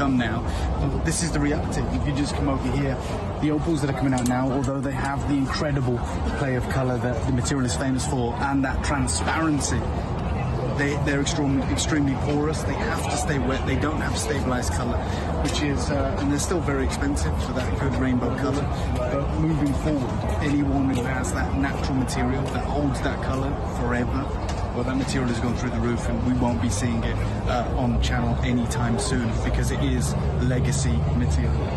come now. This is the reality. If you just come over here, the opals that are coming out now, although they have the incredible play of colour that the material is famous for and that transparency, they're extremely porous. They have to stay wet. They don't have stabilized colour, which is, and they're still very expensive for that good rainbow colour. But moving forward, anyone who has that natural material that holds that colour forever, well, that material has gone through the roof, and we won't be seeing it on the channel anytime soon because it is legacy material.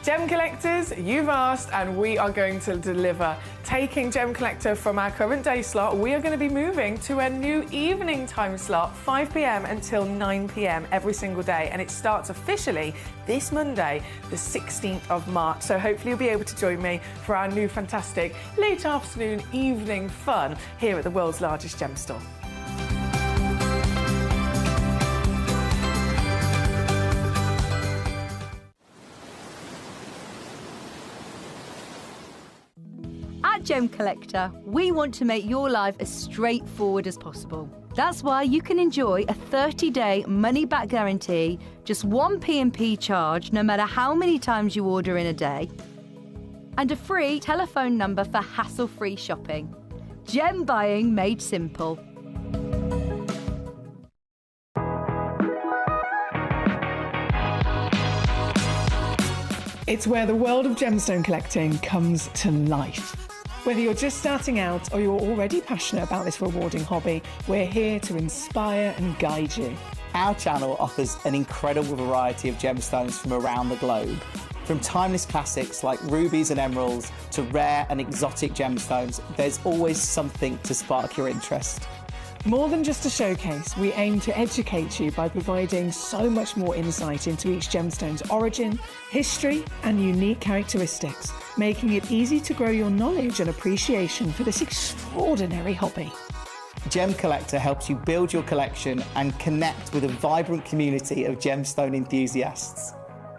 Gem collectors, you've asked and we are going to deliver. Taking Gem Collector from our current day slot, we are going to be moving to a new evening time slot, 5 p.m. until 9 p.m. every single day, and it starts officially this Monday, the 16th of March. So hopefully you'll be able to join me for our new fantastic late afternoon evening fun here at the world's largest gem store. At Gem Collector, we want to make your life as straightforward as possible. That's why you can enjoy a 30-day money-back guarantee, just one P&P charge no matter how many times you order in a day, and a free telephone number for hassle-free shopping. Gem buying made simple. It's where the world of gemstone collecting comes to life. Whether you're just starting out or you're already passionate about this rewarding hobby, we're here to inspire and guide you. Our channel offers an incredible variety of gemstones from around the globe. From timeless classics like rubies and emeralds to rare and exotic gemstones, there's always something to spark your interest. More than just a showcase, we aim to educate you by providing so much more insight into each gemstone's origin, history, and unique characteristics, making it easy to grow your knowledge and appreciation for this extraordinary hobby. Gem Collector helps you build your collection and connect with a vibrant community of gemstone enthusiasts.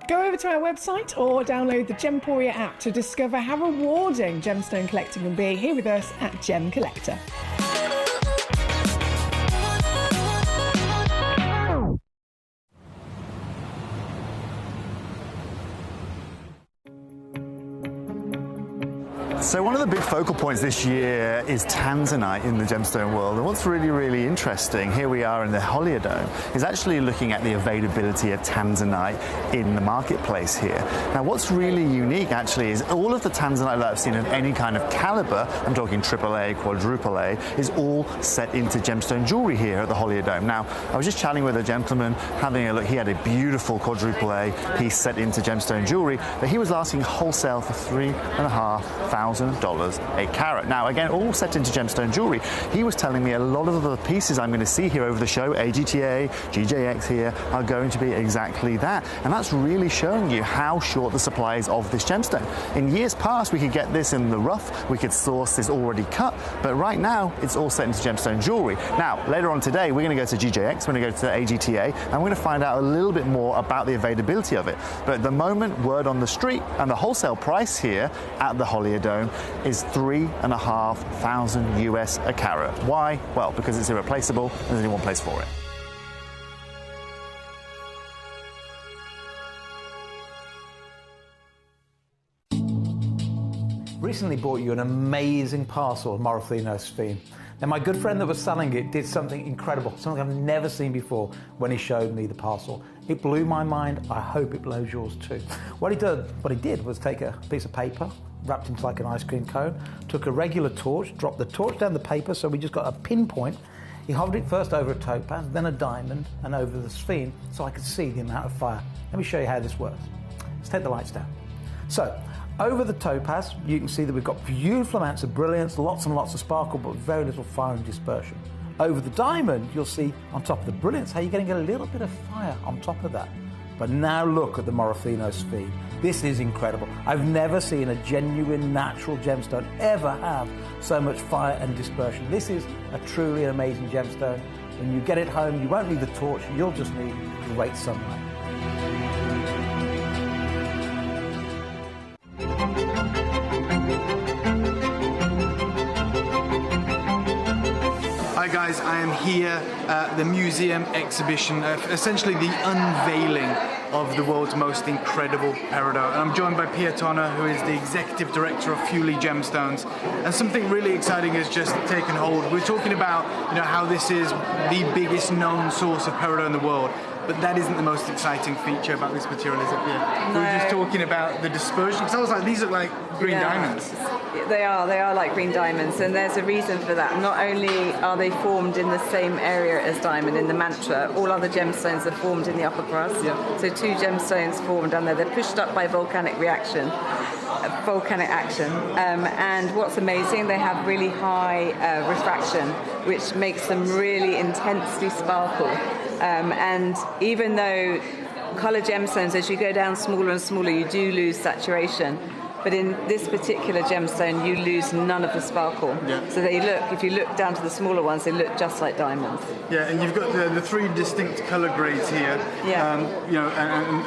Go over to our website or download the Gemporia app to discover how rewarding gemstone collecting can be here with us at Gem Collector. So one of the big focal points this year is tanzanite in the gemstone world. And what's really, really interesting, here we are in the Holiodome, is actually looking at the availability of tanzanite in the marketplace here. Now what's really unique actually is all of the tanzanite that I've seen of any kind of caliber, I'm talking AAA, quadruple A, is all set into gemstone jewelry here at the Holiodome. Now, I was just chatting with a gentleman, having a look. He had a beautiful quadruple A piece set into gemstone jewelry that he was asking wholesale for $3,500 a carat. Now, again, all set into gemstone jewelry. He was telling me a lot of the pieces I'm going to see here over the show, AGTA, GJX here, are going to be exactly that. And that's really showing you how short the supply is of this gemstone. In years past, we could get this in the rough, we could source this already cut, but right now, it's all set into gemstone jewelry. Now, later on today, we're going to go to GJX, we're going to go to AGTA, and we're going to find out a little bit more about the availability of it. But at the moment, word on the street, and the wholesale price here at the Holiodome is $3,500 US a carat. Why? Well, because it's irreplaceable and there's only one place for it. Recently bought you an amazing parcel of Morofino sphene. Now my good friend that was selling it did something incredible, something I've never seen before when he showed me the parcel. It blew my mind. I hope it blows yours too. What he did was take a piece of paper, wrapped into like an ice cream cone, took a regular torch, dropped the torch down the paper so we just got a pinpoint. He hovered it first over a topaz, then a diamond, and over the sphene so I could see the amount of fire. Let me show you how this works. Let's take the lights down. So, over the topaz, you can see that we've got beautiful amounts of brilliance, lots and lots of sparkle, but very little fire and dispersion. Over the diamond, you'll see on top of the brilliance how you're getting a little bit of fire on top of that. But now look at the Morofino sphene. This is incredible. I've never seen a genuine natural gemstone ever have so much fire and dispersion. This is a truly amazing gemstone. When you get it home, you won't need the torch, you'll just need great sunlight. Hi guys, I am here at the museum exhibition, essentially the unveiling of the world's most incredible peridot. And I'm joined by Pierre Tonner, who is the executive director of Fuley Gemstones. And something really exciting has just taken hold. We're talking about, how this is the biggest known source of peridot in the world. But that isn't the most exciting feature about this material, is it, Pierre? No. We were just talking about the dispersion, because I was like, these look like green diamonds. They are like green diamonds, and there's a reason for that. Not only are they formed in the same area as diamond, in the mantra, all other gemstones are formed in the upper crust. Yeah. So 2 gemstones formed down there. They're pushed up by volcanic action. And what's amazing, they have really high refraction, which makes them really intensely sparkle. And even though colour gemstones, as you go down smaller and smaller, you do lose saturation. But in this particular gemstone, you lose none of the sparkle. Yeah. So if you look down to the smaller ones, they look just like diamonds. Yeah, and you've got the 3 distinct colour grades here. Yeah. And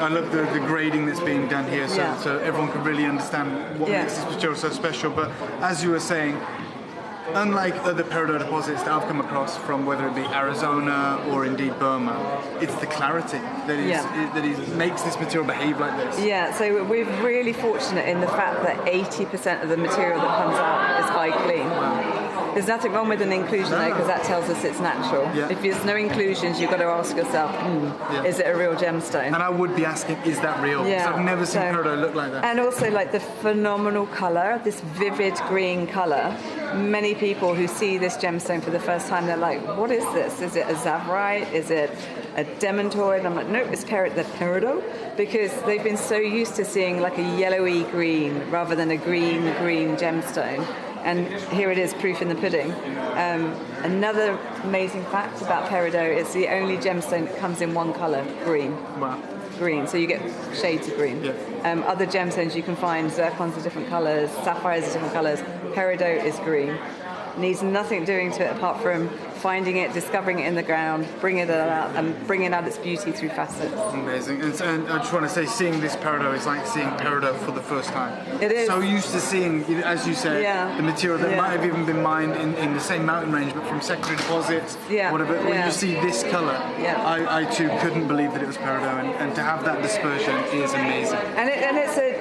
I love the grading that's being done here, so everyone can really understand what makes this material so special. But as you were saying, unlike other peridot deposits that I've come across from whether it be Arizona or indeed Burma, it's the clarity that makes this material behave like this. Yeah, so we're really fortunate in the fact that 80% of the material that comes out is eye clean. Wow. There's nothing wrong with an inclusion though, because that tells us it's natural. Yeah. If there's no inclusions, you've got to ask yourself, is it a real gemstone? And I would be asking, is that real? Because I've never seen peridot look like that. And also like the phenomenal colour, this vivid green colour. Many people who see this gemstone for the first time, they're like, what is this? Is it a zavarite? Is it a demantoid? I'm like, nope, it's the peridot, because they've been so used to seeing like a yellowy green rather than a green gemstone. And here it is, proof in the pudding. Another amazing fact about peridot, it's the only gemstone that comes in one colour, green. Wow. Green, so you get shades of green. Yeah. Other gemstones you can find, zircons are different colours, sapphires are different colours. Peridot is green. Needs nothing doing to it apart from finding it, discovering it in the ground, bringing it out, and bringing out its beauty through facets. Amazing. And I just want to say, seeing this peridot is like seeing peridot for the first time. It is. So used to seeing, as you said, the material that might have even been mined in the same mountain range, but from secondary deposits, whatever. When you see this colour, I too couldn't believe that it was peridot, and to have that dispersion is amazing. And it's a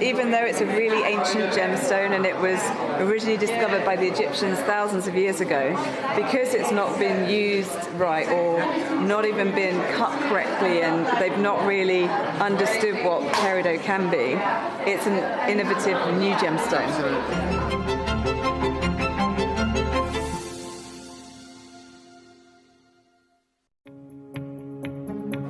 even though it's a really ancient gemstone, and it was originally discovered by the Egyptians thousands of years ago, because it's not been used right or not even been cut correctly, and they've not really understood what peridot can be, it's an innovative new gemstone.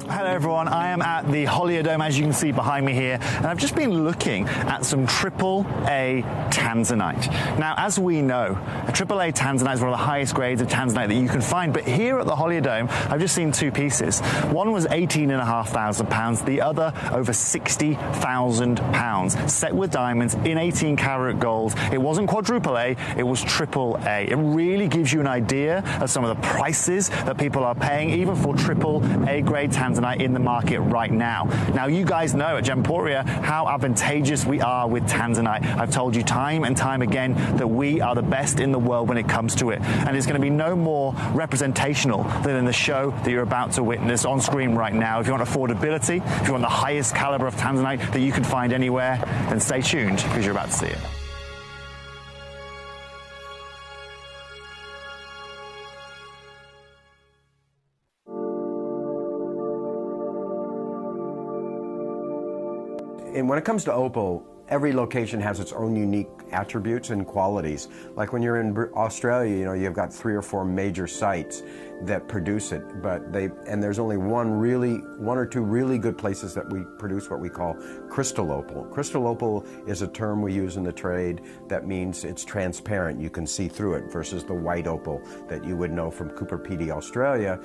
Hello everyone, I am at the Holiodome, as you can see behind me here, and I've just been looking at some AAA tanzanite. Now, as we know, a AAA tanzanite is one of the highest grades of tanzanite that you can find, but here at the Holiodome, I've just seen 2 pieces. One was £18,500, the other over £60,000, set with diamonds in 18 karat gold. It wasn't quadruple A, it was AAA. It really gives you an idea of some of the prices that people are paying, even for AAA grade tanzanite in the market right now. Now, you guys know at Gemporia how advantageous we are with tanzanite. I've told you time and time again that we are the best in the world when it comes to it, and it's going to be no more representational than in the show that you're about to witness on screen right now. If you want affordability, if you want the highest caliber of tanzanite that you can find anywhere, then stay tuned, because you're about to see it. And when it comes to opal, every location has its own unique attributes and qualities. Like when you're in Australia, you've got 3 or 4 major sites that produce it, and there's only one or two really good places that we produce what we call crystal opal. Crystal opal is a term we use in the trade that means it's transparent, you can see through it, versus the white opal that you would know from Cooper Pedy, Australia.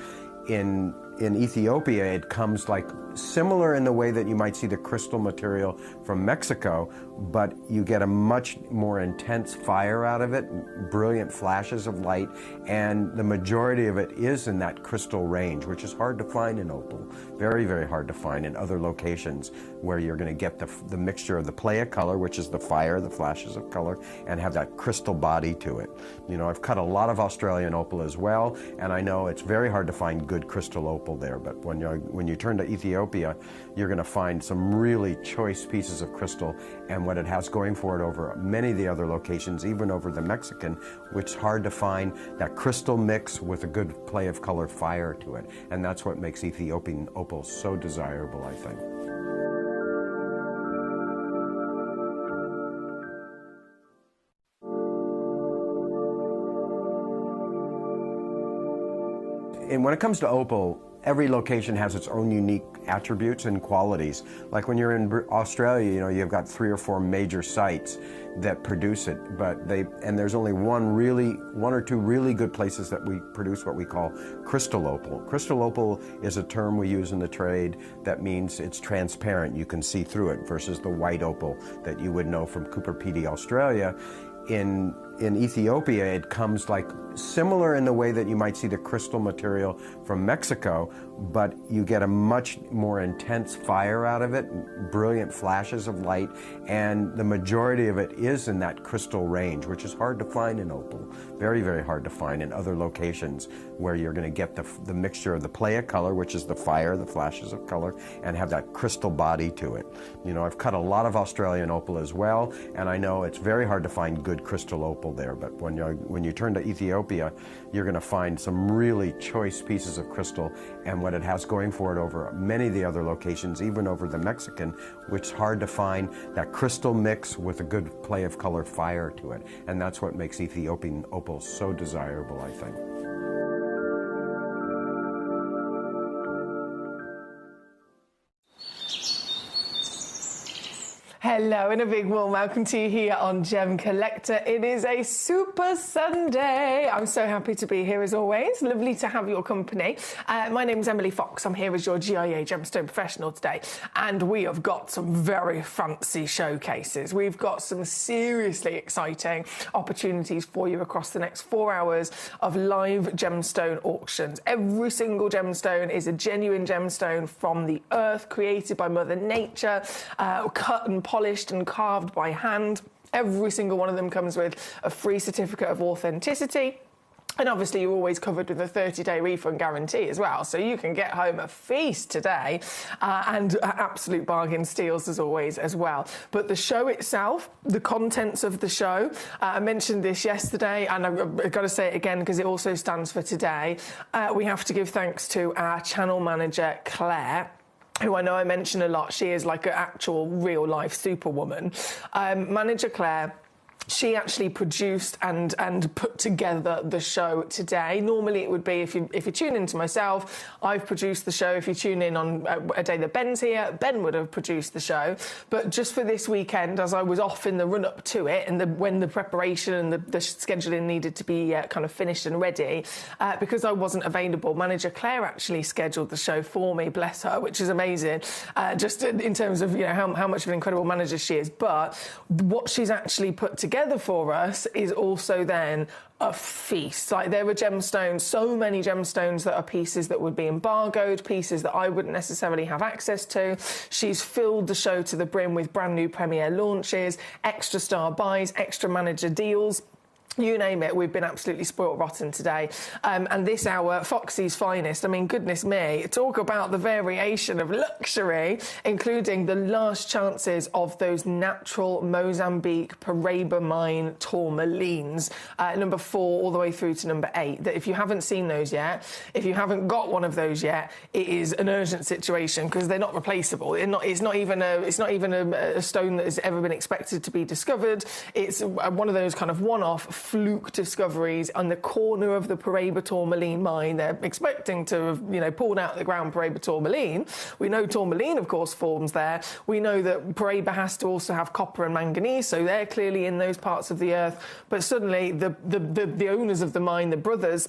In in Ethiopia, it comes like similar in the way that you might see the crystal material from Mexico, but you get a much more intense fire out of it, brilliant flashes of light, and the majority of it is in that crystal range, which is hard to find in opal. Very, very hard to find in other locations where you're going to get the mixture of the play of color, which is the fire, the flashes of color, and have that crystal body to it. You know, I've cut a lot of Australian opal as well, and I know it's very hard to find good crystal opal there, but when you turn to Ethiopia, you're going to find some really choice pieces of crystal, and what it has going for it over many of the other locations, even over the Mexican, which is hard to find that crystal mix with a good play of color fire to it, and that's what makes Ethiopian opal so desirable, I think. And when it comes to opal, every location has its own unique attributes and qualities. Like when you're in Australia, you know, you've got 3 or 4 major sites that produce it, and there's only one or two really good places that we produce what we call crystal opal. Crystal opal is a term we use in the trade that means it's transparent, you can see through it, versus the white opal that you would know from Cooper Pedy, Australia. In Ethiopia, it comes like similar in the way that you might see the crystal material from Mexico, but you get a much more intense fire out of it, brilliant flashes of light, and the majority of it is in that crystal range, which is hard to find in opal. Very, very hard to find in other locations where you're going to get the mixture of the play of color, which is the fire, the flashes of color, and have that crystal body to it. You know, I've cut a lot of Australian opal as well, and I know it's very hard to find good crystal opal there, but when you turn to Ethiopia, you're going to find some really choice pieces of crystal, and what it has going for it over many of the other locations, even over the Mexican, which is hard to find that crystal mix with a good play of color fire to it, and that's what makes Ethiopian opal so desirable, I think. Hello and a big warm welcome to you here on Gem Collector. It is a super Sunday. I'm so happy to be here as always. Lovely to have your company. My name is Emily Fox. I'm here as your GIA Gemstone professional today, and we have got some very fancy showcases. We've got some seriously exciting opportunities for you across the next 4 hours of live gemstone auctions. Every single gemstone is a genuine gemstone from the earth, created by Mother Nature, cut and polished and carved by hand. Every single one of them comes with a free certificate of authenticity. And obviously you're always covered with a 30-day refund guarantee as well. So you can get home a feast today and absolute bargain steals as always as well. But the show itself, the contents of the show, I mentioned this yesterday and I've got to say it again because it also stands for today. We have to give thanks to our channel manager, Claire, who I know I mention a lot. She is like an actual real-life superwoman. Manager Claire, she actually produced and put together the show today. Normally it would be, if you tune into myself, I've produced the show. If you tune in on a day that Ben's here, Ben would have produced the show. But just for this weekend, as I was off in the run-up to it, and when the preparation and the scheduling needed to be kind of finished and ready, because I wasn't available, Manager Claire actually scheduled the show for me, bless her, which is amazing, just in terms of, you know, how much of an incredible manager she is. But what she's actually put together for us is also then a feast. Like, there are gemstones, so many gemstones that are pieces that would be embargoed, pieces that I wouldn't necessarily have access to. She's filled the show to the brim with brand new premiere launches, extra star buys, extra manager deals. You name it, we've been absolutely spoilt rotten today. And this hour, Foxy's finest. I mean, goodness me, talk about the variation of luxury, including the last chances of those natural Mozambique Paraíba mine tourmalines, number 4 all the way through to number 8. That if you haven't seen those yet, if you haven't got one of those yet, it is an urgent situation because they're not replaceable. It's not even a stone that has ever been expected to be discovered. It's one of those kind of one-off fluke discoveries on the corner of the Paraíba tourmaline mine. They're expecting to have, you know, pulled out the ground Paraíba tourmaline. We know tourmaline, of course, forms there. We know that Paraíba has to also have copper and manganese, so they're clearly in those parts of the earth. But suddenly, the owners of the mine, the brothers,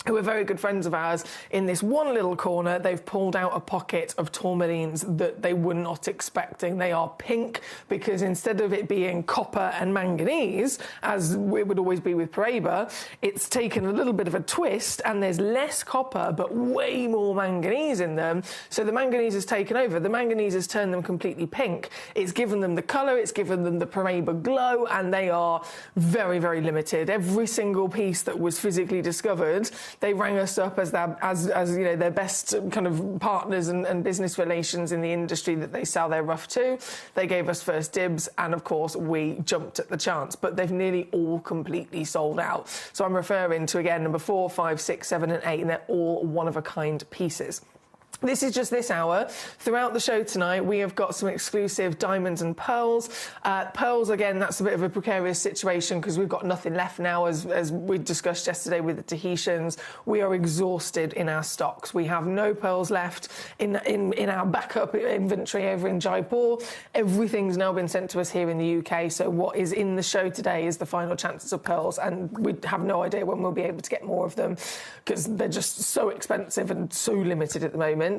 who are very good friends of ours, in this one little corner, they've pulled out a pocket of tourmalines that they were not expecting. They are pink because instead of it being copper and manganese, as it would always be with Paraiba, it's taken a little bit of a twist and there's less copper but way more manganese in them. So the manganese has taken over. The manganese has turned them completely pink. It's given them the colour, it's given them the Paraiba glow, and they are very, very limited. Every single piece that was physically discovered, they rang us up as you know, their best kind of partners and business relations in the industry that they sell their rough to. They gave us first dibs, and of course we jumped at the chance, but they've nearly all completely sold out. So I'm referring to, again, number 4, 5, 6, 7 and 8, and they're all one-of-a-kind pieces. This is just this hour. Throughout the show tonight, we have got some exclusive diamonds and pearls. Pearls, again, that's a bit of a precarious situation because we've got nothing left now, as we discussed yesterday with the Tahitians. We are exhausted in our stocks. We have no pearls left in our backup inventory over in Jaipur. Everything's now been sent to us here in the UK, so what is in the show today is the final chances of pearls, and we have no idea when we'll be able to get more of them because they're just so expensive and so limited at the moment.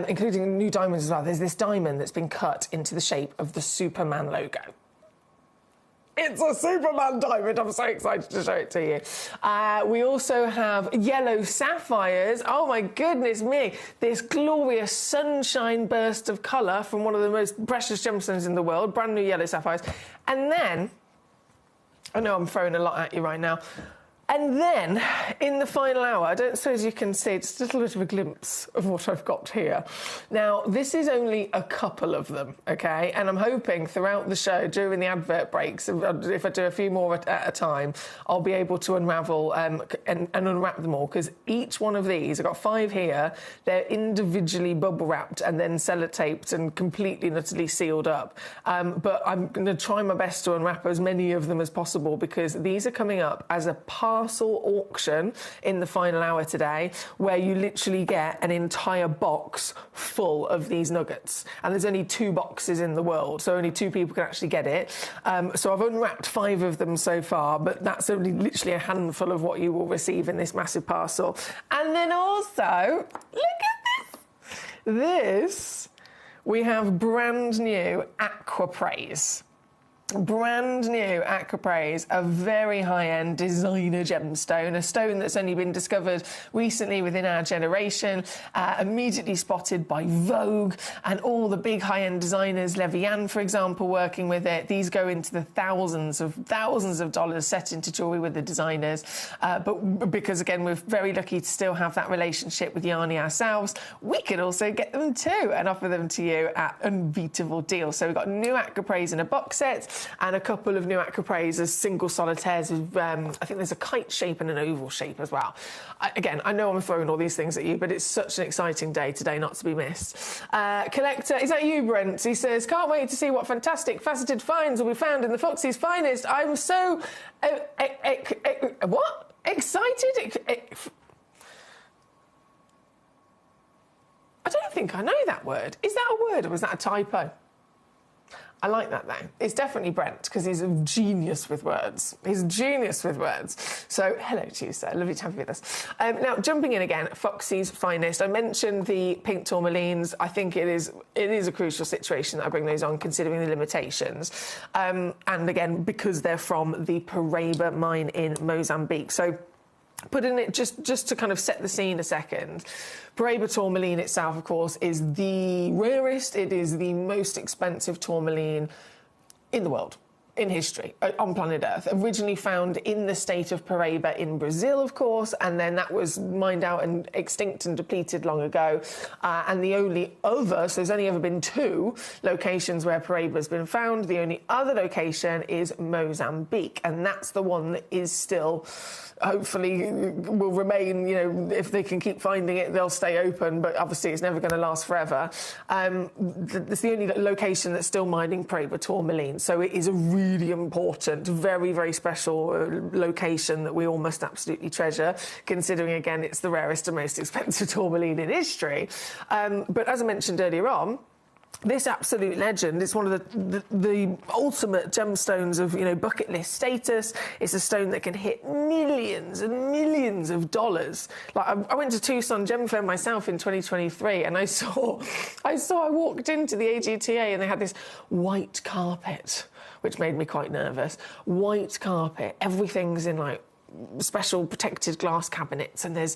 Including new diamonds as well. There's this diamond that's been cut into the shape of the Superman logo. It's a Superman diamond. I'm so excited to show it to you. We also have yellow sapphires. Oh, my goodness me. This glorious sunshine burst of colour from one of the most precious gemstones in the world. Brand new yellow sapphires. And then, I know I'm throwing a lot at you right now. And then, in the final hour, I don't suppose you can see, just a little bit of a glimpse of what I've got here. Now, this is only a couple of them, OK? And I'm hoping throughout the show, during the advert breaks, if I do a few more at a time, I'll be able to unravel and unwrap them all, because each one of these, I've got 5 here, they're individually bubble wrapped and then sellotaped and completely and utterly sealed up. But I'm going to try my best to unwrap as many of them as possible, because these are coming up as a parcel auction in the final hour today, where you literally get an entire box full of these nuggets, and there's only 2 boxes in the world, so only 2 people can actually get it. So I've unwrapped 5 of them so far, but that's only literally a handful of what you will receive in this massive parcel. And then also, look at this, we have brand new Aquapraise. Brand new Aquapraise, a very high-end designer gemstone, a stone that's only been discovered recently within our generation, immediately spotted by Vogue and all the big high-end designers, Levian, for example, working with it. These go into the thousands of dollars set into jewellery with the designers. But because, again, we're very lucky to still have that relationship with Yanni ourselves, we could also get them too and offer them to you at unbeatable deals. So we've got new Aquapraise in a box set, and a couple of new Aquapraise as single solitaires with, I think there's a kite shape and an oval shape as well. Again, I know I'm throwing all these things at you, but it's such an exciting day today not to be missed. Collector, is that you, Brent? He says, can't wait to see what fantastic faceted finds will be found in the Foxy's finest. I'm so... what? Excited? I don't think I know that word. Is that a word or was that a typo? I like that, though. It's definitely Brent, because he's a genius with words. He's a genius with words. So, hello to you, sir. Lovely to have you with us. Now, jumping in again, Foxy's finest. I mentioned the pink tourmalines. I think it is a crucial situation that I bring those on, considering the limitations. And again, because they're from the Paraiba mine in Mozambique. So, putting it just to kind of set the scene a second, Paraiba tourmaline itself, of course, is the rarest. It is the most expensive tourmaline in the world, in history, on planet Earth. Originally found in the state of Paraiba in Brazil, of course, and then that was mined out and extinct and depleted long ago. And the only other, so there's only ever been 2 locations where Paraiba has been found. The only other location is Mozambique, and that's the one that is still... hopefully will remain, you know, if they can keep finding it, they'll stay open, but obviously it's never going to last forever. It's the only location that's still mining Paraiba tourmaline, so it is a really important, very, very special location that we all must absolutely treasure, considering, again, it's the rarest and most expensive tourmaline in history. But as I mentioned earlier on, this absolute legend is one of the ultimate gemstones of, you know, bucket list status. It's a stone that can hit millions and millions of dollars. Like I went to Tucson Gem Fair myself in 2023, and I walked into the AGTA and they had this white carpet, which made me quite nervous. White carpet, everything's in like special protected glass cabinets, and there's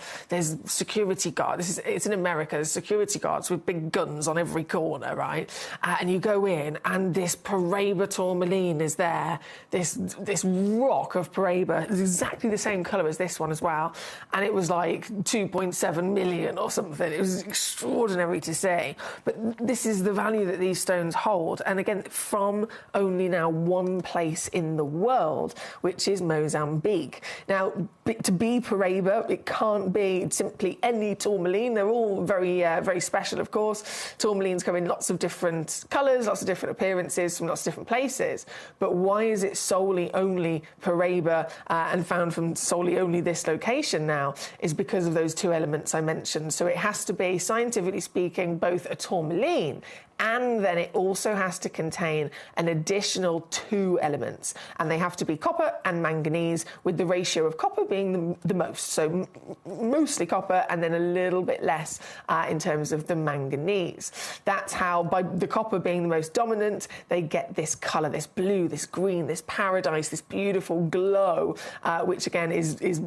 security guards. It's in America. There's security guards with big guns on every corner, right? And you go in, and this Paraiba tourmaline is there. This rock of Paraiba is exactly the same colour as this one as well, and it was like 2.7 million or something. It was extraordinary to see. But this is the value that these stones hold, and again, from only now one place in the world, which is Mozambique. Now, to be Paraiba, it can't be simply any tourmaline. They're all very special, of course. Tourmalines come in lots of different colours, lots of different appearances from lots of different places. But why is it solely only Paraiba and found from solely only this location now? Is because of those two elements I mentioned. So it has to be, scientifically speaking, both a tourmaline, and then it also has to contain an additional 2 elements, and they have to be copper and manganese, with the ratio of copper being the most. So mostly copper, and then a little bit less in terms of the manganese. That's how, by the copper being the most dominant, they get this colour, this blue, this green, this paradise, this beautiful glow, which again is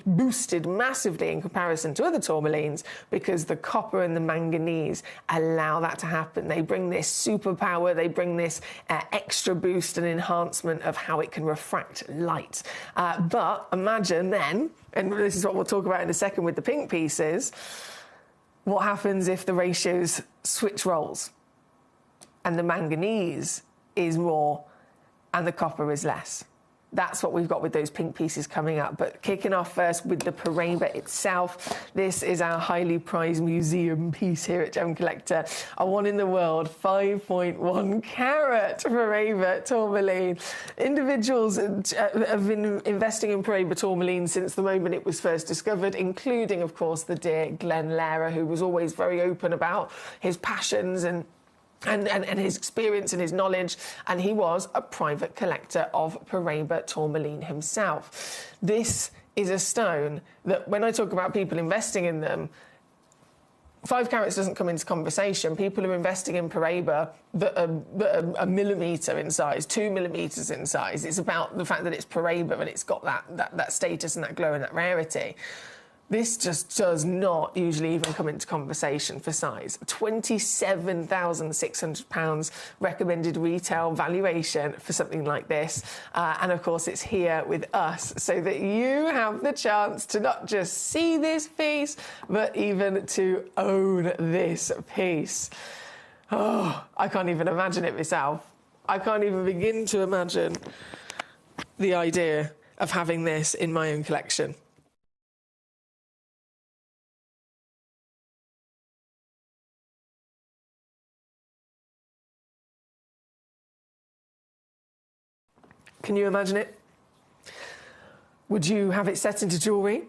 boosted massively in comparison to other tourmalines, because the copper and the manganese allow that to happen. They bring this superpower, they bring this extra boost and enhancement of how it can refract light. But imagine then, and this is what we'll talk about in a second with the pink pieces, what happens if the ratios switch roles and the manganese is more and the copper is less? That's what we've got with those pink pieces coming up. But kicking off first with the Paraiba itself. This is our highly prized museum piece here at Gemcollector. A one in the world 5.1 carat Paraiba tourmaline. Individuals have been investing in Paraiba tourmaline since the moment it was first discovered, including, of course, the dear Glenn Lehrer, who was always very open about his passions and his experience and his knowledge, and he was a private collector of Paraiba tourmaline himself. This is a stone that, when I talk about people investing in them, 5 carats doesn't come into conversation. People are investing in Paraiba that are a millimetre in size, 2 millimetres in size. It's about the fact that it's Paraiba and it's got that status and that glow and that rarity. This just does not usually even come into conversation for size. £27,600 recommended retail valuation for something like this. And of course, it's here with us so that you have the chance to not just see this piece, but even to own this piece. Oh, I can't even imagine it myself. I can't even begin to imagine the idea of having this in my own collection. Can you imagine it? Would you have it set into jewellery?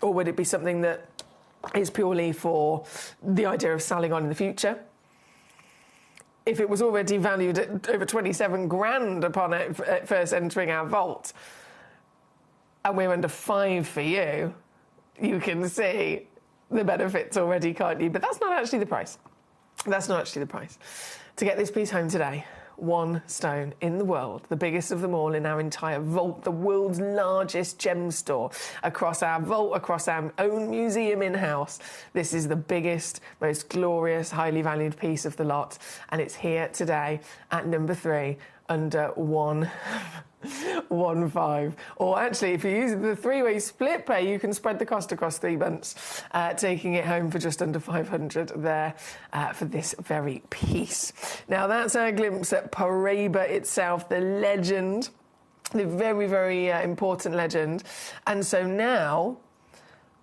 Or would it be something that is purely for the idea of selling on in the future? If it was already valued at over 27 grand upon it at first entering our vault, and we're under 5 for you, you can see the benefits already, can't you? But that's not actually the price. That's not actually the price. To get this piece home today, 1 stone in the world, the biggest of them all in our entire vault, the world's largest gem store, across our vault, across our own museum in-house. This is the biggest, most glorious, highly valued piece of the lot, and it's here today at number 3 under 115. Or actually, if you use the 3-way split pay, you can spread the cost across 3 months, taking it home for just under 500 there for this very piece. Now, that's our glimpse at Paraiba itself, the legend, the very, very important legend. And so now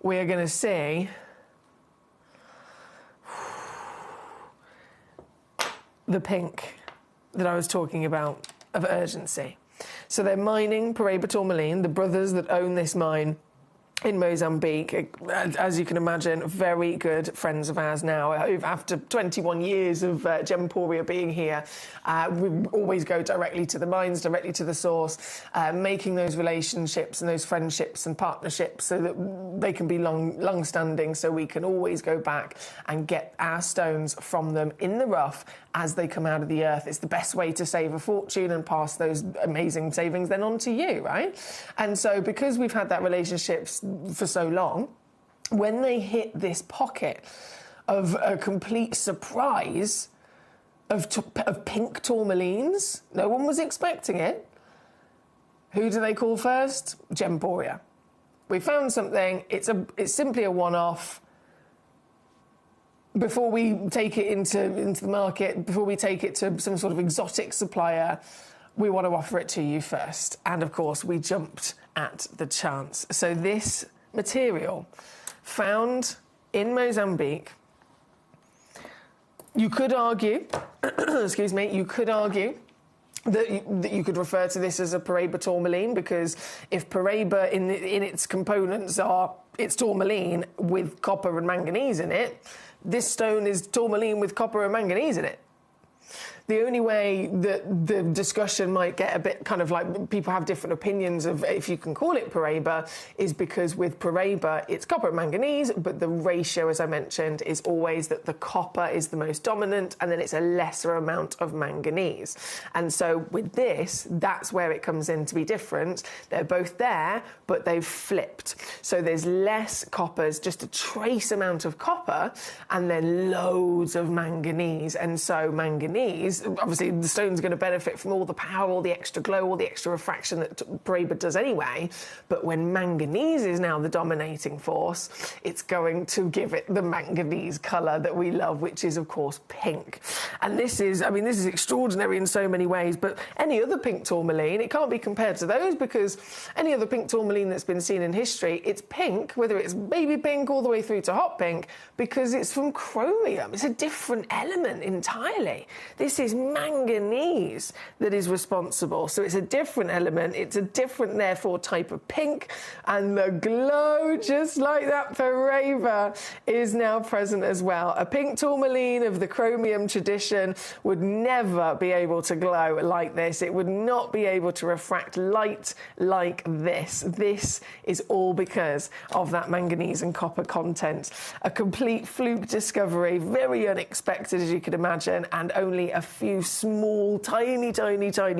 we're going to see the pink that I was talking about of urgency. So they're mining Paraiba tourmaline. The brothers that own this mine in Mozambique. As you can imagine, very good friends of ours now. After 21 years of Gemporia being here, we always go directly to the mines, directly to the source, making those relationships and those friendships and partnerships so that they can be long-standing, so we can always go back and get our stones from them in the rough as they come out of the earth. It's the best way to save a fortune and pass those amazing savings then on to you, right? And so because we've had that relationship for so long, when they hit this pocket of a complete surprise of pink tourmalines, no one was expecting it. Who do they call first? Gemporia. We found something, it's simply a one-off. Before we take it into the market, before we take it to some sort of exotic supplier, we want to offer it to you first. And of course, we jumped at the chance. So this material, found in Mozambique, you could argue, excuse me, you could argue that you could refer to this as a Paraiba tourmaline, because if Paraiba in its components it's tourmaline with copper and manganese in it, this stone is tourmaline with copper and manganese in it. The only way that the discussion might get a bit kind of like people have different opinions of if you can call it Paraiba is because with Paraiba it's copper and manganese, but the ratio, as I mentioned, is always that the copper is the most dominant and then it's a lesser amount of manganese. And so with this, that's where it comes in to be different. They're both there, but they've flipped. So there's less coppers, just a trace amount of copper, and then loads of manganese. And so manganese, obviously the stone's going to benefit from all the power, all the extra glow, all the extra refraction that Paraiba does anyway, but when manganese is now the dominating force, it's going to give it the manganese colour that we love, which is of course pink. And this is extraordinary in so many ways, but any other pink tourmaline, it can't be compared to those, because any other pink tourmaline that's been seen in history, it's pink, whether it's baby pink all the way through to hot pink, because it's from chromium. It's a different element entirely. This is manganese that is responsible. So it's a different element. It's a different, therefore, type of pink. And the glow, just like that Paraiba, is now present as well. A pink tourmaline of the chromium tradition would never be able to glow like this. It would not be able to refract light like this. This is all because of that manganese and copper content. A complete fluke discovery, very unexpected, as you can imagine, and only a few small, tiny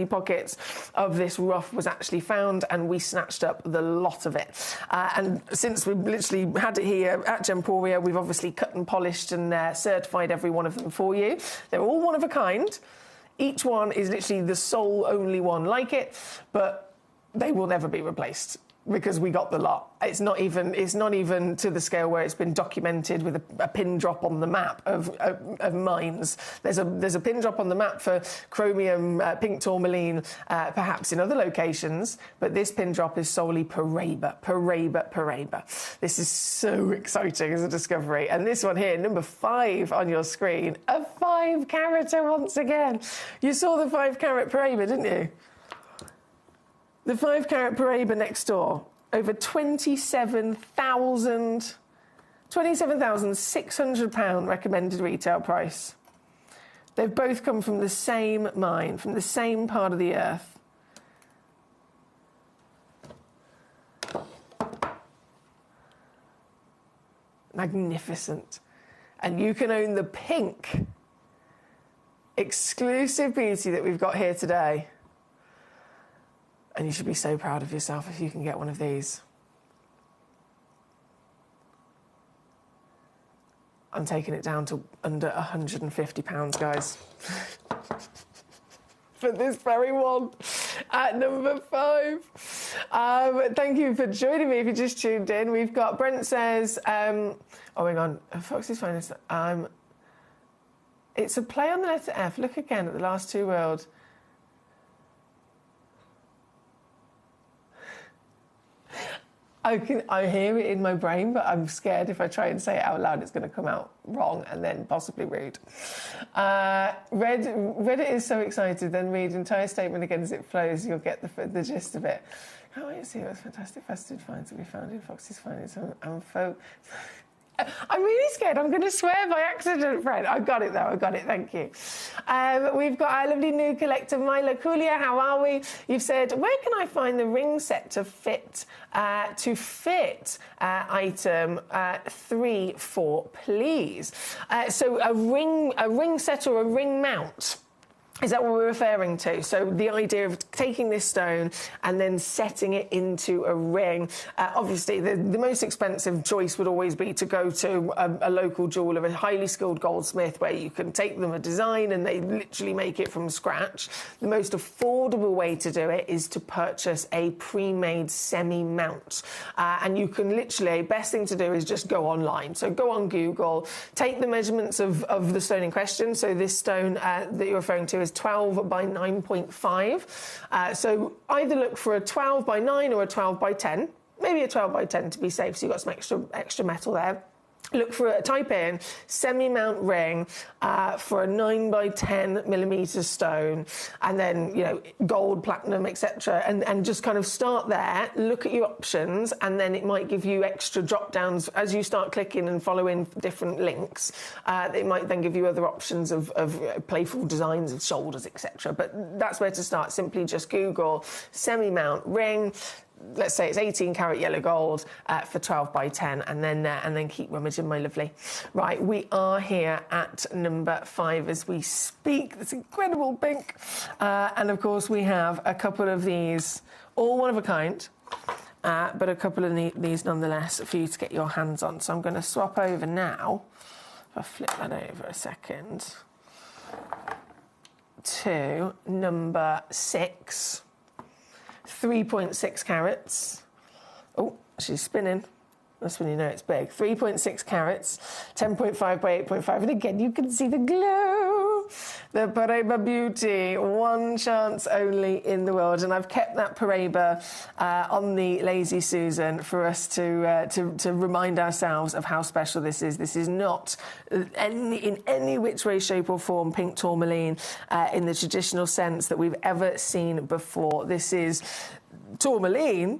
pockets of this rough was actually found, and we snatched up the lot of it. And since we've literally had it here at Gemporia, we've obviously cut and polished and certified every one of them for you. They're all one of a kind. Each one is literally the sole only one like it, but they will never be replaced, because we got the lot. It's not even to the scale where it's been documented with a pin drop on the map of mines. There's a pin drop on the map for chromium pink tourmaline, perhaps in other locations, but this pin drop is solely Paraiba. This is so exciting as a discovery. And this one here, number 5 on your screen, a 5-carater once again. You saw the 5-carat Paraiba, didn't you? The 5-carat Paraiba next door, over £27,600 recommended retail price. They've both come from the same mine, from the same part of the earth. Magnificent. And you can own the pink exclusive beauty that we've got here today. And you should be so proud of yourself if you can get one of these. I'm taking it down to under £150, guys. For this very one at number 5. Thank you for joining me if you just tuned in. We've got Brent says, oh, hang on, Foxy's finest. It's a play on the letter F. Look again at the last 2 words. I hear it in my brain, but I'm scared if I try and say it out loud, it's going to come out wrong and then possibly rude. Reddit is so excited, then read entire statement again as it flows. You'll get the gist of it. Can't wait to see what fantastic festive finds that we found in Foxy's Finest and folk. I'm really scared I'm going to swear by accident, Fred. I got it, though. I got it. Thank you. We've got our lovely new collector, Mila Kulia. How are we? You've said, where can I find the ring set to fit item 3-4, please? So a ring set or a ring mount. Is that what we're referring to? So the idea of taking this stone and then setting it into a ring. Obviously, the most expensive choice would always be to go to a local jeweller, a highly skilled goldsmith, where you can take them a design and they literally make it from scratch. The most affordable way to do it is to purchase a pre-made semi-mount. And you can literally, best thing to do is just go online. So go on Google, take the measurements of the stone in question. So this stone that you're referring to is 12 by 9.5. So either look for a 12 by 9 or a 12 by 10. Maybe a 12 by 10 to be safe, so you've got some extra metal there. Look for type in semi-mount ring for a 9 by 10 millimeter stone, and then, you know, gold, platinum, etc. And just kind of start there, look at your options, and then it might give you extra drop downs as you start clicking and following different links. It might then give you other options of playful designs of shoulders, etc. But that's where to start. Simply just Google semi-mount ring. Let's say it's 18 karat yellow gold for 12 by 10, and then keep rummaging, my lovely. Right, we are here at number 5 as we speak. This incredible pink, and of course we have a couple of these, all one of a kind, but a couple of these nonetheless for you to get your hands on. So I'm going to swap over now. If I flip that over a second to number 6. 3.6 carats. Oh, she's spinning. That's when you know it's big. 3.6 carats, 10.5 by 8.5. And again, you can see the glow. The Paraiba Beauty, one chance only in the world. And I've kept that Paraiba on the Lazy Susan for us to remind ourselves of how special this is. This is not in any which way, shape or form pink tourmaline in the traditional sense that we've ever seen before. This is tourmaline,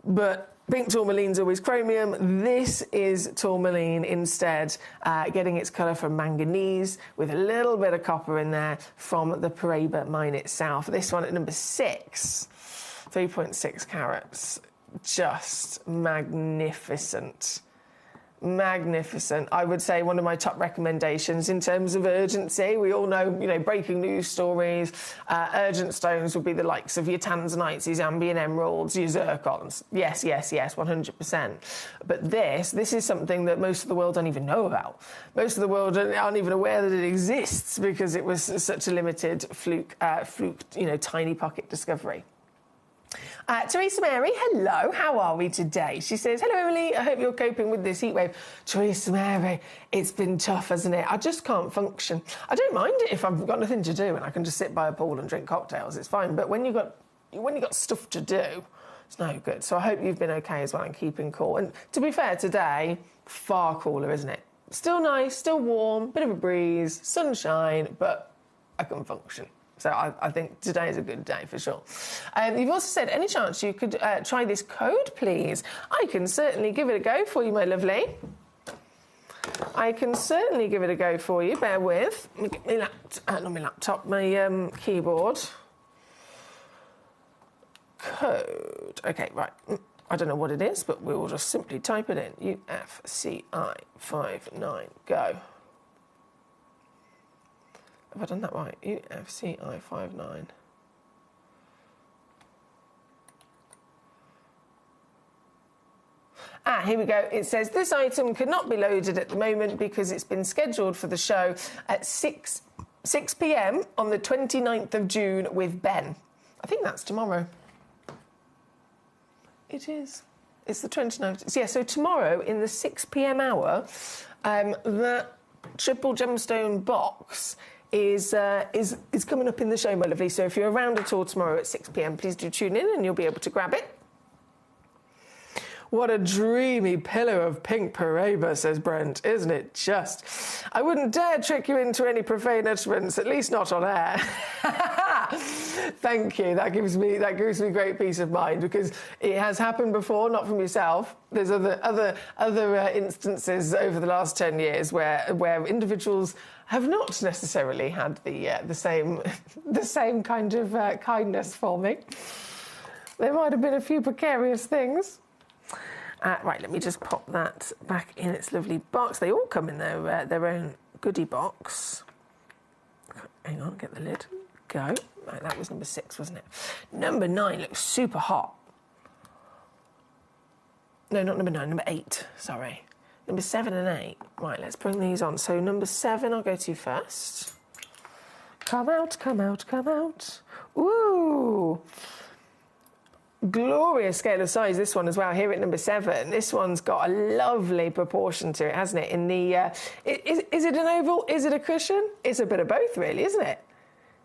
but pink tourmaline's always chromium. This is tourmaline instead, getting its colour from manganese with a little bit of copper in there from the Paraiba mine itself. This one at number 6, 3.6 carats. Just magnificent. Magnificent. I would say one of my top recommendations in terms of urgency. We all know, you know, breaking news stories. Urgent stones would be the likes of your tanzanites, your Zambian emeralds, your zircons. Yes, 100%. But this is something that most of the world don't even know about. Most of the world aren't even aware that it exists because it was such a limited fluke, you know, tiny pocket discovery. Teresa Mary, hello, how are we today? She says, hello, Emily, I hope you're coping with this heatwave. Teresa Mary, it's been tough, hasn't it? I just can't function. I don't mind it if I've got nothing to do and I can just sit by a pool and drink cocktails, it's fine. But when you've got stuff to do, it's no good. So I hope you've been okay as well and keeping cool. And to be fair, today, far cooler, isn't it? Still nice, still warm, bit of a breeze, sunshine, but I can function. So I think today is a good day for sure. You've also said, any chance you could try this code, please? I can certainly give it a go for you, my lovely. I can certainly give it a go for you. Bear with. Let me get my keyboard. Code. Okay, right. I don't know what it is, but we will just simply type it in. UFCI59. Go. Have I done that right? UFCI59. Here we go. It says, this item cannot be loaded at the moment because it's been scheduled for the show at 6 p.m. on the 29th of June with Ben. I think that's tomorrow. It is. It's the 29th. Yeah, so tomorrow in the 6 p.m. hour, that triple gemstone box is coming up in the show, my lovely. So if you're around at all tomorrow at 6 p.m, please do tune in and you'll be able to grab it. What a dreamy pillow of pink Paraiba, says Brent. Isn't it just? I wouldn't dare trick you into any profane utterance, at least not on air. Thank you. That gives me great peace of mind, because it has happened before, not from yourself. There's other instances over the last 10 years where individuals have not necessarily had the same kind of kindness for me. There might have been a few precarious things. Right, let me just pop that back in its lovely box. They all come in their own goodie box. Hang on, get the lid. Go. Right, that was number 6, wasn't it? Number 9 looks super hot. No, not number 9, number 8, sorry. Number 7 and 8. Right, let's bring these on. So number 7 I'll go to first. Come out, come out, come out. Ooh. Glorious scale of size, this one as well, here at number 7. This one's got a lovely proportion to it, hasn't it? In the, is it an oval? Is it a cushion? It's a bit of both, really, isn't it?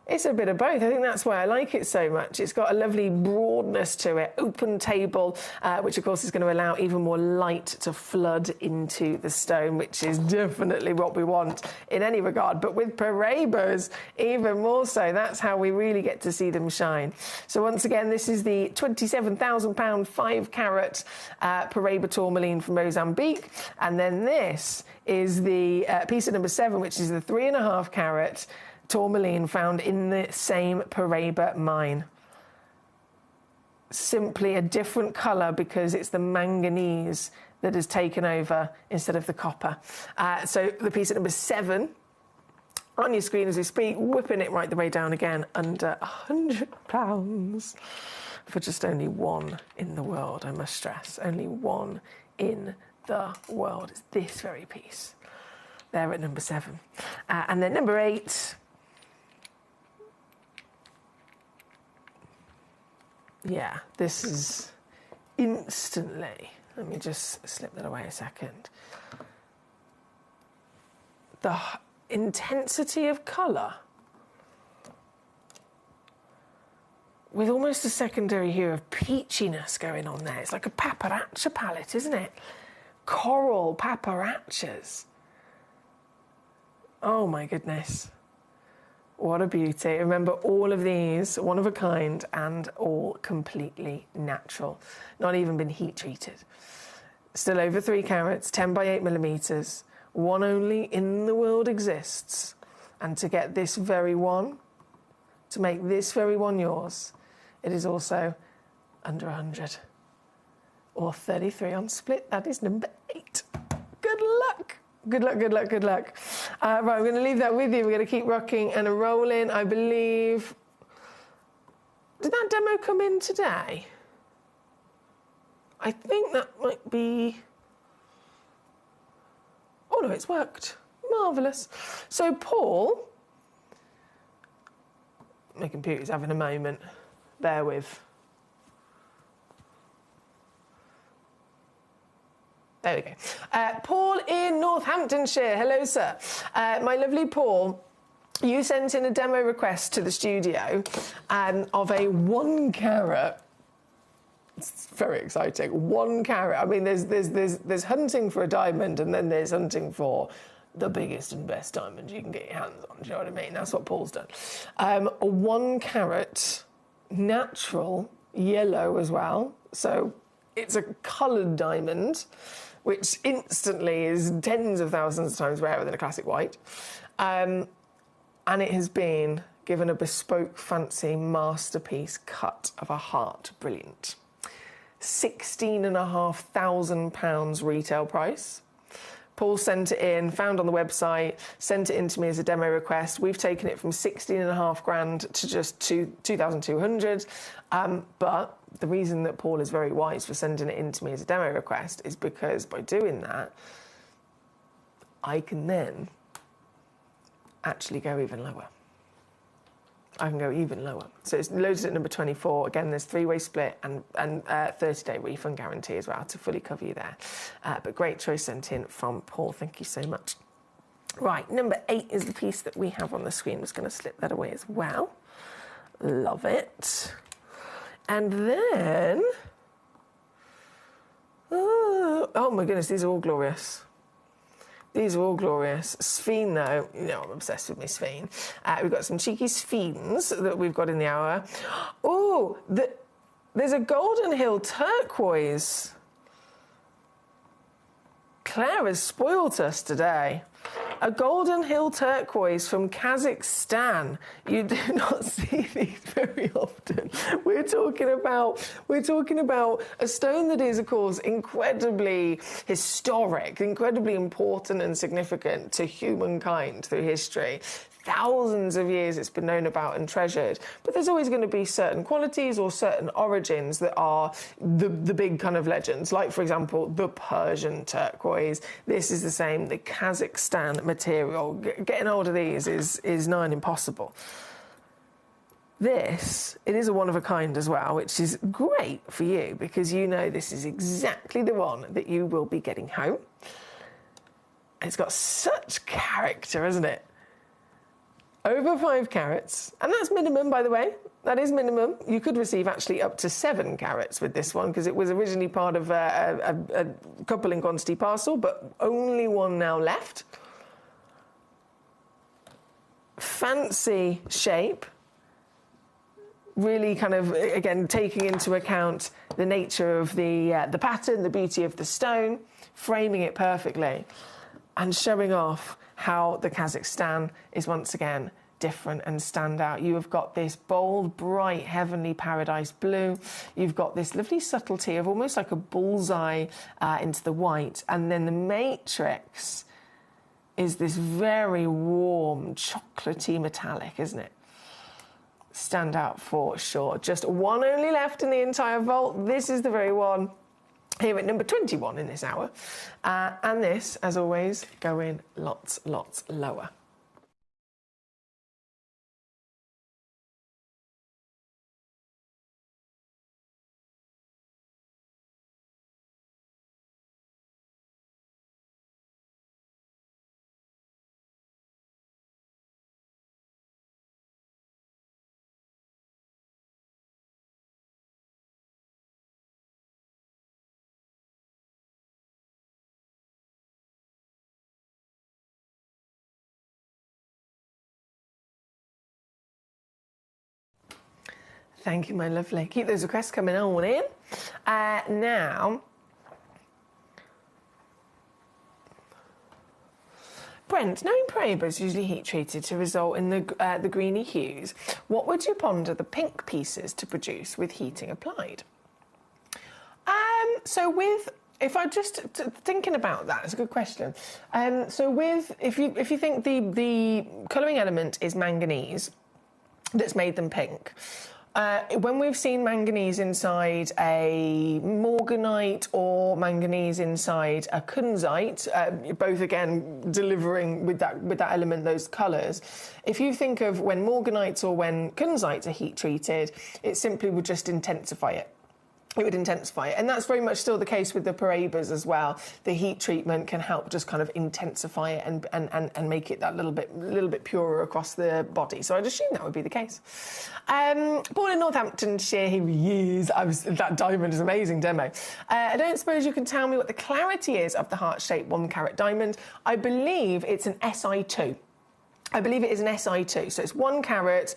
It's a bit of both. I think that's why I like it so much. It's got a lovely broadness to it, open table, which of course is going to allow even more light to flood into the stone, which is definitely what we want in any regard. But with Paraibas, even more so. That's how we really get to see them shine. So once again, this is the £27,000 5-carat Paraiba tourmaline from Mozambique. And then this is the piece at number 7, which is the 3.5-carat tourmaline found in the same Paraiba mine. Simply a different colour because it's the manganese that has taken over instead of the copper. So the piece at number 7 on your screen as we speak, whipping it right the way down again, under £100 for just only one in the world, I must stress. Only one in the world is this very piece. There at number 7. And then number 8... Yeah, this is instantly, let me just slip that away a second. The intensity of colour with almost a secondary hue of peachiness going on there. It's like a paparazza palette, isn't it? Coral paparazzas. Oh my goodness. What a beauty. Remember, all of these, one of a kind and all completely natural. Not even been heat treated. Still over 3 carats, 10 by 8 millimetres. One only in the world exists. And to get this very one, to make this very one yours, it is also under 100. Or 33 on split. That is number 8. Good luck. Good luck, good luck, good luck. Right, I'm going to leave that with you. We're going to keep rocking and rolling. I believe... Did that demo come in today? I think that might be... Oh, no, it's worked. Marvellous. So, Paul... My computer's having a moment. Bear with. There we go. Paul in Northamptonshire. Hello, sir. My lovely Paul, you sent in a demo request to the studio of a 1-carat. It's very exciting. 1 carat. I mean, there's hunting for a diamond, and then there's hunting for the biggest and best diamond you can get your hands on. Do you know what I mean? That's what Paul's done. A 1-carat natural yellow as well. So it's a coloured diamond, which instantly is tens of thousands of times rarer than a classic white. And it has been given a bespoke, fancy masterpiece cut of a heart. Brilliant. £16,500 retail price. Paul sent it in, found on the website, sent it in to me as a demo request. We've taken it from 16.5 grand to just 2,200. But the reason that Paul is very wise for sending it in to me as a demo request is because by doing that, I can then actually go even lower. I can go even lower. So it's loaded at number 24. Again, there's 3-way split and 30-day refund guarantee as well to fully cover you there. But great choice sent in from Paul. Thank you so much. Right, number 8 is the piece that we have on the screen. I'm just going to slip that away as well. Love it. And then... Oh my goodness, these are all glorious. These are all glorious. Sphene, though, you know, I'm obsessed with my Sphene. We've got some cheeky Sphenes that we've got in the hour. Oh, there's a Golden Hill turquoise. Claire has spoilt us today. A Golden Hill turquoise from Kazakhstan. You do not see these very often. We're talking about a stone that is, of course, incredibly historic, incredibly important and significant to humankind through history. Thousands of years it's been known about and treasured, but there's always going to be certain qualities or certain origins that are the big kind of legends, like, for example, the Persian turquoise. This is the same, the Kazakhstan material. Getting hold of these is nigh on impossible. It is a one-of-a-kind as well, which is great for you because you know this is exactly the one that you will be getting home. It's got such character, isn't it? Over 5 carats, and that's minimum, by the way. That is minimum. You could receive actually up to 7 carats with this one because it was originally part of a couple in quantity parcel, but only one now left. Fancy shape. Really kind of, again, taking into account the nature of the pattern, the beauty of the stone, framing it perfectly, and showing off how the Kazakhstan is once again different and stand out. You have got this bold, bright, heavenly paradise blue. You've got this lovely subtlety of almost like a bullseye into the white. And then the matrix is this very warm, chocolatey metallic, isn't it? Stand out for sure. Just one only left in the entire vault. This is the very one. Here at number 21 in this hour. And this, as always, going lots lower. Thank you, my lovely. Keep those requests coming on in. Now, Brent, knowing Paraiba is usually heat treated to result in the greeny hues, what would you ponder the pink pieces to produce with heating applied? If I just thinking about that, it's a good question. If you think the colouring element is manganese, that's made them pink. When we've seen manganese inside a morganite or manganese inside a kunzite, both again delivering with that element those colours, if you think of when morganites or when kunzites are heat treated, it simply would just intensify it. It would intensify it. And that's very much still the case with the Paraibas as well. The heat treatment can help just kind of intensify it and make it that little bit purer across the body. So I'd assume that would be the case. Born in Northamptonshire, here he is. That diamond is amazing demo. I don't suppose you can tell me what the clarity is of the heart-shaped 1 carat diamond. I believe it's an SI2. I believe it is an SI2, so it's 1 carat,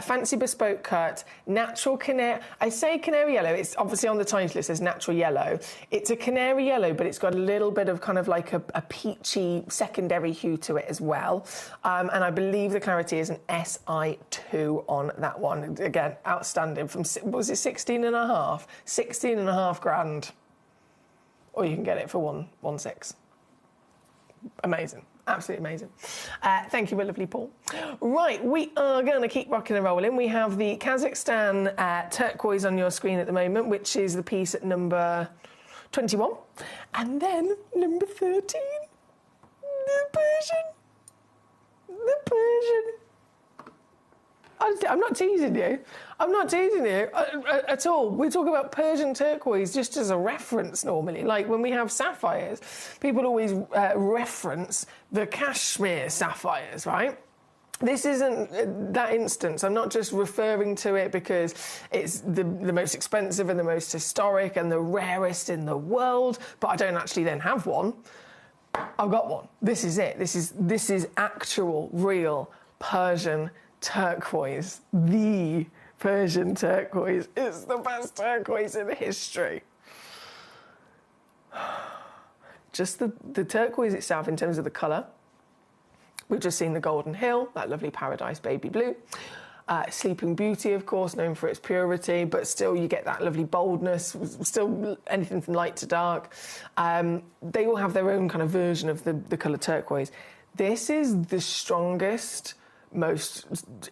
fancy bespoke cut, natural canary. I say canary yellow, it's obviously on the title, it says natural yellow. It's a canary yellow, but it's got a little bit of kind of like a peachy secondary hue to it as well. And I believe the clarity is an SI2 on that one. Again, outstanding. From, was it 16.5? 16.5 grand. Or you can get it for 1.6. Amazing. Absolutely amazing. Thank you, my lovely Paul. Right, we are going to keep rocking and rolling. We have the Kazakhstan turquoise on your screen at the moment, which is the piece at number 21. And then number 13, the Persian. The Persian. I'm not teasing you. I'm not teasing you at all. We talk about Persian turquoise just as a reference normally. Like when we have sapphires, people always reference the Kashmir sapphires, right? This isn't that instance. I'm not just referring to it because it's the most expensive and the most historic and the rarest in the world, but I don't actually then have one. I've got one. This is it. This is actual, real Persian turquoise. The Persian turquoise. It's the best turquoise in history. Just the turquoise itself in terms of the colour. We've just seen the Golden Hill, that lovely paradise baby blue. Sleeping Beauty, of course, known for its purity, but still you get that lovely boldness, still anything from light to dark. They all have their own kind of version of the colour turquoise. This is the strongest, most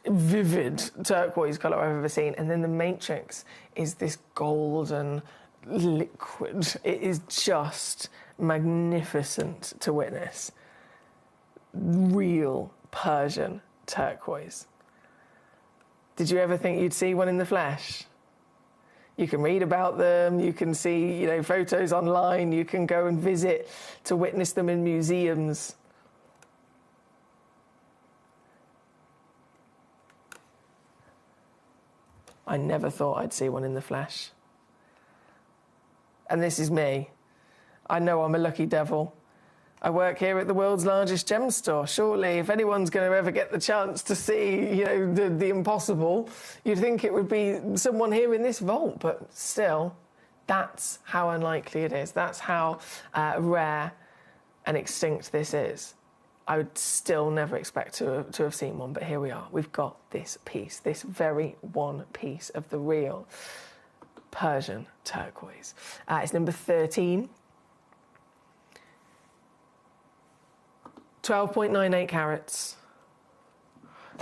vivid turquoise colour I've ever seen. And then the Matrix is this golden liquid. It is just magnificent to witness. Real Persian turquoise. Did you ever think you'd see one in the flesh? You can read about them, you can see, photos online, you can go and visit to witness them in museums. I never thought I'd see one in the flesh. And this is me. I know I'm a lucky devil. I work here at the world's largest gem store. Surely, if anyone's going to ever get the chance to see, the impossible, you'd think it would be someone here in this vault. But still, that's how unlikely it is. That's how rare and extinct this is. I would still never expect to have seen one, but here we are. We've got this piece, this very one piece of the real Persian turquoise. It's number 13. 12.98 carats.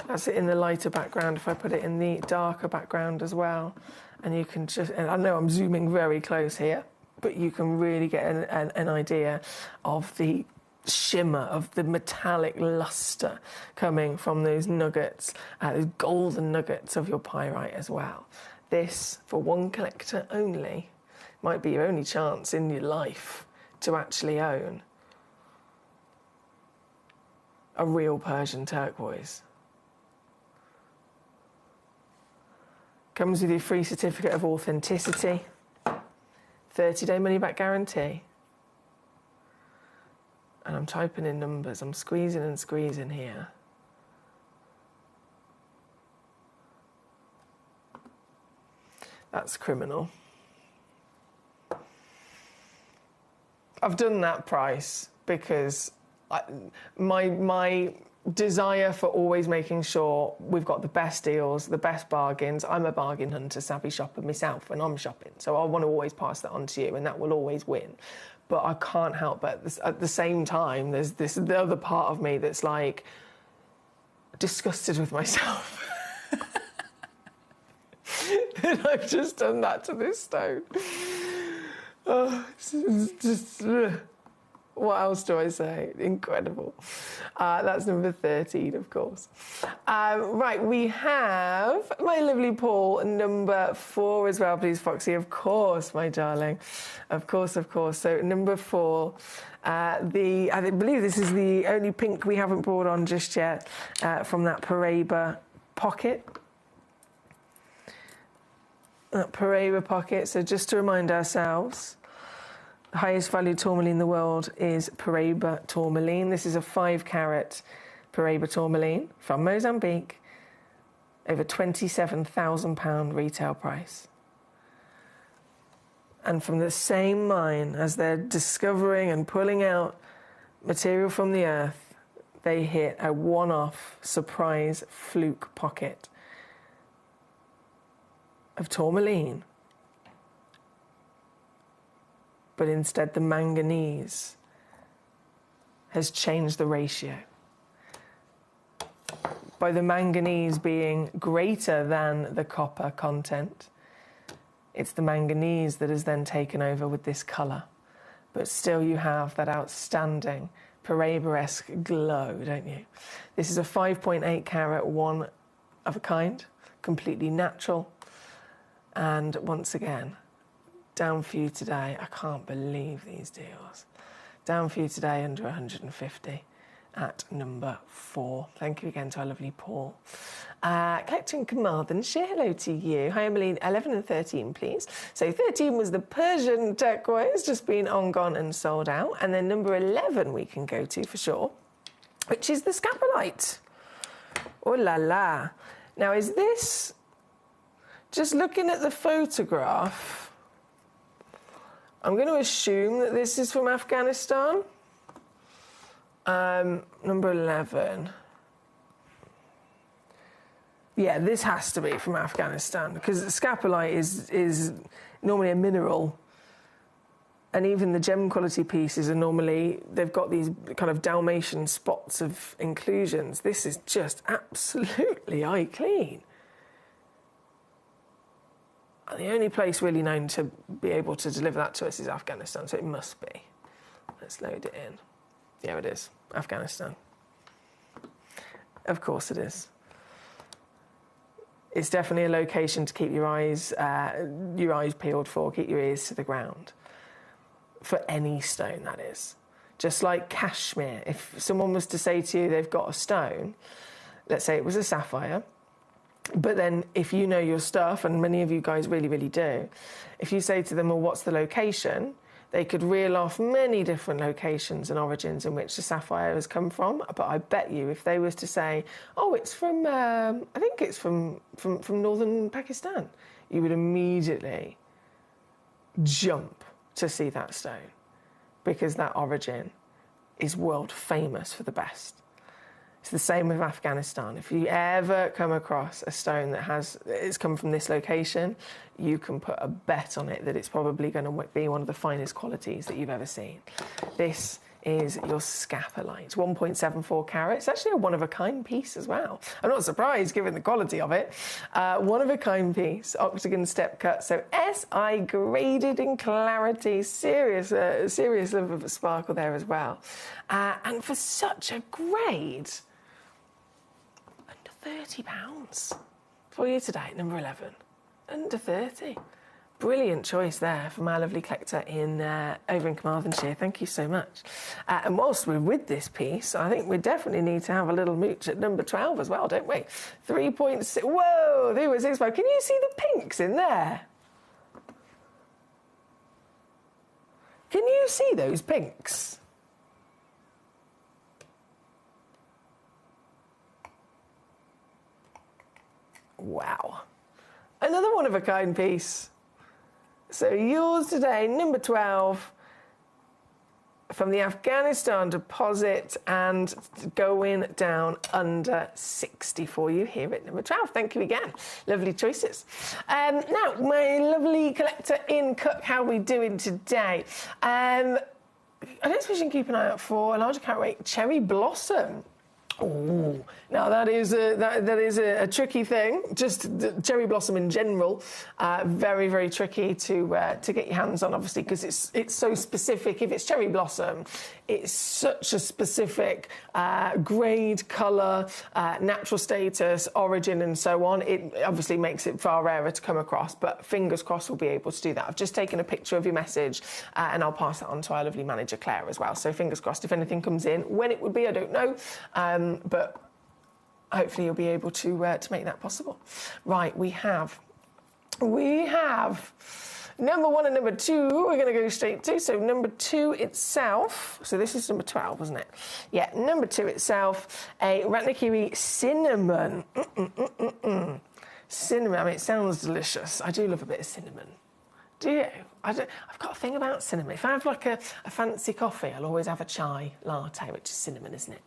That's it in the lighter background. If I put it in the darker background as well, and you can just, and I know I'm zooming very close here, but you can really get an idea of the shimmer, of the metallic luster coming from those nuggets, those golden nuggets of your pyrite as well. This, for one collector only, might be your only chance in your life to actually own a real Persian turquoise. Comes with your free certificate of authenticity, 30-day money-back guarantee. And I'm typing in numbers, I'm squeezing and squeezing here. That's criminal. I've done that price because my desire for always making sure we've got the best deals, the best bargains. I'm a bargain hunter, savvy shopper myself when I'm shopping, so I want to always pass that on to you, and that will always win. But I can't help but at the same time, there's the other part of me that's like disgusted with myself that I've just done that to this stone. Oh, it's just. What else do I say? Incredible. That's number 13, of course. Right, we have my lovely Paul, number 4 as well, please, Foxy. Of course, my darling. Of course, of course. So, number 4, I believe this is the only pink we haven't brought on just yet from that Paraiba pocket. That Paraiba pocket. So, just to remind ourselves, the highest valued tourmaline in the world is Paraiba tourmaline. This is a 5-carat Paraiba tourmaline from Mozambique, over £27,000 retail price. And from the same mine, as they're discovering and pulling out material from the earth, they hit a one-off surprise fluke pocket of tourmaline. But instead the manganese has changed the ratio. By the manganese being greater than the copper content, it's the manganese that has then taken over with this colour. But still you have that outstanding Paraiba-esque glow, don't you? This is a 5.8 carat, one of a kind, completely natural. And once again, down for you today. I can't believe these deals. Down for you today under 150. at number 4. Thank you again to our lovely Paul. Collector in Carmarthenshire, hello to you. Hi Emily, 11 and 13 please. So 13 was the Persian turquoise, just been on, gone and sold out. And then number 11 we can go to for sure, which is the Scapolite. Oh la la. Now is this, just looking at the photograph, I'm going to assume that this is from Afghanistan. Number 11. Yeah, this has to be from Afghanistan because scapolite is normally a mineral, and even the gem quality pieces are normally, they've got these kind of Dalmatian spots of inclusions. This is just absolutely eye clean. And the only place really known to be able to deliver that to us is Afghanistan, so it must be. Let's load it in. Yeah, it is. Afghanistan. Of course it is. It's definitely a location to keep your eyes peeled for, keep your ears to the ground. For any stone, that is. Just like cashmere. If someone was to say to you they've got a stone, let's say it was a sapphire, but then if you know your stuff, and many of you guys really, really do, if you say to them, well, what's the location? They could reel off many different locations and origins in which the sapphire has come from. But I bet you if they was to say, oh, it's from, I think it's from northern Pakistan, you would immediately jump to see that stone because that origin is world famous for the best. It's the same with Afghanistan. If you ever come across a stone that it's come from this location, you can put a bet on it that it's probably going to be one of the finest qualities that you've ever seen. This is your Scapolite, 1.74 carats. It's actually a one-of-a-kind piece as well. I'm not surprised given the quality of it. One-of-a-kind piece, octagon step cut, so SI graded in clarity, serious level of sparkle there as well. And for such a grade, under £30 for you today, number 11. Under 30. Brilliant choice there from our lovely collector over in Carmarthenshire. Thank you so much. And whilst we're with this piece, I think we definitely need to have a little mooch at number 12 as well, don't we? 3.6. Whoa, 3.65. Can you see the pinks in there? Can you see those pinks? Wow. Another one-of-a-kind piece. So yours today, number 12, from the Afghanistan deposit and going down under 60 for you here at number 12. Thank you again. Lovely choices. Now, my lovely collector in Cook, how are we doing today? I don't suppose you can keep an eye out for a larger carat weight cherry blossom. Oh, now that is a tricky thing. Just the cherry blossom in general, very, very tricky to get your hands on, obviously, because it's so specific. If it's cherry blossom, it's such a specific grade, colour, natural status, origin, and so on. It obviously makes it far rarer to come across, but fingers crossed we'll be able to do that. I've just taken a picture of your message, and I'll pass that on to our lovely manager Claire as well. So fingers crossed if anything comes in. When it would be, I don't know. But hopefully you'll be able to make that possible. Right, we have number 1 and number 2. We're going to go straight to. So number 2 itself. So this is number 12, wasn't it? Yeah, number 2 itself. A Ratnakiri cinnamon. Cinnamon. I mean, it sounds delicious. I do love a bit of cinnamon. Do you? I've got a thing about cinnamon. If I have like a fancy coffee, I'll always have a chai latte, which is cinnamon, isn't it?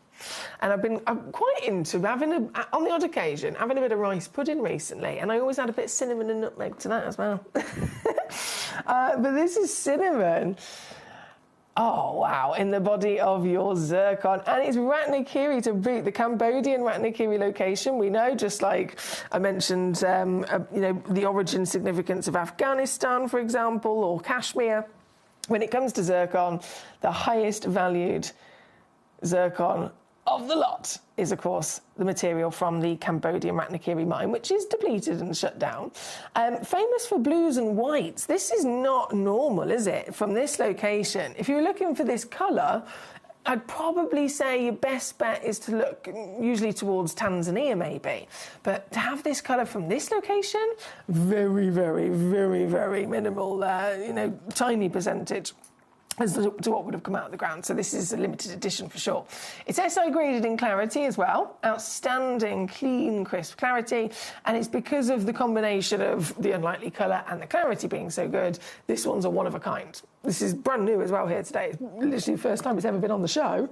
And I'm quite into having on the odd occasion, having a bit of rice pudding recently, and I always add a bit of cinnamon and nutmeg to that as well. But this is cinnamon. Oh, wow, in the body of your zircon. And it's Ratnakiri to boot, the Cambodian Ratnakiri location. We know, just like I mentioned, the origin significance of Afghanistan, for example, or Kashmir. When it comes to zircon, the highest valued zircon of the lot is, of course, the material from the Cambodian Ratnakiri mine, which is depleted and shut down. Famous for blues and whites. This is not normal, is it, from this location? If you're looking for this colour, I'd probably say your best bet is to look usually towards Tanzania maybe. But to have this colour from this location, very, very, very, very minimal, tiny percentage as to what would have come out of the ground. So this is a limited edition for sure. It's SI graded in clarity as well. Outstanding, clean, crisp clarity. And it's because of the combination of the unlikely colour and the clarity being so good, this one's a one of a kind. This is brand new as well here today. It's literally the first time it's ever been on the show.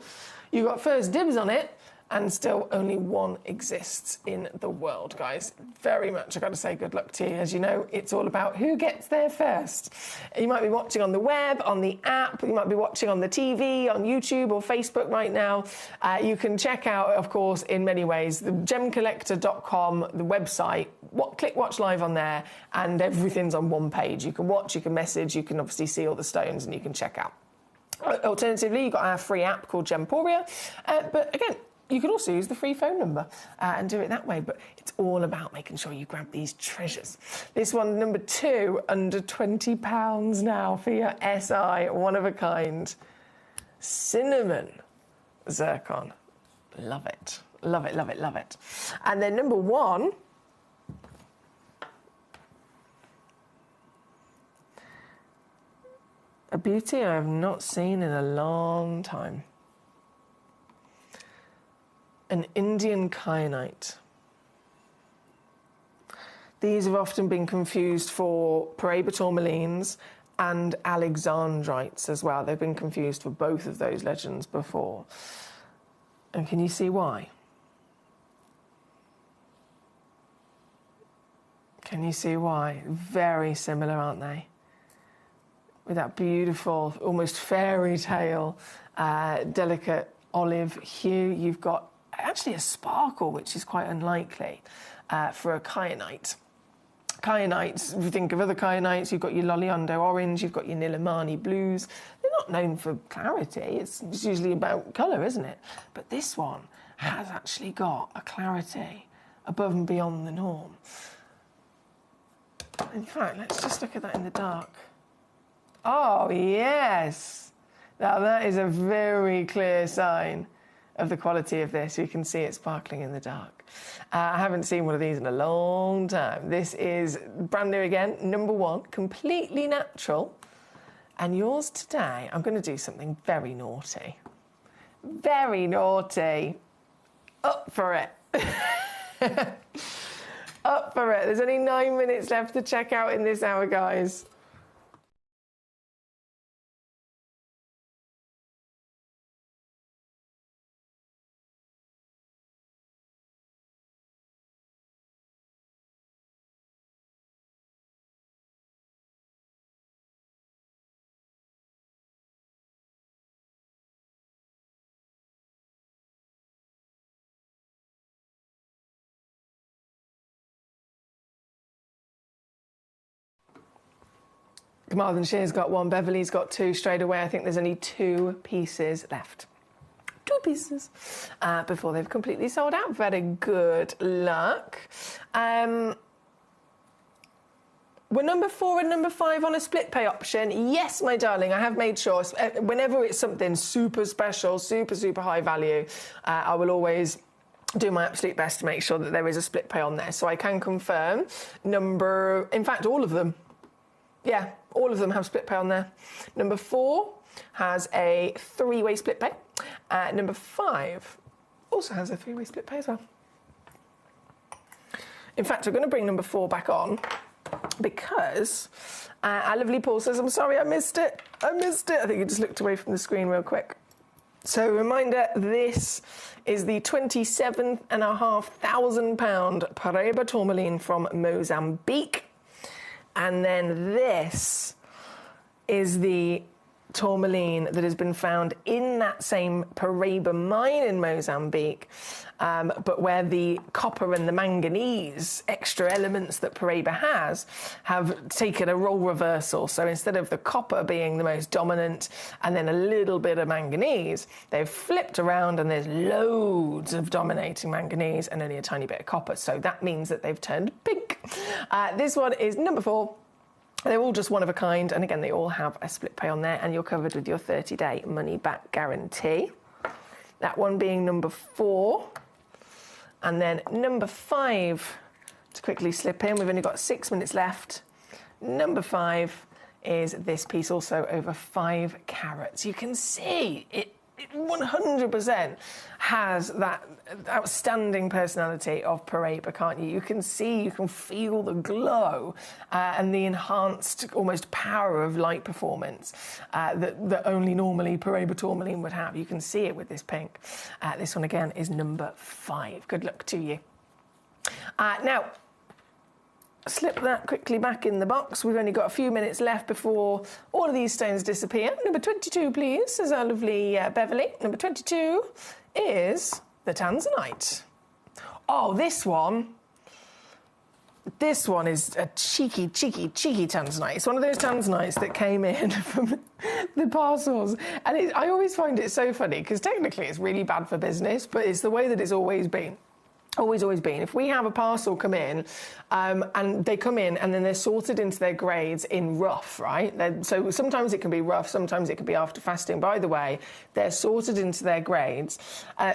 You got first dibs on it, and still only one exists in the world, guys. Very much, I've got to say, good luck to you. As you know, it's all about who gets there first. You might be watching on the web, on the app, you might be watching on the TV, on YouTube or Facebook right now. You can check out, of course, in many ways, the gemcollector.com, the website, click watch live on there, and everything's on one page. You can watch, you can message, you can obviously see all the stones, and you can check out. Alternatively, you've got our free app called Gemporia, but again, you could also use the free phone number and do it that way, but it's all about making sure you grab these treasures. This one, number 2, under £20 now for your SI, one of a kind. Cinnamon zircon. Love it. Love it, love it, love it. And then number 1, a beauty I have not seen in a long time. An Indian kyanite. These have often been confused for Paraiba tourmalines and alexandrites as well. They've been confused for both of those legends before. And can you see why? Can you see why? Very similar, aren't they? With that beautiful, almost fairy tale, delicate olive hue, you've got actually a sparkle, which is quite unlikely for a kyanite. Kyanites, if you think of other kyanites, you've got your Loliondo orange, you've got your Nilamani blues. They're not known for clarity. It's usually about colour, isn't it? But this one has actually got a clarity above and beyond the norm. In fact, let's just look at that in the dark. Oh, yes. Now, that is a very clear sign of the quality of this. You can see it sparkling in the dark. I haven't seen one of these in a long time. This is brand new again, number 1, completely natural. And yours today, I'm going to do something very naughty. Very naughty. Up for it. Up for it. There's only 9 minutes left to check out in this hour, guys. Carmarthen Shear's got 1, Beverley's got 2 straight away. I think there's only 2 pieces left. 2 pieces before they've completely sold out. Very good luck. Were number 4 and number 5 on a split pay option? Yes, my darling, I have made sure. Whenever it's something super special, super, super high value, I will always do my absolute best to make sure that there is a split pay on there. So I can confirm in fact, all of them. Yeah, all of them have split pay on there. Number 4 has a 3-way split pay. Number 5 also has a 3-way split pay as well. In fact, I'm going to bring number 4 back on because our lovely Paul says, I'm sorry, I missed it. I think he just looked away from the screen real quick. So, reminder, this is the £27,500 Paraiba tourmaline from Mozambique. And then this is the tourmaline that has been found in that same Paraiba mine in Mozambique, but where the copper and the manganese, extra elements that Paraiba has, have taken a role reversal. So instead of the copper being the most dominant and then a little bit of manganese, they've flipped around and there's loads of dominating manganese and only a tiny bit of copper. So that means that they've turned pink. This one is number 4. They're all just one of a kind, and again, they all have a split pay on there, and you're covered with your 30-day money-back guarantee. That one being number 4. And then number 5, to quickly slip in, we've only got 6 minutes left. Number 5 is this piece, also over 5 carats. You can see it 100% has that outstanding personality of Paraiba, can't you? You can see, you can feel the glow and the enhanced almost power of light performance that only normally Paraiba tourmaline would have. You can see it with this pink. This one again is number 5. Good luck to you. Now, slip that quickly back in the box. We've only got a few minutes left before all of these stones disappear. Number 22, please, says our lovely Beverly. Number 22 is the Tanzanite. Oh, this one is a cheeky Tanzanite. It's one of those Tanzanites that came in from the parcels. And I always find it so funny, because technically it's really bad for business, but it's the way that it's always been. Always been. If we have a parcel come in, and they come in and then they're sorted into their grades in rough, right? So sometimes it can be rough, sometimes it can be after fasting. By the way, they're sorted into their grades.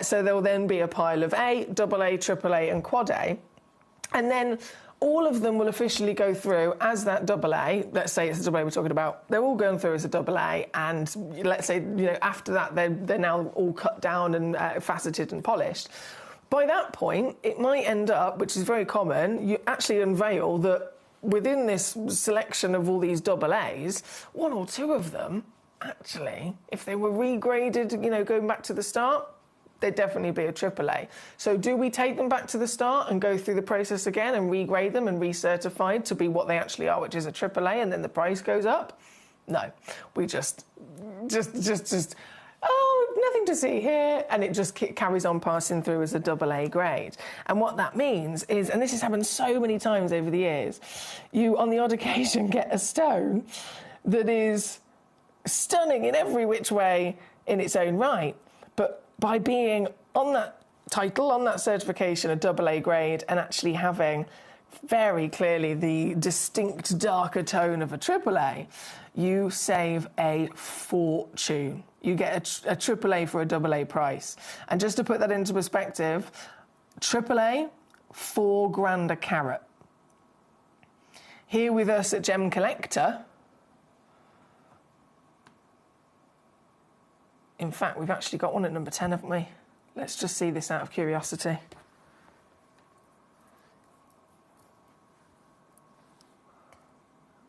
So there'll then be a pile of A, AA, AAA and quad A. And then all of them will officially go through as that AA. Let's say it's the AA we're talking about. They're all going through as a AA, and let's say, after that they're now all cut down and faceted and polished. By that point, it might end up, which is very common, you actually unveil that within this selection of all these AAs, 1 or 2 of them, actually, if they were regraded, going back to the start, they'd definitely be a AAA. So do we take them back to the start and go through the process again and regrade them and recertify to be what they actually are, which is a AAA, and then the price goes up? No, we just oh, nothing to see here, and it just carries on passing through as a AA grade. And what that means is, and this has happened so many times over the years, you on the odd occasion get a stone that is stunning in every which way in its own right, but by being on that title, on that certification, a AA grade, and actually having very clearly the distinct darker tone of a AAA, you save a fortune. You get a AAA for a AA price. And just to put that into perspective, AAA, $4,000 a carat. Here with us at Gemcollector, in fact, we've actually got one at number 10, haven't we? Let's just see this out of curiosity.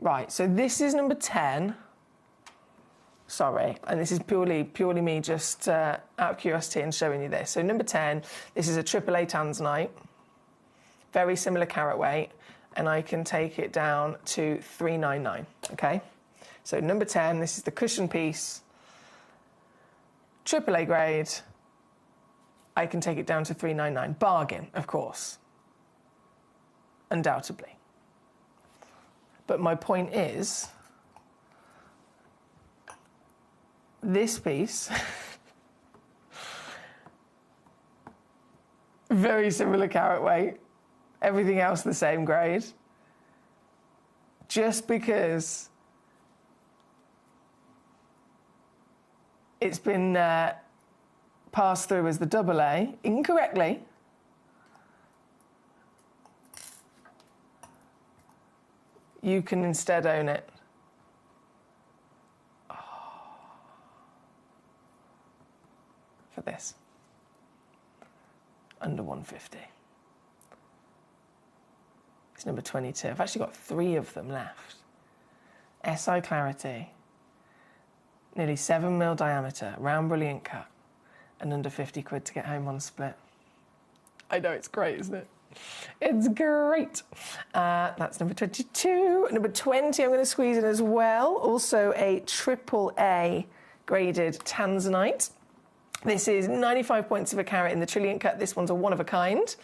Right, so this is number 10. Sorry, and this is purely me just out of curiosity and showing you this. So number 10, this is a AAA Tanzanite, very similar carat weight, and I can take it down to $399, okay? So number 10, this is the cushion piece, AAA grade, I can take it down to $399. Bargain, of course, undoubtedly. But my point is, this piece, very similar carat weight, everything else the same grade. Just because it's been passed through as the AA incorrectly, you can instead own it. For this, under 150. It's number 22. I've actually got 3 of them left. SI clarity, nearly 7mm diameter, round brilliant cut, and under 50 quid to get home on split. I know, it's great, isn't it? It's great. That's number 22. Number 20, I'm going to squeeze in as well. Also a AAA graded Tanzanite. This is 95 points of a carat in the trillion cut. This one's a one of a kind.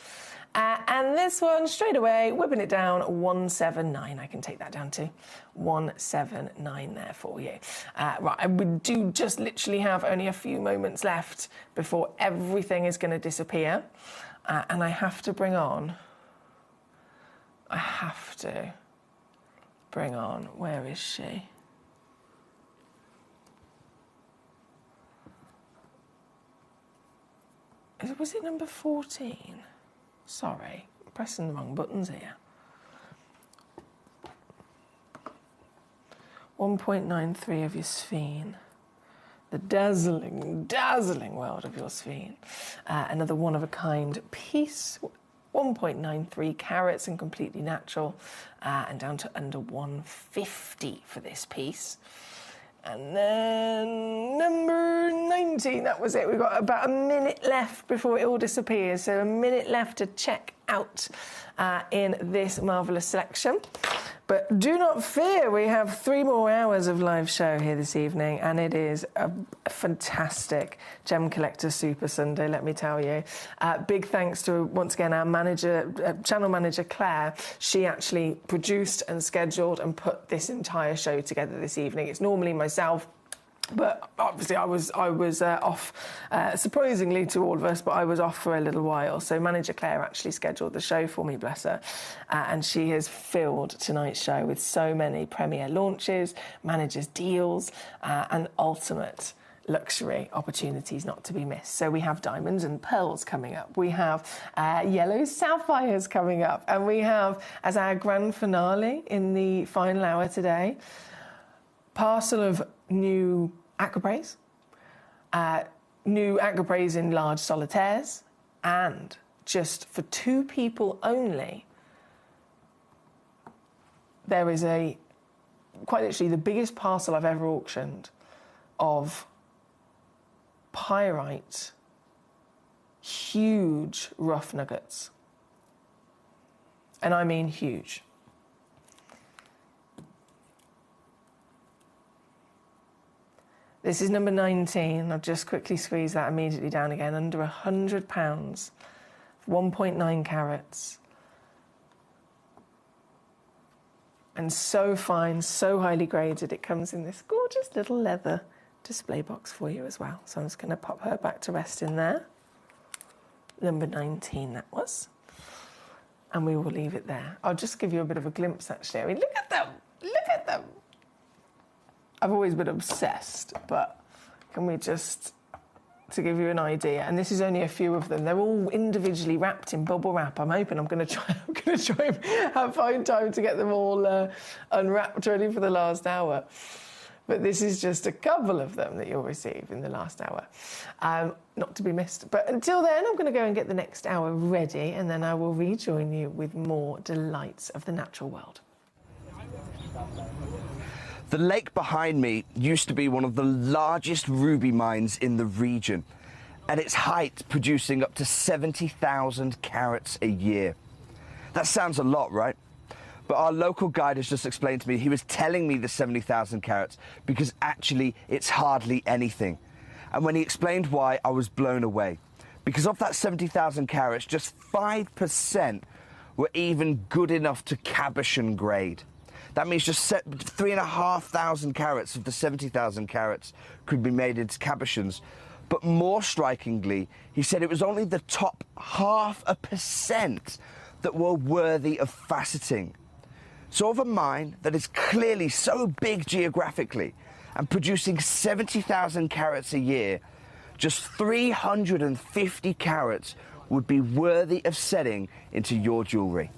And this one, straight away, whipping it down, 179. I can take that down to 179 there for you. Right, we do just literally have only a few moments left before everything is going to disappear. And I have to bring on, where is she? Was it number 14? Sorry, I'm pressing the wrong buttons here. 1.93 of your sphene. The dazzling, dazzling world of your sphene. Another one-of-a-kind piece. 1.93 carats and completely natural, and down to under 150 for this piece. And then number 19, that was it. We've got about a minute left before it all disappears, so a minute left to check out in this marvellous selection. But do not fear, we have 3 more hours of live show here this evening, and it is a fantastic Gem Collector Super Sunday, let me tell you. Big thanks to, once again, our manager, channel manager Claire. She actually produced and scheduled and put this entire show together this evening. It's normally myself, but obviously I was off, surprisingly to all of us, but I was off for a little while. So Manager Claire actually scheduled the show for me, bless her. And she has filled tonight's show with so many premiere launches, managers' deals, and ultimate luxury opportunities not to be missed. So we have diamonds and pearls coming up. We have yellow sapphires coming up. And we have, as our grand finale in the final hour today, parcel of new aquapraise, new aquapraise in large solitaires, and just for 2 people only, there is quite literally the biggest parcel I've ever auctioned of pyrite, huge rough nuggets. And I mean huge. This is number 19. I'll just quickly squeeze that immediately down again. Under £100, 1.9 carats. And so fine, so highly graded, it comes in this gorgeous little leather display box for you as well. So I'm just going to pop her back to rest in there. Number 19, that was. And we will leave it there. I'll just give you a bit of a glimpse, actually. I mean, look at them. Look at them. I've always been obsessed, but can we just, to give you an idea, and this is only a few of them, they're all individually wrapped in bubble wrap. I'm hoping I'm going to try and find time to get them all unwrapped ready for the last hour. But this is just a couple of them that you'll receive in the last hour. Not to be missed. But until then, I'm going to go and get the next hour ready, and then I will rejoin you with more delights of the natural world. The lake behind me used to be one of the largest ruby mines in the region, at its height producing up to 70,000 carats a year. That sounds a lot, right? But our local guide has just explained to me he was telling me the 70,000 carats because actually it's hardly anything. And when he explained why, I was blown away. Because of that 70,000 carats, just 5% were even good enough to cabochon grade. That means just 3,500 carats of the 70,000 carats could be made into cabochons. But more strikingly, he said it was only the top 0.5% that were worthy of faceting. So of a mine that is clearly so big geographically and producing 70,000 carats a year, just 350 carats would be worthy of setting into your jewellery.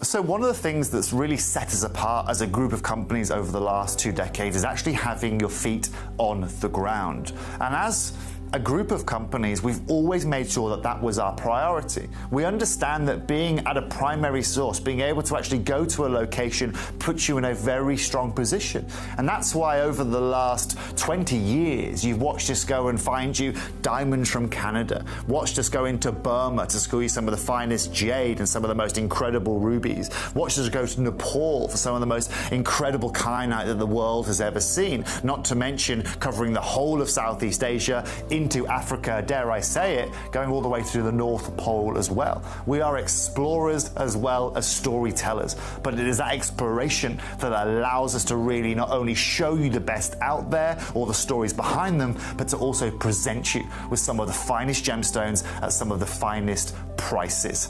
So one of the things that's really set us apart as a group of companies over the last 2 decades is actually having your feet on the ground. And as a group of companies, we've always made sure that that was our priority. We understand that being at a primary source, being able to actually go to a location, puts you in a very strong position. And that's why over the last 20 years, you've watched us go and find you diamonds from Canada, watched us go into Burma to squeeze some of the finest jade and some of the most incredible rubies, watched us go to Nepal for some of the most incredible kyanite that the world has ever seen, not to mention covering the whole of Southeast Asia, into Africa, dare I say it, going all the way to the North Pole as well. We are explorers as well as storytellers, but it is that exploration that allows us to really not only show you the best out there or the stories behind them, but to also present you with some of the finest gemstones at some of the finest prices.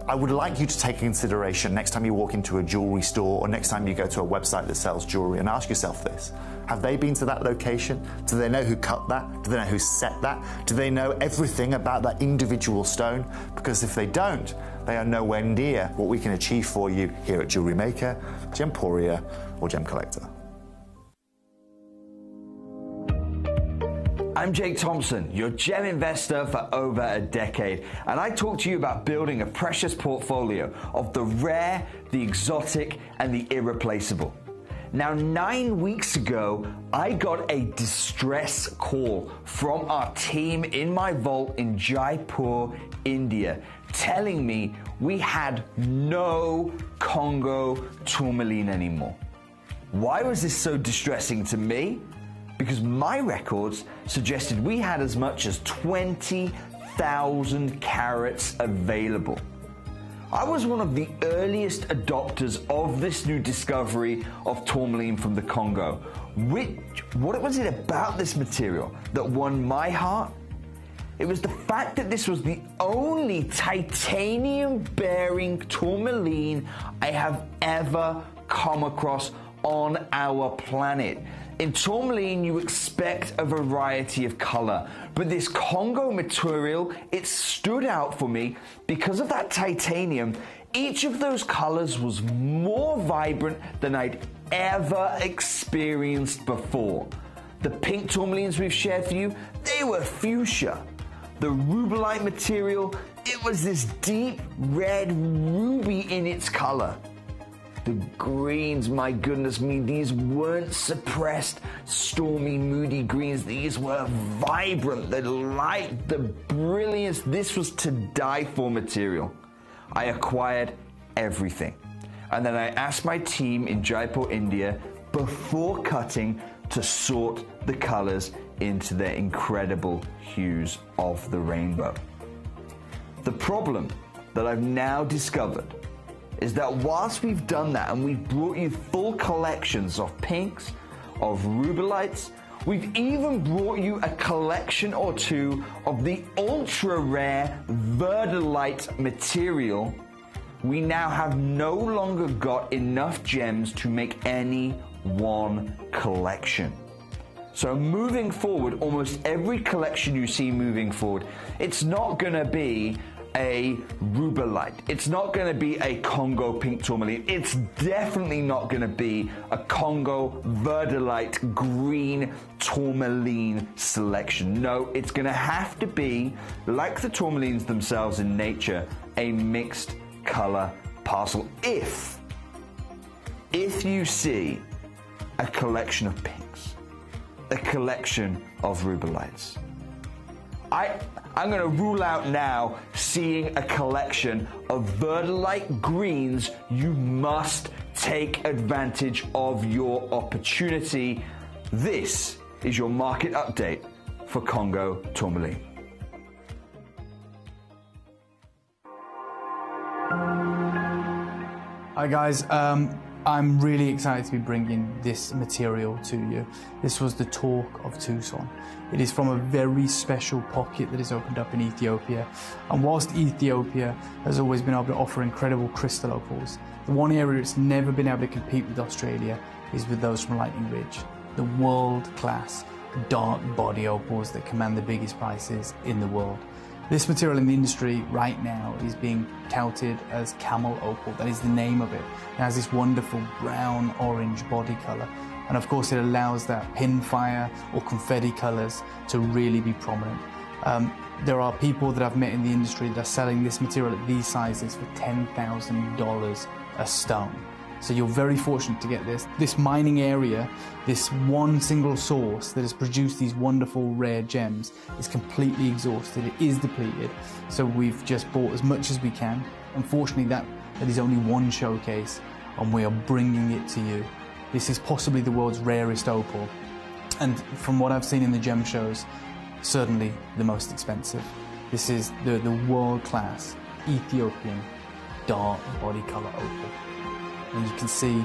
I would like you to take consideration next time you walk into a jewellery store or next time you go to a website that sells jewellery and ask yourself this: Have they been to that location? Do they know who cut that? Do they know who set that? Do they know everything about that individual stone? Because if they don't, they are nowhere near what we can achieve for you here at Jewellery Maker, Gemporia, or Gemcollector. I'm Jake Thompson, your gem investor for over a decade, and I talk to you about building a precious portfolio of the rare, the exotic, and the irreplaceable. Now, 9 weeks ago, I got a distress call from our team in my vault in Jaipur, India, telling me we had no Congo tourmaline anymore. Why was this so distressing to me? Because my records suggested we had as much as 20,000 carats available. I was one of the earliest adopters of this new discovery of tourmaline from the Congo. What was it about this material that won my heart? It was the fact that this was the only titanium-bearing tourmaline I have ever come across on our planet. In tourmaline, you expect a variety of color, but this Congo material, it stood out for me because of that titanium. Each of those colors was more vibrant than I'd ever experienced before. The pink tourmalines we've shared for you, they were fuchsia. The rubellite material, it was this deep red ruby in its color. The greens, my goodness me, these weren't suppressed, stormy, moody greens. These were vibrant, the light, the brilliance. This was to die for material. I acquired everything. And then I asked my team in Jaipur, India, before cutting, to sort the colors into their incredible hues of the rainbow. The problem that I've now discovered is that whilst we've done that and we've brought you full collections of pinks, of rubellites, we've even brought you a collection or two of the ultra rare verdolite material, we now have no longer got enough gems to make any one collection. So moving forward, almost every collection you see moving forward, it's not going to be a rubellite. It's not going to be a Congo pink tourmaline. It's definitely not going to be a Congo verdolite green tourmaline selection. No, it's going to have to be, like the tourmalines themselves in nature, a mixed color parcel. If you see a collection of pinks, a collection of rubellites, I'm going to rule out now seeing a collection of verdolite greens. You must take advantage of your opportunity. This is your market update for Congo tourmaline. Hi guys, I'm really excited to be bringing this material to you. This was the talk of Tucson. It is from a very special pocket that is opened up in Ethiopia. And whilst Ethiopia has always been able to offer incredible crystal opals, the one area it's never been able to compete with Australia is with those from Lightning Ridge, the world-class dark body opals that command the biggest prices in the world. This material in the industry right now is being touted as camel opal. That is the name of it. It has this wonderful brown orange body color. And of course it allows that pinfire or confetti colors to really be prominent. There are people that I've met in the industry that are selling this material at these sizes for $10,000 a stone. So you're very fortunate to get this. This mining area, this one single source that has produced these wonderful rare gems is completely exhausted. It is depleted. So we've just bought as much as we can. Unfortunately, that is only one showcase and we are bringing it to you. This is possibly the world's rarest opal. And from what I've seen in the gem shows, certainly the most expensive. This is the world-class Ethiopian dark body color opal. And you can see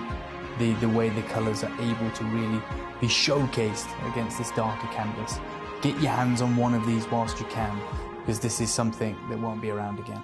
the way the colours are able to really be showcased against this darker canvas. Get your hands on one of these whilst you can, because this is something that won't be around again.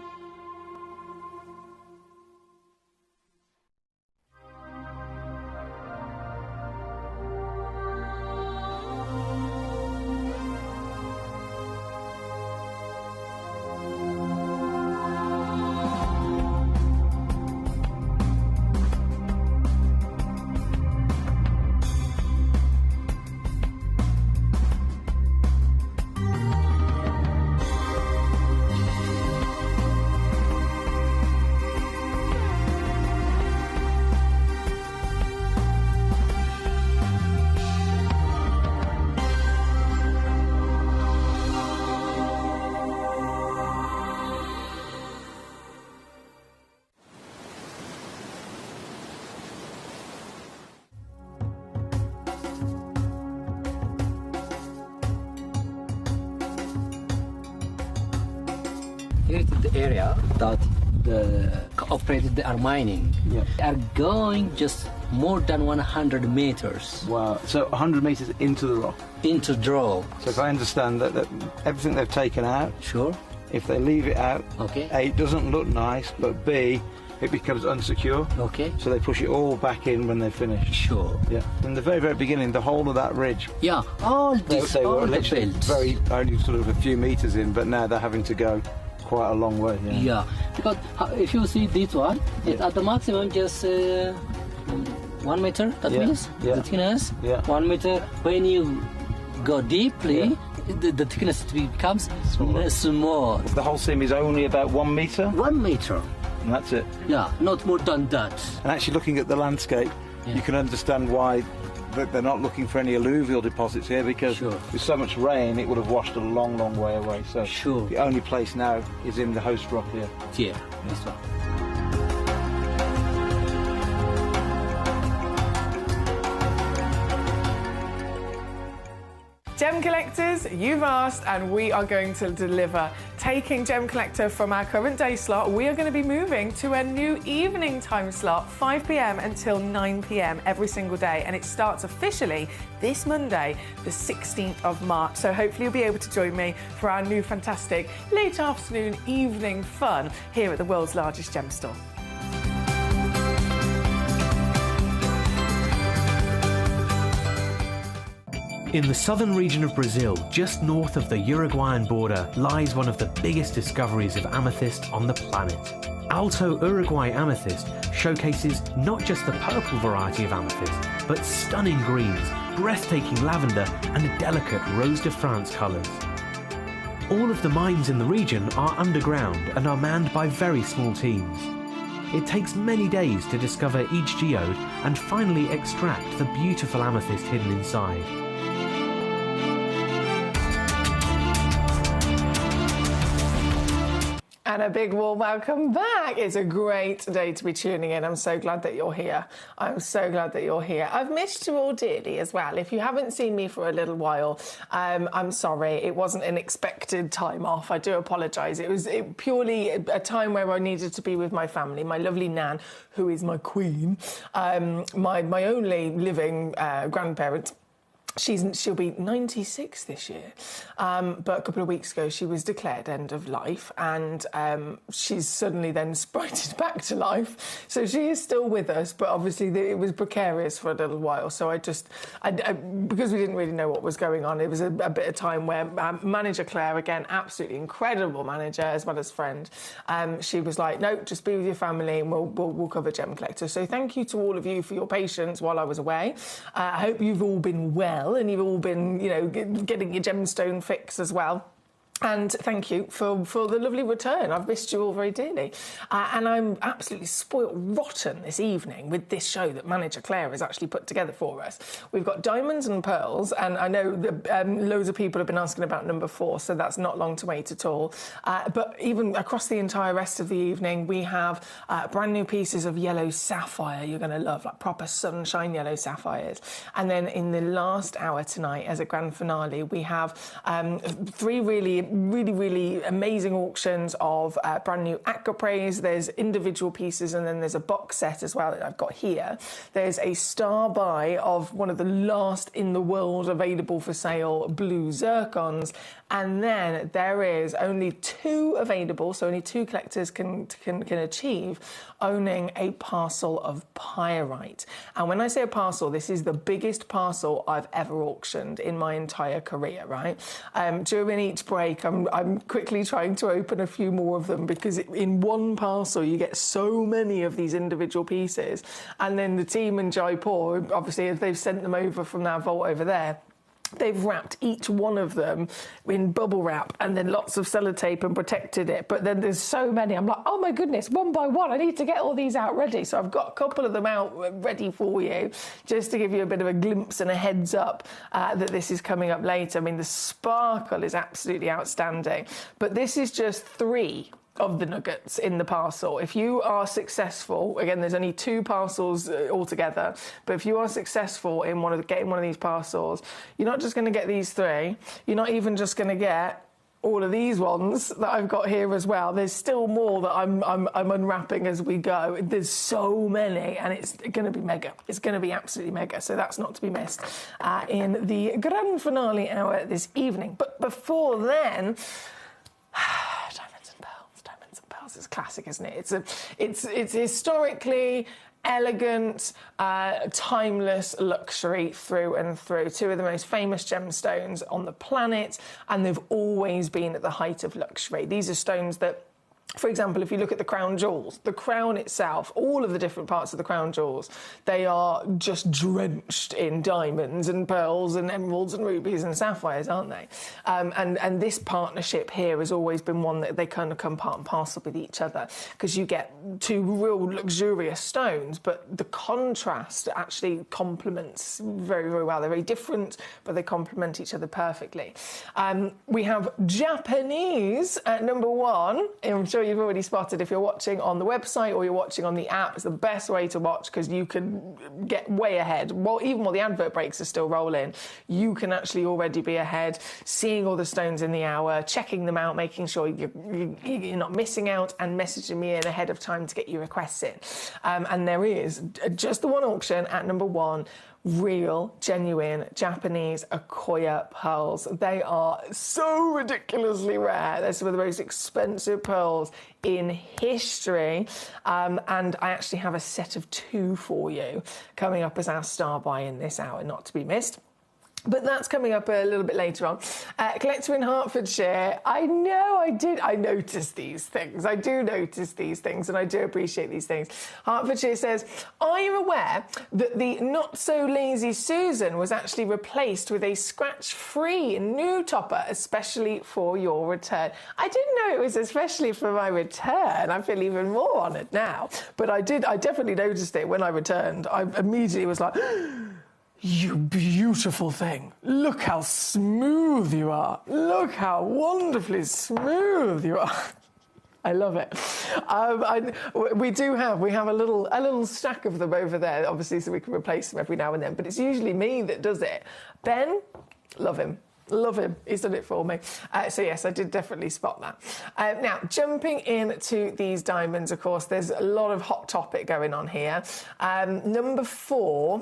here is the area that the operators they are mining. Yeah. They are going just more than 100 meters. Wow. So 100 meters into the rock. Into the rock. So if I understand that everything they've taken out, sure. If they leave it out, okay. A, it doesn't look nice, but B, it becomes unsecure. Okay. So they push it all back in when they finish. Sure. Yeah. In the very, very beginning, the whole of that ridge. Yeah. All this, they all were the literally belts. only sort of a few meters in, but now they're having to go quite a long way. Yeah. Yeah. Because if you see this one, it's at the maximum just 1 meter. That means the thickness. Yeah. 1 meter. When you go deeply, the thickness becomes small. The whole seam is only about 1 meter. 1 meter. And that's it. Yeah, not more than that. And actually looking at the landscape, you can understand why they're not looking for any alluvial deposits here, because with so much rain it would have washed a long, long way away. So the only place now is in the host rock here. Yeah, this one. Gem collectors, you've asked and we are going to deliver. Taking Gem Collector from our current day slot, we are going to be moving to a new evening time slot, 5 p.m. until 9 p.m. every single day, and it starts officially this Monday, the 16th of March. So hopefully you'll be able to join me for our new fantastic late afternoon evening fun here at the world's largest gem store. In the southern region of Brazil, just north of the Uruguayan border, lies one of the biggest discoveries of amethyst on the planet. Alto Uruguay Amethyst showcases not just the purple variety of amethyst, but stunning greens, breathtaking lavender, and delicate Rose de France colours. All of the mines in the region are underground and are manned by very small teams. It takes many days to discover each geode and finally extract the beautiful amethyst hidden inside. And a big warm welcome back. It's a great day to be tuning in. I'm so glad that you're here. I'm so glad that you're here. I've missed you all dearly as well. If you haven't seen me for a little while, I'm sorry. It wasn't an expected time off. I do apologise. It was purely a time where I needed to be with my family. My lovely Nan, who is my queen, my only living grandparent. She'll be 96 this year, but a couple of weeks ago she was declared end of life, and she's suddenly then sprited back to life. So she is still with us, but obviously it was precarious for a little while. So I because we didn't really know what was going on, it was a bit of time where manager Claire, again, absolutely incredible manager as well as friend, she was like, no, just be with your family and we'll cover Gem Collector. So thank you to all of you for your patience while I was away. I hope you've all been well and you've all been, you know, getting your gemstone fix as well. And thank you for the lovely return. I've missed you all very dearly. And I'm absolutely spoilt rotten this evening with this show that manager Claire has actually put together for us. We've got Diamonds and Pearls, and I know that loads of people have been asking about number 4, so that's not long to wait at all. But even across the entire rest of the evening, we have brand new pieces of yellow sapphire you're going to love, like proper sunshine yellow sapphires. And then in the last hour tonight, as a grand finale, we have 3 really amazing auctions of brand new aquapraise. There's individual pieces, and then there's a box set as well that I've got here. There's a star buy of one of the last in the world available for sale blue zircons, and then there is only 2 available, so only 2 collectors can achieve owning a parcel of pyrite. And when I say a parcel, this is the biggest parcel I've ever auctioned in my entire career, right? During each break, I'm quickly trying to open a few more of them, because in one parcel you get so many of these individual pieces. And then the team in Jaipur, obviously, as they've sent them over from our vault over there, they've wrapped each one of them in bubble wrap and then lots of sellotape and protected it. But then there's so many. I'm like, oh my goodness, one by one, I need to get all these out ready. So I've got a couple of them out ready for you, just to give you a bit of a glimpse and a heads up that this is coming up later. I mean, the sparkle is absolutely outstanding. But this is just 3 of the nuggets in the parcel. If you are successful, again, there's only 2 parcels altogether, but if you are successful in getting one of these parcels, you're not just going to get these 3, you're not even just going to get all of these ones that I've got here as well. There's still more that I'm unwrapping as we go. There's so many, and it's going to be mega. It's going to be absolutely mega. So that's not to be missed in the grand finale hour this evening. But before then, diamonds and pearls. Diamonds and pearls. It's classic, isn't it? It's historically elegant, timeless luxury through and through. Two of the most famous gemstones on the planet, and they've always been at the height of luxury. These are stones that, for example, if you look at the crown jewels, the crown itself, all of the different parts of the crown jewels, they are just drenched in diamonds and pearls and emeralds and rubies and sapphires, aren't they? And this partnership here has always been one that they kind of come part and parcel with each other, because you get two real luxurious stones, but the contrast actually complements very, very well. They're very different, but they complement each other perfectly. We have Japanese at number one. I'm sure you've already spotted if you're watching on the website or you're watching on the app. It's the best way to watch, because you can get way ahead. Well, even while the advert breaks are still rolling, you can actually already be ahead, seeing all the stones in the hour, checking them out, making sure you're not missing out, and messaging me in ahead of time to get your requests in. And there is just the one auction at number one. Real, genuine Japanese Akoya pearls. They are so ridiculously rare. They're some of the most expensive pearls in history. And I actually have a set of two for you coming up as our star buy in this hour, not to be missed. But that's coming up a little bit later on. Collector in Hertfordshire, I notice these things. I do notice these things, and I do appreciate these things. Hertfordshire says, are you aware that the not-so-lazy Susan was actually replaced with a scratch-free new topper, especially for your return? I didn't know it was especially for my return. I feel even more honoured now. But I definitely noticed it when I returned. I immediately was like... You beautiful thing. Look how smooth you are. Look how wonderfully smooth you are. I love it. We have a little stack of them over there, obviously, so we can replace them every now and then, but it's usually me that does it. Ben, love him. Love him. He's done it for me. So, yes, I did definitely spot that. Now, jumping into these diamonds, of course, there's a lot of hot topic going on here. Number 4...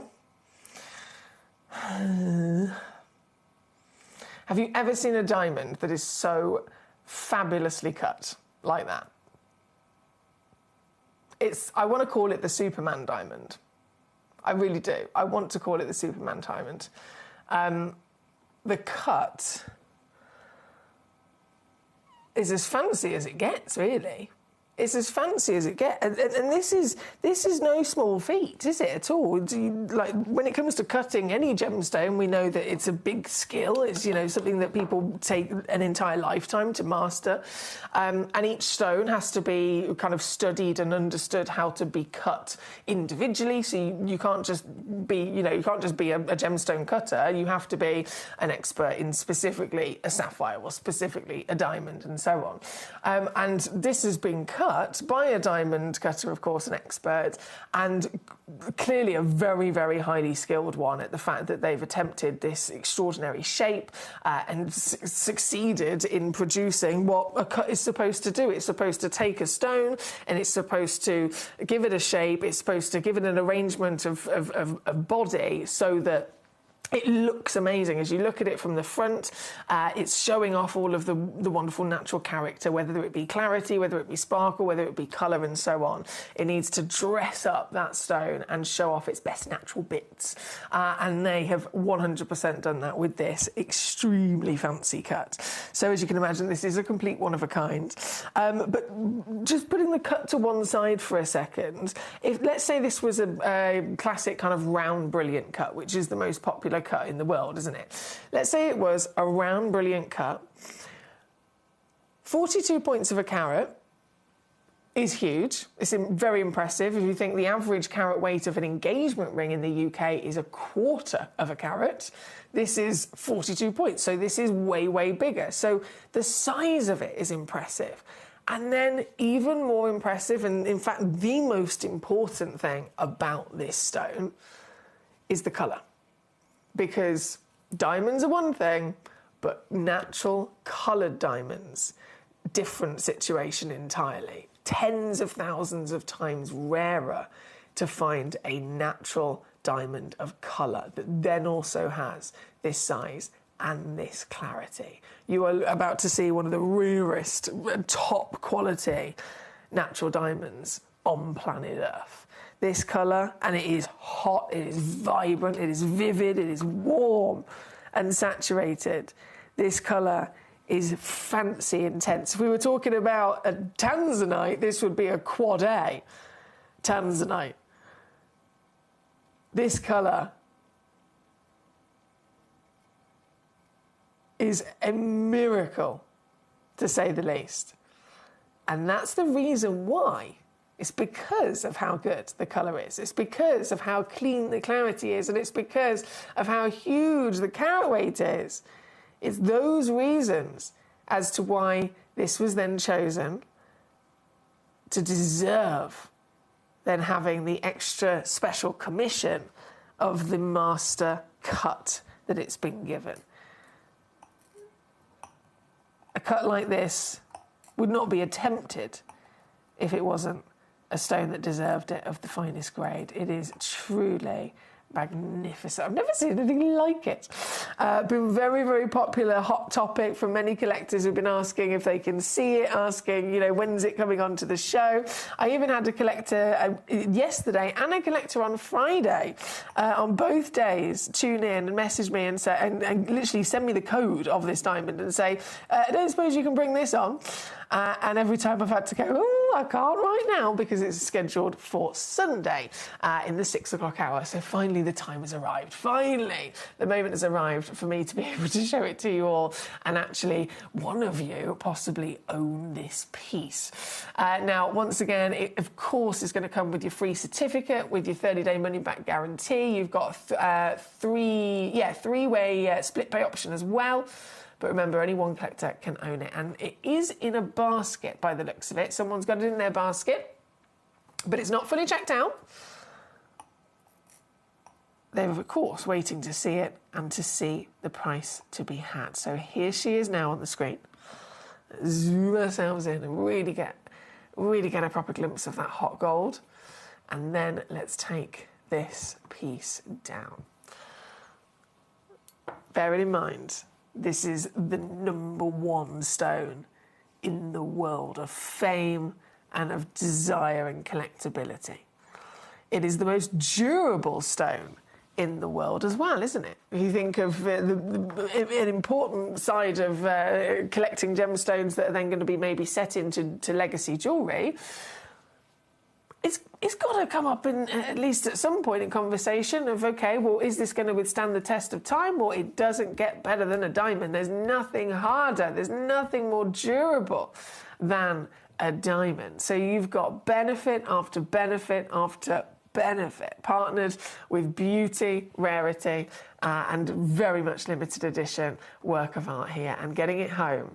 Have you ever seen a diamond that is so fabulously cut like that? I want to call it the Superman diamond. I really do. I want to call it the Superman diamond. The cut is as fancy as it gets, really. It's as fancy as it gets, and this is no small feat, is it at all? Like, when it comes to cutting any gemstone, we know that it's a big skill. It's something that people take an entire lifetime to master, and each stone has to be kind of studied and understood how to be cut individually. So you can't just be a gemstone cutter. You have to be an expert in specifically a sapphire or specifically a diamond and so on. And this has been cut by a diamond cutter, of course, an expert, and clearly a very, very highly skilled one at the fact that they've attempted this extraordinary shape and succeeded in producing what a cut is supposed to do. It's supposed to take a stone and it's supposed to give it a shape. It's supposed to give it an arrangement of body so that it looks amazing. As you look at it from the front, it's showing off all of the wonderful natural character, whether it be clarity, whether it be sparkle, whether it be colour and so on. It needs to dress up that stone and show off its best natural bits. And they have 100% done that with this extremely fancy cut. So as you can imagine, this is a complete one of a kind. But just putting the cut to one side for a second, if let's say this was a classic kind of round brilliant cut, which is the most popular cut in the world, isn't it? Let's say it was a round brilliant cut. 42 points of a carat is huge. It's very impressive. If you think the average carat weight of an engagement ring in the UK is 1/4 of a carat, this is 42 points. So this is way, way bigger. So the size of it is impressive. And then even more impressive, and in fact the most important thing about this stone, is the colour. Because diamonds are one thing, but natural coloured diamonds, different situation entirely. Tens of thousands of times rarer to find a natural diamond of colour that then also has this size and this clarity. You are about to see one of the rarest, top quality natural diamonds on planet Earth. This colour, and it is hot, it is vibrant, it is vivid, it is warm and saturated. This colour is fancy intense. If we were talking about a tanzanite, this would be a quad A tanzanite. This colour is a miracle, to say the least. And that's the reason why. It's because of how good the colour is. It's because of how clean the clarity is. And it's because of how huge the carat weight is. It's those reasons as to why this was then chosen to deserve then having the extra special commission of the master cut that it's been given. A cut like this would not be attempted if it wasn't a stone that deserved it, of the finest grade. It is truly magnificent. I've never seen anything like it. Been very, very popular, hot topic from many collectors who've been asking if they can see it, asking, you know, when's it coming onto the show. I even had a collector yesterday and a collector on Friday, on both days, tune in and message me and say, and literally send me the code of this diamond and say, I don't suppose you can bring this on. And every time I've had to go, oh, I can't right now, because it's scheduled for Sunday in the 6 o'clock hour. So finally the time has arrived. Finally, the moment has arrived for me to be able to show it to you all, and actually one of you possibly own this piece. Now, once again, it of course is going to come with your free certificate, with your 30-day money-back guarantee. You've got three-way split pay option as well. But remember, only one collector can own it. And it is in a basket by the looks of it. Someone's got it in their basket, but it's not fully checked out. They're, of course, waiting to see it and to see the price to be had. So here she is now on the screen. Zoom ourselves in and really get a proper glimpse of that hot gold. And then let's take this piece down. Bear it in mind, this is the #1 stone in the world of fame and of desire and collectability. It is the most durable stone in the world as well, isn't it? If you think of an important side of collecting gemstones that are then going to be maybe set into legacy jewellery, it's got to come up in, at least at some point in conversation of, okay, well, is this going to withstand the test of time? Well, it doesn't get better than a diamond. There's nothing harder, there's nothing more durable than a diamond. So you've got benefit after benefit after benefit, partnered with beauty, rarity, and very much limited edition work of art here, and getting it home.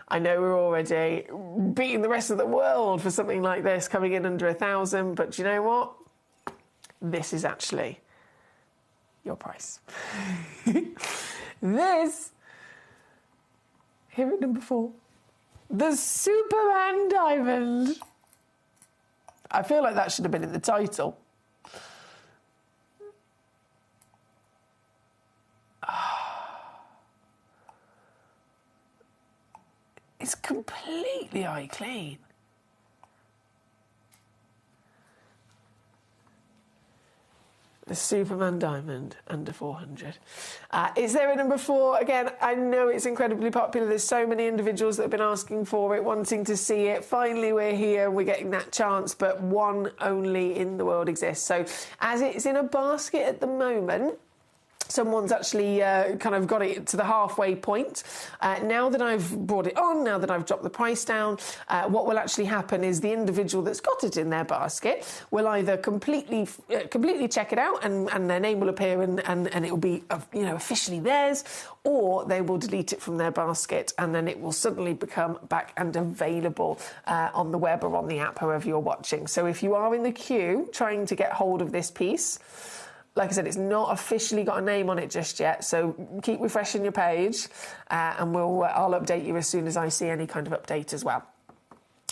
I know we're already beating the rest of the world for something like this, coming in under 1,000, but you know what? This is actually your price. This, here at number 4, the Superman diamond. I feel like that should have been in the title. It's completely eye clean. The Superman diamond under 400. Is there a number 4? Again, I know it's incredibly popular. There's so many individuals that have been asking for it, wanting to see it. Finally, we're here. We're getting that chance, but one only in the world exists. So as it's in a basket at the moment, someone's actually kind of got it to the halfway point. Now that I've brought it on, now that I've dropped the price down, what will actually happen is the individual that's got it in their basket will either completely check it out and their name will appear and it will be officially theirs, or they will delete it from their basket and then it will suddenly become back and available on the web or on the app, however you're watching. So if you are in the queue trying to get hold of this piece, like I said, it's not officially got a name on it just yet, so keep refreshing your page, and I'll update you as soon as I see any kind of update as well.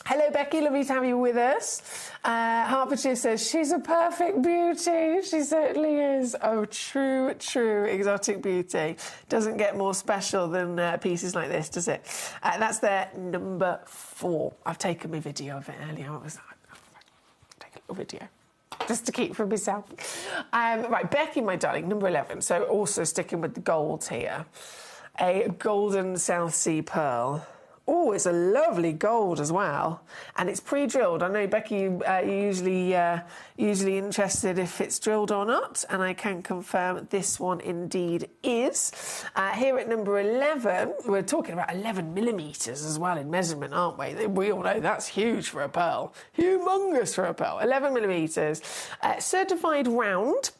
Hello, Becky. Lovely to have you with us. Hertfordshire says, she's a perfect beauty. She certainly is. Oh, true, true exotic beauty. Doesn't get more special than pieces like this, does it? That's their number 4. I've taken my video of it earlier. I was like, take a little video just to keep for myself. Right, Becky, my darling, number 11. So also sticking with the golds here. A golden South Sea pearl. Oh, it's a lovely gold as well, and it's pre-drilled. I know, Becky, you're usually interested if it's drilled or not, and I can confirm this one indeed is. Here at number 11, we're talking about 11 millimetres as well in measurement, aren't we? We all know that's huge for a pearl. Humongous for a pearl. 11 millimetres. Certified round.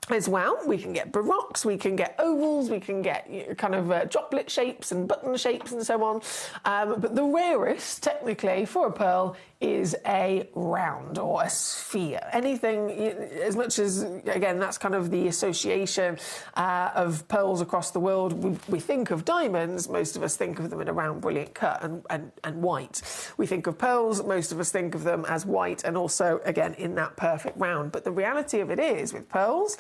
As well, we can get baroques, we can get ovals, we can get kind of droplet shapes and button shapes and so on. But the rarest, technically, for a pearl is a round or a sphere. Anything, as much as, again, that's kind of the association of pearls across the world. We think of diamonds, most of us think of them in a round, brilliant cut and white. We think of pearls, most of us think of them as white and also, again, in that perfect round. But the reality of it is, with pearls,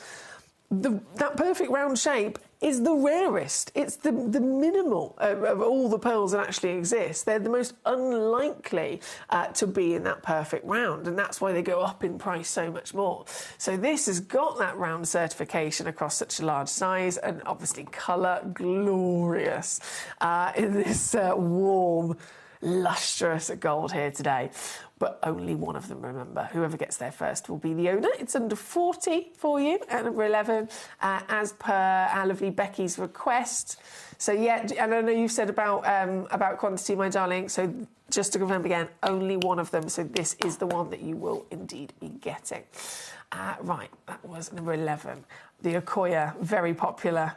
that perfect round shape is the rarest. It's the minimal of all the pearls that actually exist. They're the most unlikely to be in that perfect round, and that's why they go up in price so much more. So this has got that round certification across such a large size, and obviously colour glorious in this warm, lustrous gold here today. But only one of them, remember. Whoever gets there first will be the owner. It's under 40 for you at number 11, as per our lovely Becky's request. So, yeah, and I know you've said about quantity, my darling. So, just to confirm again, only one of them. So, this is the one that you will indeed be getting. Right, that was number 11. The Okoye, very popular.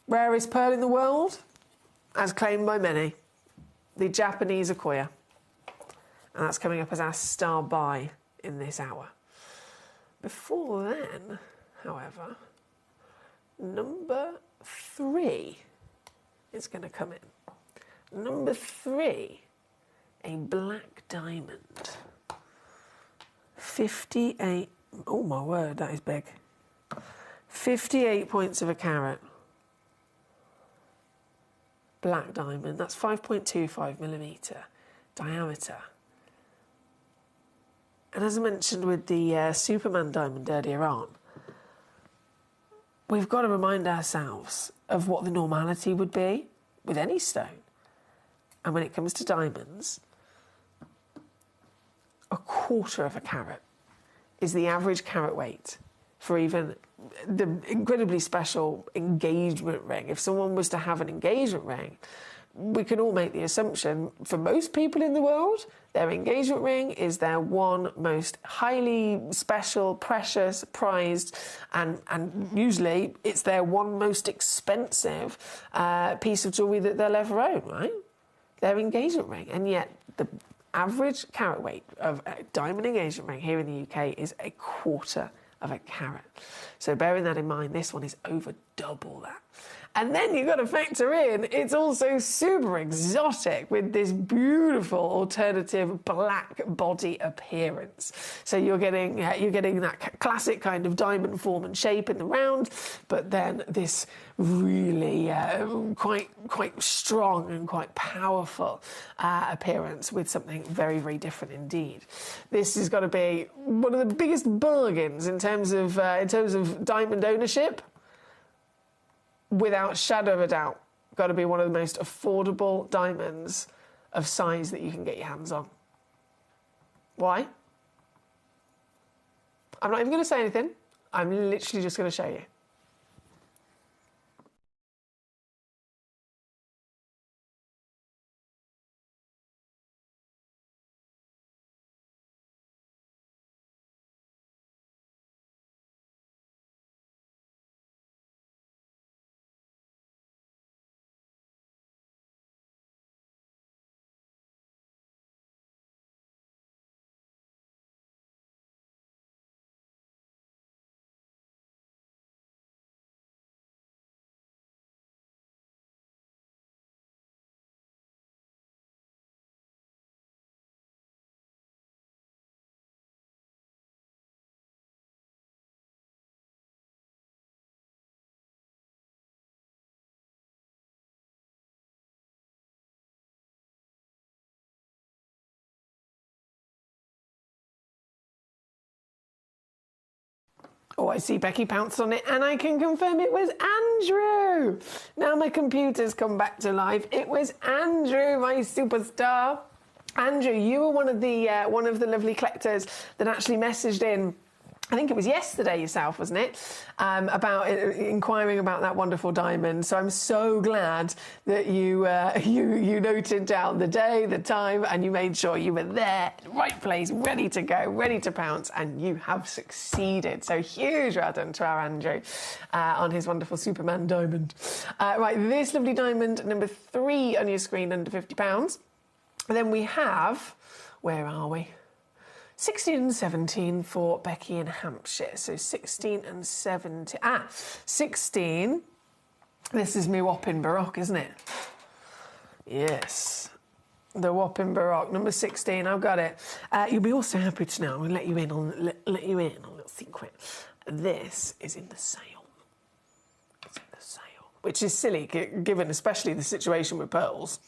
Rarest pearl in the world, as claimed by many. The Japanese Okoye, and that's coming up as our star buy in this hour. Before then, however, number 3 is going to come in. Number 3, a black diamond. 58, oh my word, that is big. 58 points of a carat. Black diamond, that's 5.25 millimetre diameter. And as I mentioned with the Superman diamond earlier on, we've got to remind ourselves of what the normality would be with any stone. And when it comes to diamonds, 1/4 of a carat is the average carat weight for even the incredibly special engagement ring. If someone was to have an engagement ring, we can all make the assumption, for most people in the world, their engagement ring is their one most highly special, precious, prized, and usually it's their one most expensive piece of jewellery that they'll ever own, right? Their engagement ring. And yet the average carat weight of a diamond engagement ring here in the UK is 1/4 of a carat. So bearing that in mind, this one is over double that. And then you've got to factor in, it's also super exotic with this beautiful alternative black body appearance. So you're getting that classic kind of diamond form and shape in the round, but then this really quite strong and quite powerful appearance with something very, very different indeed. This has got to be one of the biggest bargains in terms of diamond ownership. Without shadow of a doubt, got to be one of the most affordable diamonds of size that you can get your hands on. Why? I'm not even going to say anything. I'm literally just going to show you. Oh, I see Becky pounced on it, and I can confirm it was Andrew. Now my computer's come back to life. It was Andrew, my superstar. Andrew, you were one of the lovely collectors that actually messaged in. I think it was yesterday yourself, wasn't it? About inquiring about that wonderful diamond. So I'm so glad that you noted down the day, the time, and you made sure you were there, right place, ready to go, ready to pounce, and you have succeeded. So huge well done to our Andrew on his wonderful Superman diamond. Right, this lovely diamond, number 3 on your screen, under £50. And then we have, where are we? 16 and 17 for Becky in Hampshire. So 16 and 17. 16. This is me Wapping Baroque, isn't it? Yes. The Wapping Baroque, number 16. I've got it. You'll be also happy to know, I'm going to let you in on a little secret. This is in the sale. It's in the sale. Which is silly, given especially the situation with pearls.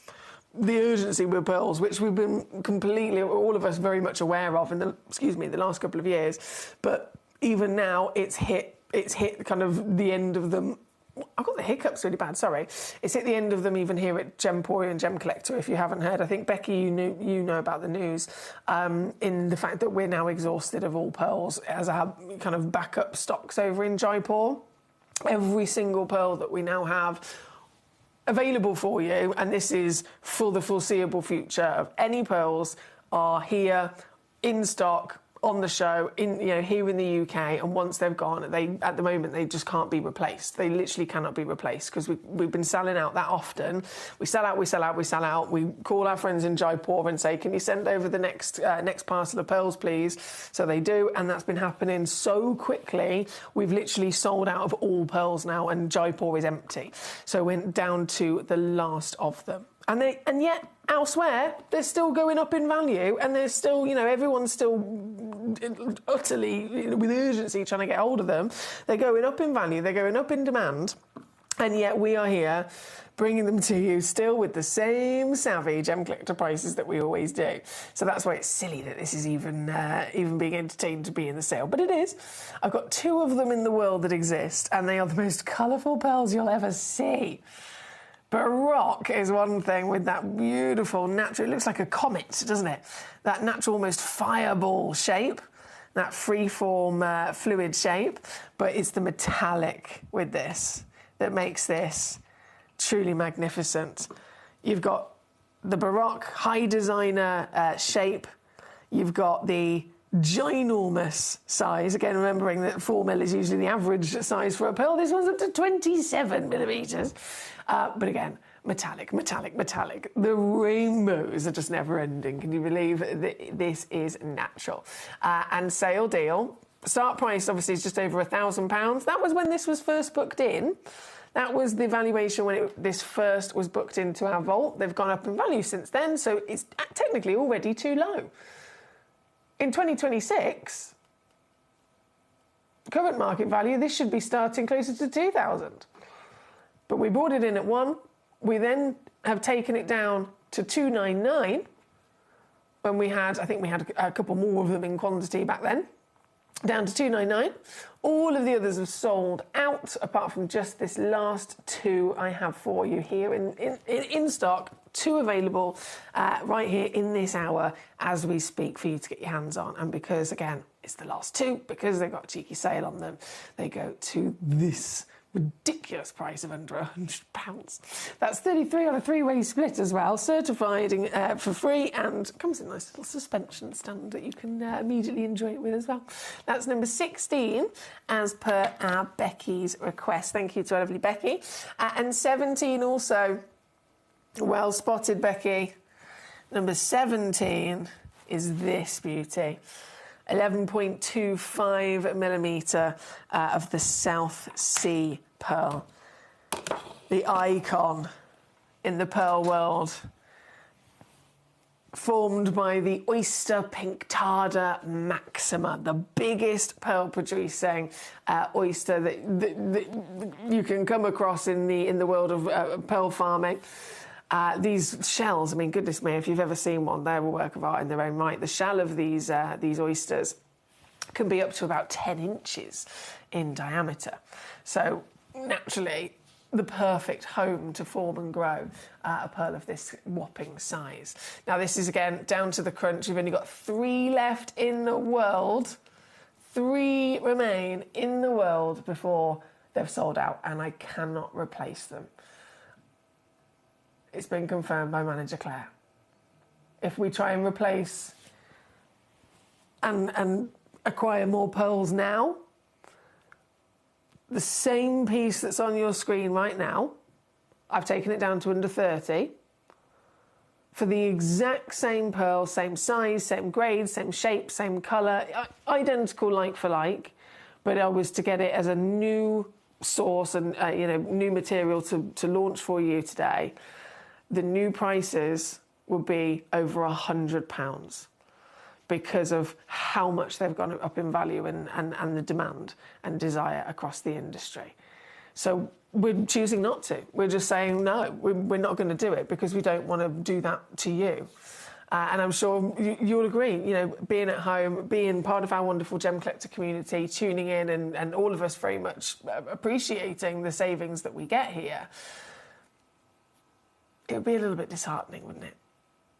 The urgency with pearls, which we've been completely, all of us, very much aware of in the last couple of years. But even now, it's hit kind of the end of them. I've got the hiccups really bad, sorry. It's hit the end of them even here at Gemporia and Gemcollector, if you haven't heard. I think, Becky, you know about the news, in the fact that we're now exhausted of all pearls as our kind of backup stocks over in Jaipur. Every single pearl that we now have available for you, and this is for the foreseeable future of any pearls, are here in stock on the show here in the UK, and once they've gone, at the moment they just can't be replaced. They literally cannot be replaced because we've been selling out that often. We sell out. We call our friends in Jaipur and say, can you send over the next parcel of pearls, please? So they do, and that's been happening so quickly. We've literally sold out of all pearls now, and Jaipur is empty. So we're down to the last of them. And yet elsewhere they're still going up in value, and there's still, everyone's still utterly with urgency trying to get hold of them. They're going up in value, they're going up in demand, and yet we are here bringing them to you still with the same savvy gem collector prices that we always do. So that's why it's silly that this is even being entertained to be in the sale, but it is. I've got 2 of them in the world that exist, and they are the most colourful pearls you'll ever see. Baroque is one thing with that beautiful natural, it looks like a comet, doesn't it? That natural, almost fireball shape, that free-form fluid shape, but it's the metallic with this that makes this truly magnificent. You've got the Baroque high designer shape, you've got the ginormous size, again remembering that 4mm is usually the average size for a pearl. This one's up to 27mm. But again, metallic. The rainbows are just never ending. Can you believe that this is natural? And sale deal. Start price obviously is just over £1,000. That was when this was first booked in. That was the valuation when this first was booked into our vault. They've gone up in value since then, so it's technically already too low. In 2026, current market value, this should be starting closer to 2,000. But we brought it in at 1. We then have taken it down to 299 when I think we had a couple more of them in quantity back then. Down to 299. All of the others have sold out, apart from just this last 2 I have for you here in stock. 2 available right here in this hour as we speak for you to get your hands on. And because, again, it's the last 2, because they've got a cheeky sale on them, they go to this ridiculous price of under £100. That's 33 on a 3-way split as well, certified for free, and comes in a nice little suspension stand that you can immediately enjoy it with as well. That's number 16 as per our Becky's request. Thank you to our lovely Becky. And 17 also, well spotted, Becky. Number 17 is this beauty. 11.25mm of the South Sea pearl. The icon in the pearl world. Formed by the oyster Pinctada maxima, the biggest pearl producing oyster that you can come across in the world of pearl farming. These shells, I mean, goodness me, if you've ever seen one, they're a work of art in their own right. The shell of these oysters can be up to about 10 inches in diameter. So naturally, the perfect home to form and grow a pearl of this whopping size. Now this is again down to the crunch. You've only got 3 left in the world. 3 remain in the world before they've sold out, and I cannot replace them. It's been confirmed by manager Claire. If we try and replace and acquire more pearls now, the same piece that's on your screen right now, I've taken it down to under 30, for the exact same pearl, same size, same grade, same shape, same colour, identical like for like, but I was to get it as a new source and new material to launch for you today. The new prices would be over £100 because of how much they've gone up in value and the demand and desire across the industry. So we're choosing not to. We're just saying, no, we're not going to do it because we don't want to do that to you. And I'm sure you'll agree, being at home, being part of our wonderful Gem Collector community, tuning in and all of us very much appreciating the savings that we get here, it would be a little bit disheartening, wouldn't it?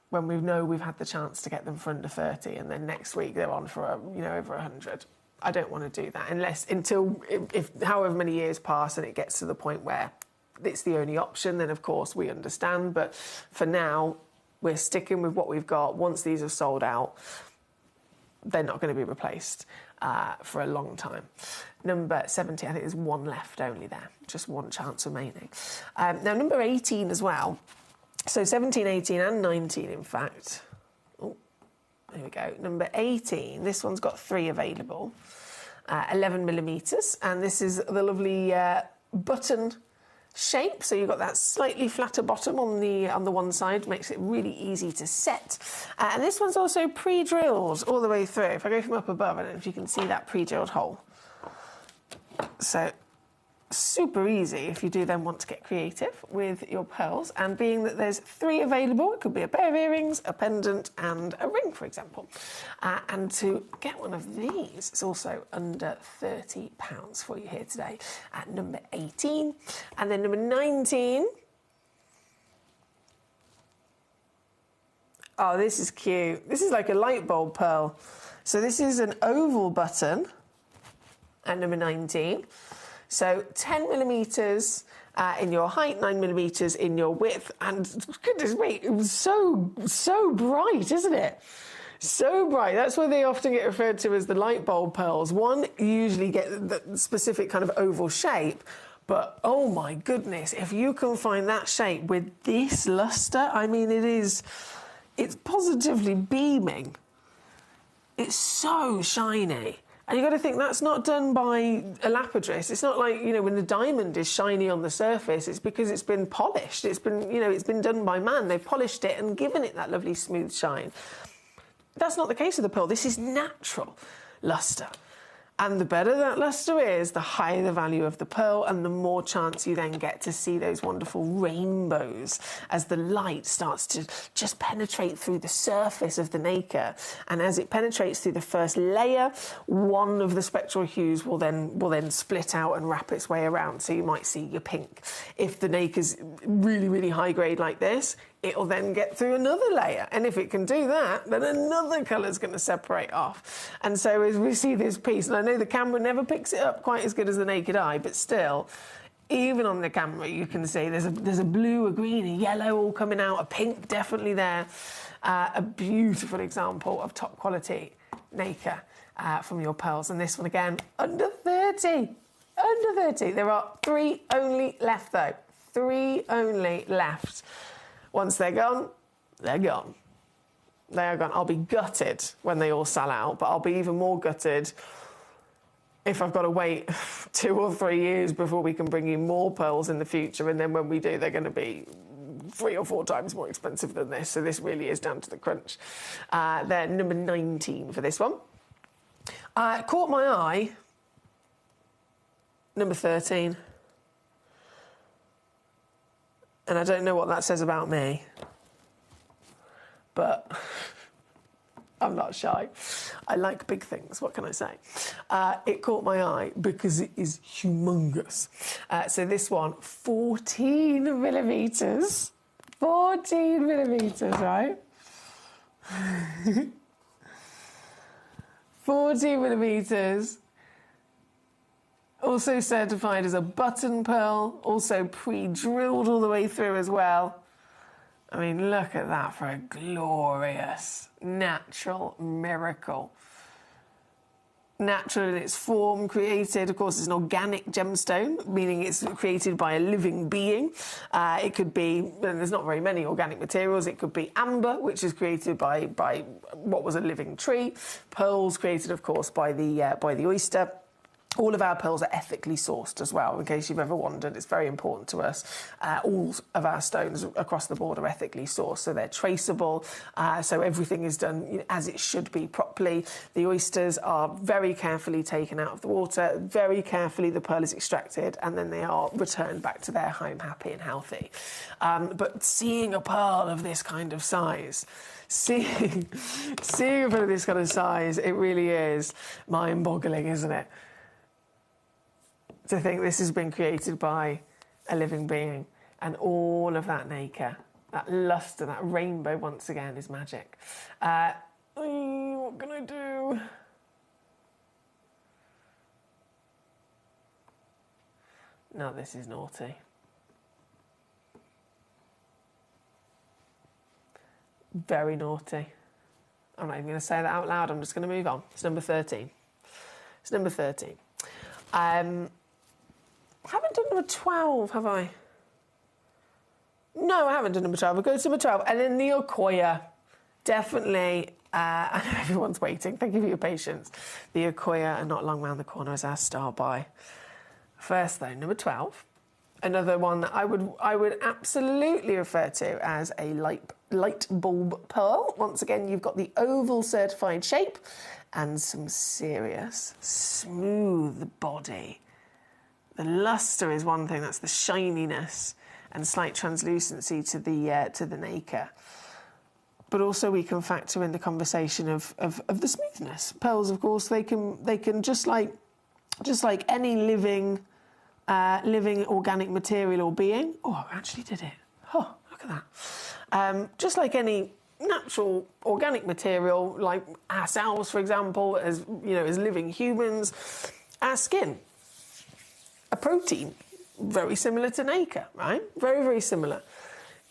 When we know we've had the chance to get them for under 30 and then next week they're on for over 100. I don't want to do that until however many years pass and it gets to the point where it's the only option, then of course we understand. But for now, we're sticking with what we've got. Once these are sold out, they're not going to be replaced for a long time. Number 70, I think there's 1 left only there, just 1 chance remaining. Now number 18 as well. So 17, 18 and 19, in fact. Oh, there we go. Number 18, this one's got 3 available. 11 millimetres, and this is the lovely button shape. So you've got that slightly flatter bottom on the one side, makes it really easy to set. And this one's also pre-drilled all the way through. If I go from up above, I don't know if you can see that pre-drilled hole. So super easy if you do then want to get creative with your pearls. And being that there's 3 available, it could be a pair of earrings, a pendant and a ring, for example. And to get one of these, it's also under £30 for you here today at number 18. And then number 19. Oh, this is cute. This is like a light bulb pearl. So this is an oval button at number 19. So 10 millimetres in your height, 9 millimetres in your width, and goodness me, it was so bright, isn't it? So bright. That's why they often get referred to as the light bulb pearls. One, you usually get the specific kind of oval shape, but oh my goodness, if you can find that shape with this lustre, I mean, it's positively beaming. It's so shiny. And you've got to think that's not done by a lapidus. It's not like, when the diamond is shiny on the surface, it's because it's been polished. It's been, it's been done by man. They've polished it and given it that lovely smooth shine. That's not the case with the pearl. This is natural lustre. And the better that lustre is, the higher the value of the pearl and the more chance you then get to see those wonderful rainbows as the light starts to just penetrate through the surface of the nacre. And as it penetrates through the first layer, one of the spectral hues will then split out and wrap its way around. So you might see your pink. If the nacre's really, really high grade like this, it'll then get through another layer. And if it can do that, then another colour's going to separate off. And so as we see this piece, and I know the camera never picks it up quite as good as the naked eye, but still, even on the camera, you can see there's a blue, a green, a yellow all coming out, a pink definitely there. A beautiful example of top quality nacre from your pearls. And this one again, under 30. Under 30. There are 3 only left though. 3 only left. Once they're gone, they're gone. They are gone. I'll be gutted when they all sell out, but I'll be even more gutted if I've got to wait 2 or 3 years before we can bring you more pearls in the future, and then when we do, they're going to be 3 or 4 times more expensive than this. So this really is down to the crunch. They're number 19 for this one. Caught my eye, number 13. And I don't know what that says about me, but I'm not shy. I like big things, what can I say? It caught my eye because it is humongous. So this one, 14 millimetres. 14 millimetres, right? 14 millimetres. Also certified as a button pearl, also pre-drilled all the way through as well. I mean, look at that for a glorious, natural miracle. Natural in its form, created, of course, it's an organic gemstone, meaning it's created by a living being. It could be, and there's not very many organic materials, it could be amber, which is created by what was a living tree. Pearls created, of course, by the oyster. All of our pearls are ethically sourced as well, in case you've ever wondered. It's very important to us. All of our stones across the board are ethically sourced, so they're traceable, so everything is done as it should be properly. The oysters are very carefully taken out of the water, very carefully the pearl is extracted, and then they are returned back to their home happy and healthy. But seeing a pearl of this kind of size, seeing a pearl of this kind of size, it really is mind-boggling, isn't it? To think this has been created by a living being, and all of that nacre, that lustre, that rainbow once again is magic. What can I do? No, this is naughty. Very naughty. I'm not even going to say that out loud, I'm just going to move on. It's number 13. It's number 13. I haven't done number 12, have I? No, I haven't done number 12. I'll go to number 12. And then the Okoye. Definitely, I know everyone's waiting. Thank you for your patience. The Okoye are not long round the corner as our star buy. First, though, number 12. Another one that I would absolutely refer to as a light bulb pearl. Once again, you've got the oval certified shape and some serious, smooth body. The lustre is one thing, that's the shininess and slight translucency to the nacre. But also we can factor in the conversation of the smoothness. Pearls, of course, they can just like any living organic material or being. Oh, I actually did it. Oh, look at that. Just like any natural organic material, like ourselves, for example, as living humans, our skin. A protein, very similar to nacre, right? Very, very similar.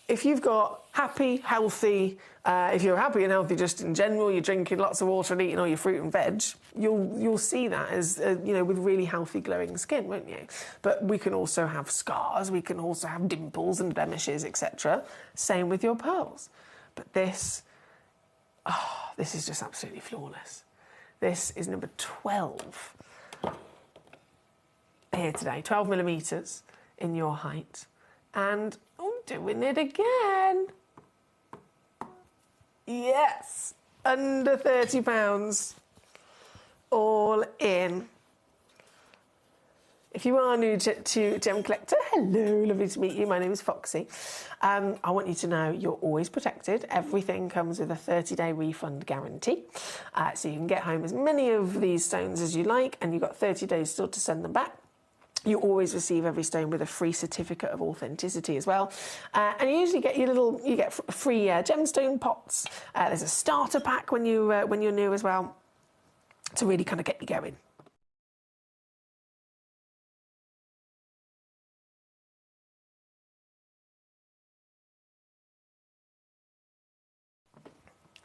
If you've got happy, healthy, if you're happy and healthy just in general, you're drinking lots of water and eating all your fruit and veg, you'll see that as, with really healthy, glowing skin, won't you? But we can also have scars, we can also have dimples and blemishes, etc. Same with your pearls. But this is just absolutely flawless. This is number 12. Here today, 12 millimetres in your height, and I'm doing it again. Yes, under £30, all in. If you are new to Gemcollector, hello, lovely to meet you. My name is Foxy. I want you to know you're always protected. Everything comes with a 30-day refund guarantee. So you can get home as many of these stones as you like, and you've got 30 days still to send them back. You always receive every stone with a free certificate of authenticity as well. And you usually get free gemstone pots. There's a starter pack when you're new as well, to really kind of get you going.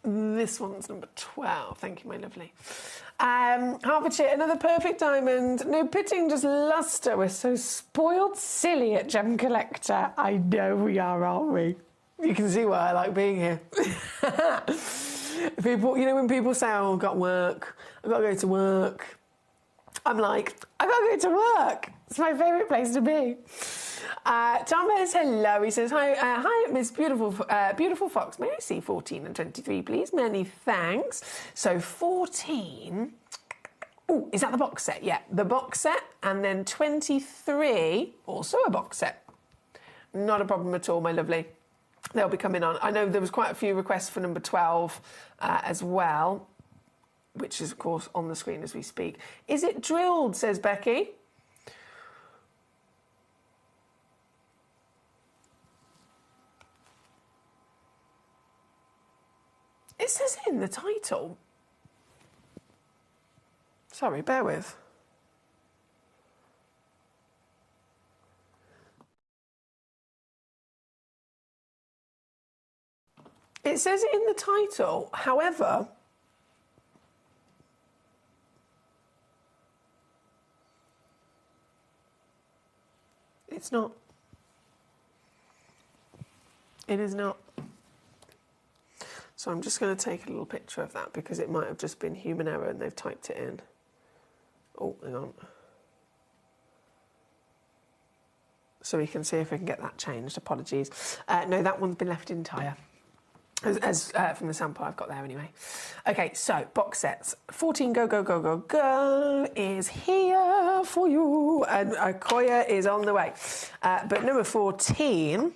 This one's number 12. Thank you, my lovely. Hertfordshire, another perfect diamond. No pitting, just lustre. We're so spoiled silly at Gemcollector. I know we are, aren't we? You can see why I like being here. People, when people say, oh, I've got work, I've got to go to work, I'm like, I've got to go to work. It's my favourite place to be. Tom says hello. He says, hi, Miss Beautiful Fox. May I see 14 and 23, please? Many thanks. So 14... Oh, is that the box set? Yeah, the box set. And then 23, also a box set. Not a problem at all, my lovely. they'll be coming on. I know there was quite a few requests for number 12 as well, which is, of course, on the screen as we speak. Is it drilled, says Becky? It says it in the title. Sorry, bear with. It says it in the title, however, it's not. It is not. So I'm just going to take a little picture of that because it might have just been human error and they've typed it in. Oh, hang on. So we can see if we can get that changed. Apologies. No, that one's been left entire. As from the sample I've got there anyway. Okay, so box sets. 14 Go Go Go Go Go is here for you. And Koya is on the way. But number 14...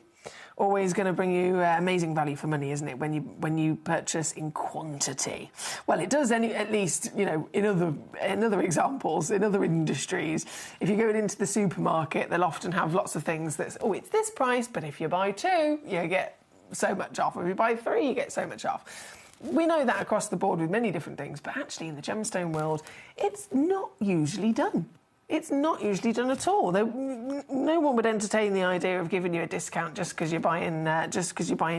always going to bring you amazing value for money, isn't it? When you purchase in quantity. Well, it does at least, you know, in other examples, in other industries. If you go into the supermarket, they'll often have lots of things that's, oh, it's this price, but if you buy 2, you get so much off. If you buy 3, you get so much off. We know that across the board with many different things, but actually in the gemstone world, it's not usually done. It's not usually done at all. No one would entertain the idea of giving you a discount just because you're buying,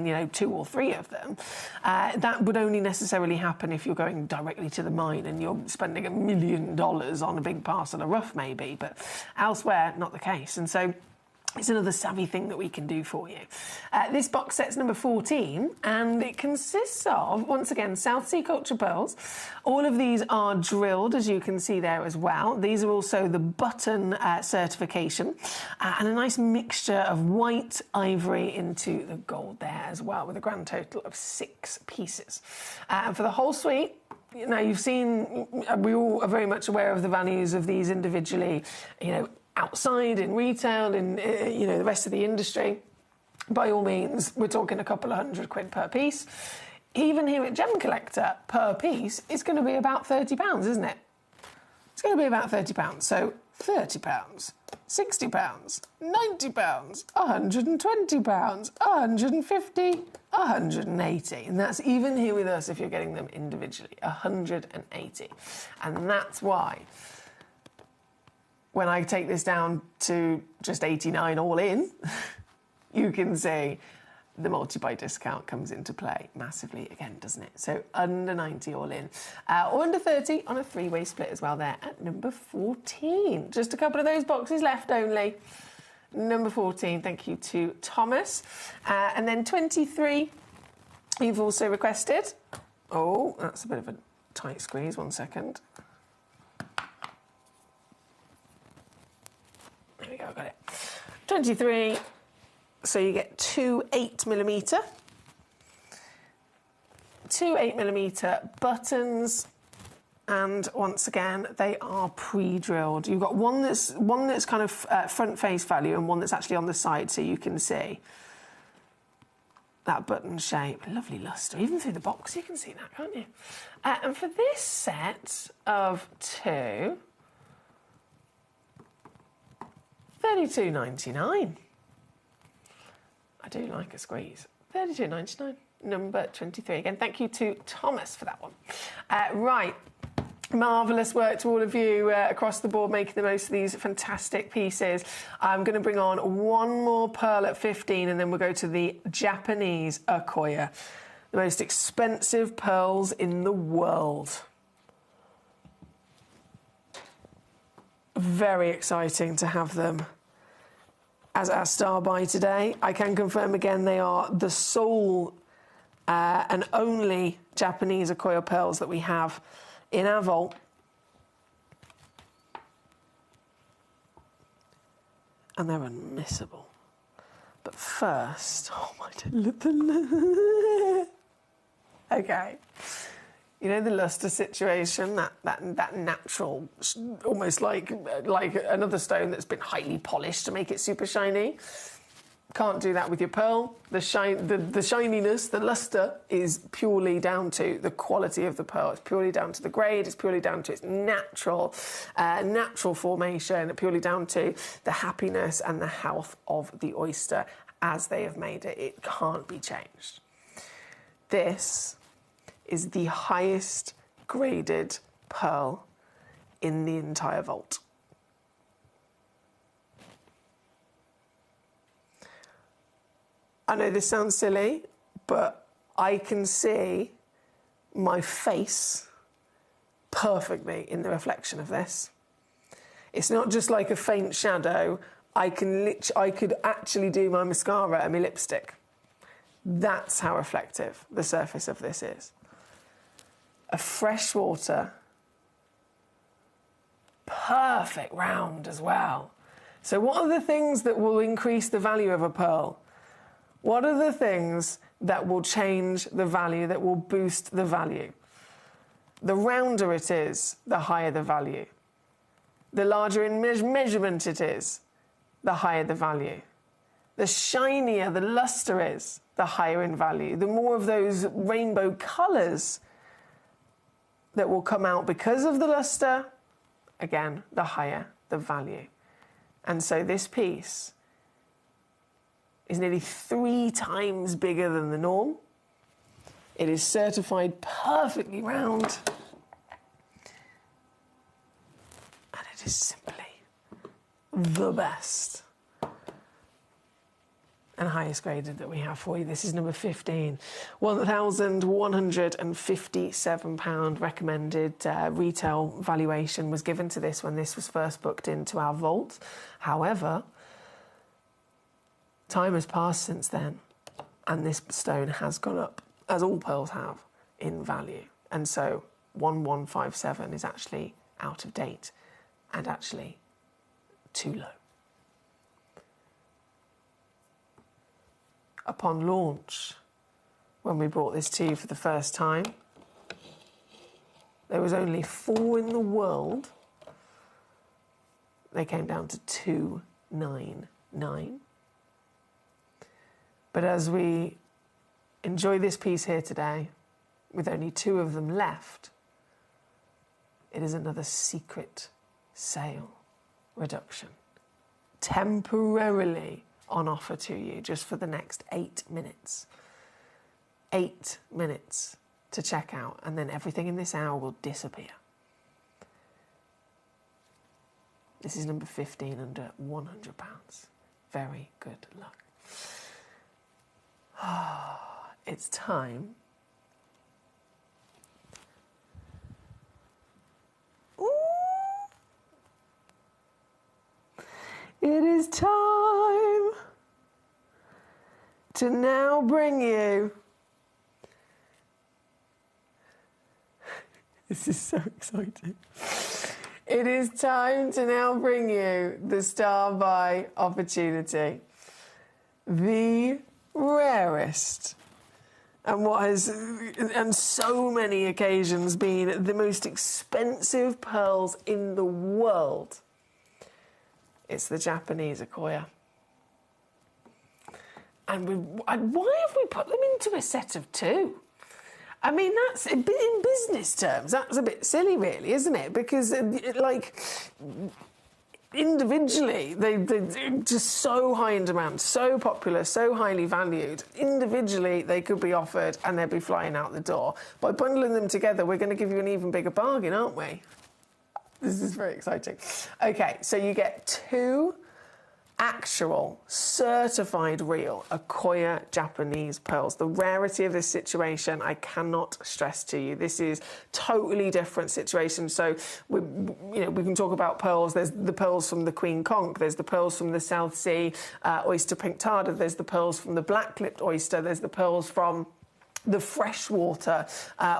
you know, 2 or 3 of them. That would only necessarily happen if you're going directly to the mine and you're spending $1 million on a big parcel of rough, maybe. But elsewhere, not the case. And so it's another savvy thing that we can do for you. This box set's number 14, and it consists of, once again, South Sea culture pearls. All of these are drilled, as you can see there as well. These are also the button certification, and a nice mixture of white ivory into the gold there as well, with a grand total of 6 pieces. And for the whole suite, now you've seen, we all are very much aware of the values of these individually, you know, outside, in retail, in you know, the rest of the industry. By all means, we're talking a couple of £100 per piece. Even here at Gemcollector, per piece, it's going to be about £30, isn't it? It's going to be about £30. So £30, £60, £90, £120, £150, £180. And that's even here with us if you're getting them individually, £180. And that's why when I take this down to just 89 all in, you can see the multi-buy discount comes into play massively again, doesn't it? So under 90 all in, or under 30 on a 3-way split as well there at number 14. Just a couple of those boxes left only. Number 14, thank you to Thomas. And then 23, you've also requested. Oh, that's a bit of a tight squeeze, 1 second. There we go, got it. 23, so you get 2 8mm. 2 8mm buttons, and once again, they are pre-drilled. You've got one that's kind of front face value and one that's actually on the side, so you can see that button shape. Lovely luster. Even through the box, you can see that, can't you? And for this set of 2, $32.99. I do like a squeeze. $32.99. Number 23. Again, thank you to Thomas for that one. Right. Marvellous work to all of you across the board making the most of these fantastic pieces. I'm going to bring on one more pearl at 15 and then we'll go to the Japanese Akoya. The most expensive pearls in the world. Very exciting to have them as our star buy today. I can confirm again they are the sole and only Japanese Akoya pearls that we have in our vault. And they're unmissable. But first, oh my God. Okay. You know the luster situation, that natural, almost like another stone that's been highly polished to make it super shiny? Can't do that with your pearl. The shininess, the luster is purely down to the quality of the pearl. It's purely down to the grade. It's purely down to its natural formation. Purely down to the happiness and the health of the oyster as they have made it. It can't be changed. This is the highest graded pearl in the entire vault. I know this sounds silly, but I can see my face perfectly in the reflection of this. It's not just like a faint shadow. I could actually do my mascara and my lipstick. That's how reflective the surface of this is. A freshwater, perfect round as well. So what are the things that will increase the value of a pearl? What are the things that will change the value, that will boost the value? The rounder it is, the higher the value. The larger in measurement it is, the higher the value. The shinier the luster is, the higher in value. The more of those rainbow colours that will come out because of the luster, again, the higher the value. And so this piece is nearly 3 times bigger than the norm. It is certified perfectly round. And it is simply the best and highest graded that we have for you. This is number 15. £1,157 recommended retail valuation was given to this when this was first booked into our vault. However, time has passed since then, and this stone has gone up, as all pearls have, in value. And so 1157 is actually out of date and actually too low. Upon launch, when we brought this to you for the first time, there was only 4 in the world. They came down to 299. But as we enjoy this piece here today, with only 2 of them left, it is another secret sale reduction, temporarily on offer to you just for the next 8 minutes. 8 minutes to check out, and then everything in this hour will disappear. This is number 15 under £100. Very good luck. It's time. Ooh. It is time to now bring you. This is so exciting. It is time to now bring you the Star Buy opportunity. The rarest and what has on so many occasions been the most expensive pearls in the world. It's the Japanese Akoya. And why have we put them into a set of 2? I mean, that's in business terms, that's a bit silly, really, isn't it? Because, like, individually, they're just so high in demand, so popular, so highly valued. Individually, they could be offered and they'd be flying out the door. By bundling them together, we're going to give you an even bigger bargain, aren't we? This is very exciting. Okay, so you get 2 actual certified real Akoya Japanese pearls. The rarity of this situation I cannot stress to you. This is totally different situation. So we can talk about pearls. There's the pearls from the Queen Conch. There's the pearls from the South Sea oyster pinctada. There's the pearls from the black-lipped oyster. There's the pearls from the freshwater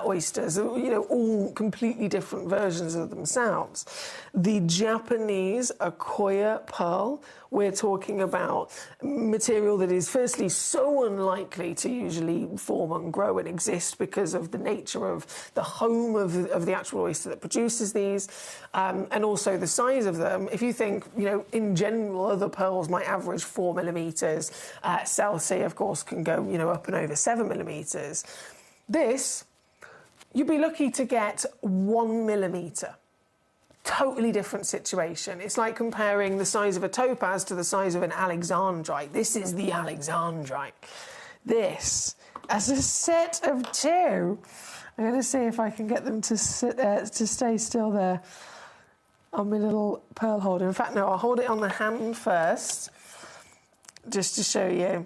oysters, you know, all completely different versions of themselves. The Japanese Akoya pearl, we're talking about material that is firstly so unlikely to usually form and grow and exist because of the nature of the home of the actual oyster that produces these, and also the size of them. If you think, you know, in general, other pearls might average 4 millimeters. Celsi, of course, can go, you know, up and over 7 millimeters. This, you'd be lucky to get 1 millimeter. Totally different situation. It's like comparing the size of a topaz to the size of an alexandrite. This is the alexandrite. This, as a set of two, I'm going to see if I can get them to stay still there on my little pearl holder. In fact, no, I'll hold it on the hand first, just to show you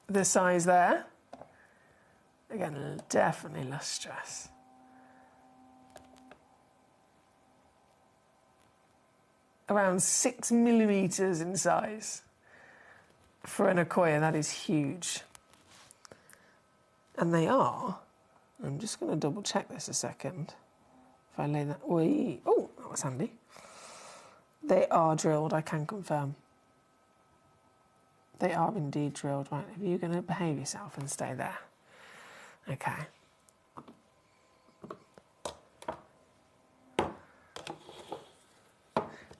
the size there. Again, definitely lustrous. Around 6 millimeters in size. For an Akoya, that is huge. And they are, I'm just going to double check this a second. If I lay that, oh, that was handy. They are drilled, I can confirm. They are indeed drilled. Right, are you going to behave yourself and stay there? Okay.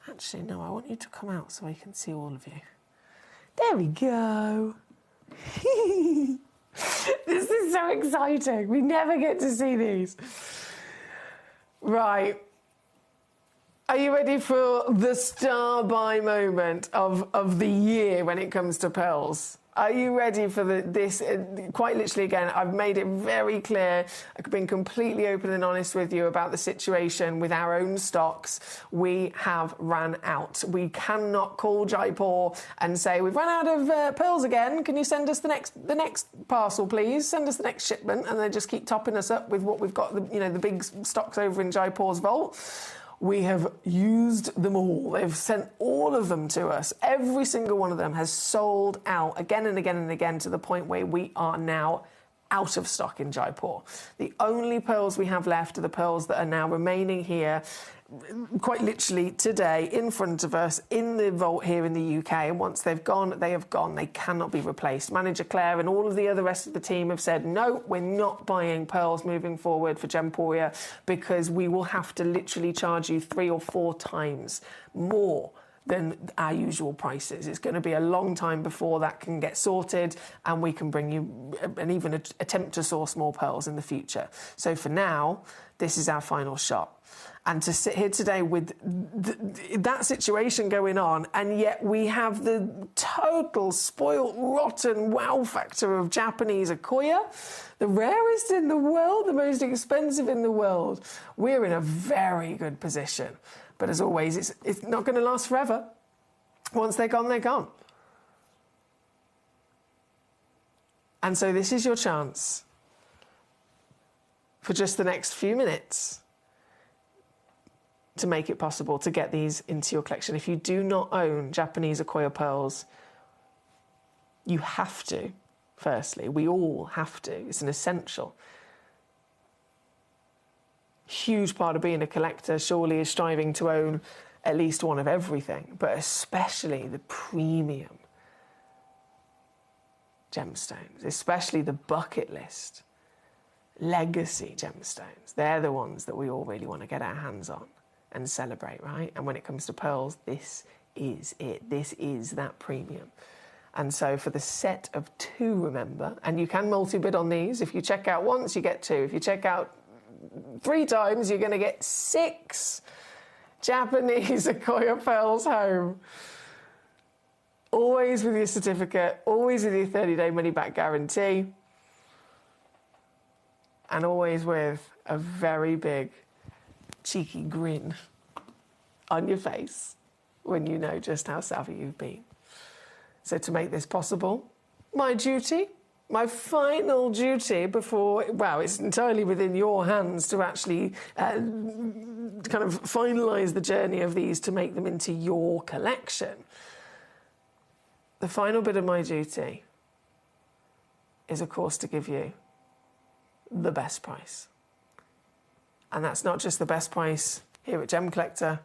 Actually, no, I want you to come out so I can see all of you. There we go. This is so exciting. We never get to see these. Right. Are you ready for the star buy moment of the year when it comes to pearls? Are you ready for this? Quite literally, again, I've made it very clear. I've been completely open and honest with you about the situation with our own stocks. We have ran out. We cannot call Jaipur and say, we've run out of pearls again. Can you send us the next parcel, please? Send us the next shipment. And they just keep topping us up with what we've got, the big stocks over in Jaipur's vault. We have used them all. They've sent all of them to us. Every single one of them has sold out again and again and again to the point where we are now out of stock in Jaipur. The only pearls we have left are the pearls that are now remaining here, quite literally today, in front of us, in the vault here in the UK. And once they've gone, they have gone. They cannot be replaced. Manager Claire and all of the other rest of the team have said, no, we're not buying pearls moving forward for Gemporia because we will have to literally charge you 3 or 4 times more than our usual prices. It's going to be a long time before that can get sorted and we can bring you and even attempt to source more pearls in the future. So for now, this is our final shot. And to sit here today with that situation going on, and yet we have the total spoilt, rotten wow factor of Japanese Akoya, the rarest in the world, the most expensive in the world. We're in a very good position. But as always, it's not going to last forever. Once they're gone, they're gone. And so this is your chance for just the next few minutes to make it possible to get these into your collection. If you do not own Japanese Akoya pearls, you have to, firstly. We all have to. It's an essential. Huge part of being a collector surely is striving to own at least one of everything, but especially the premium gemstones, especially the bucket list legacy gemstones. They're the ones that we all really want to get our hands on and celebrate, right? And when it comes to pearls, this is it. This is that premium. And so for the set of 2, remember, and you can multi-bid on these. If you check out once, you get 2. If you check out 3 times, you're going to get 6 Japanese Akoya pearls home. Always with your certificate, always with your 30-day money-back guarantee, and always with a very big, cheeky grin on your face when you know just how savvy you've been. So to make this possible, my duty, my final duty before, well, it's entirely within your hands to actually kind of finalise the journey of these to make them into your collection. The final bit of my duty is, of course, to give you the best price. And that's not just the best price here at Gemcollector.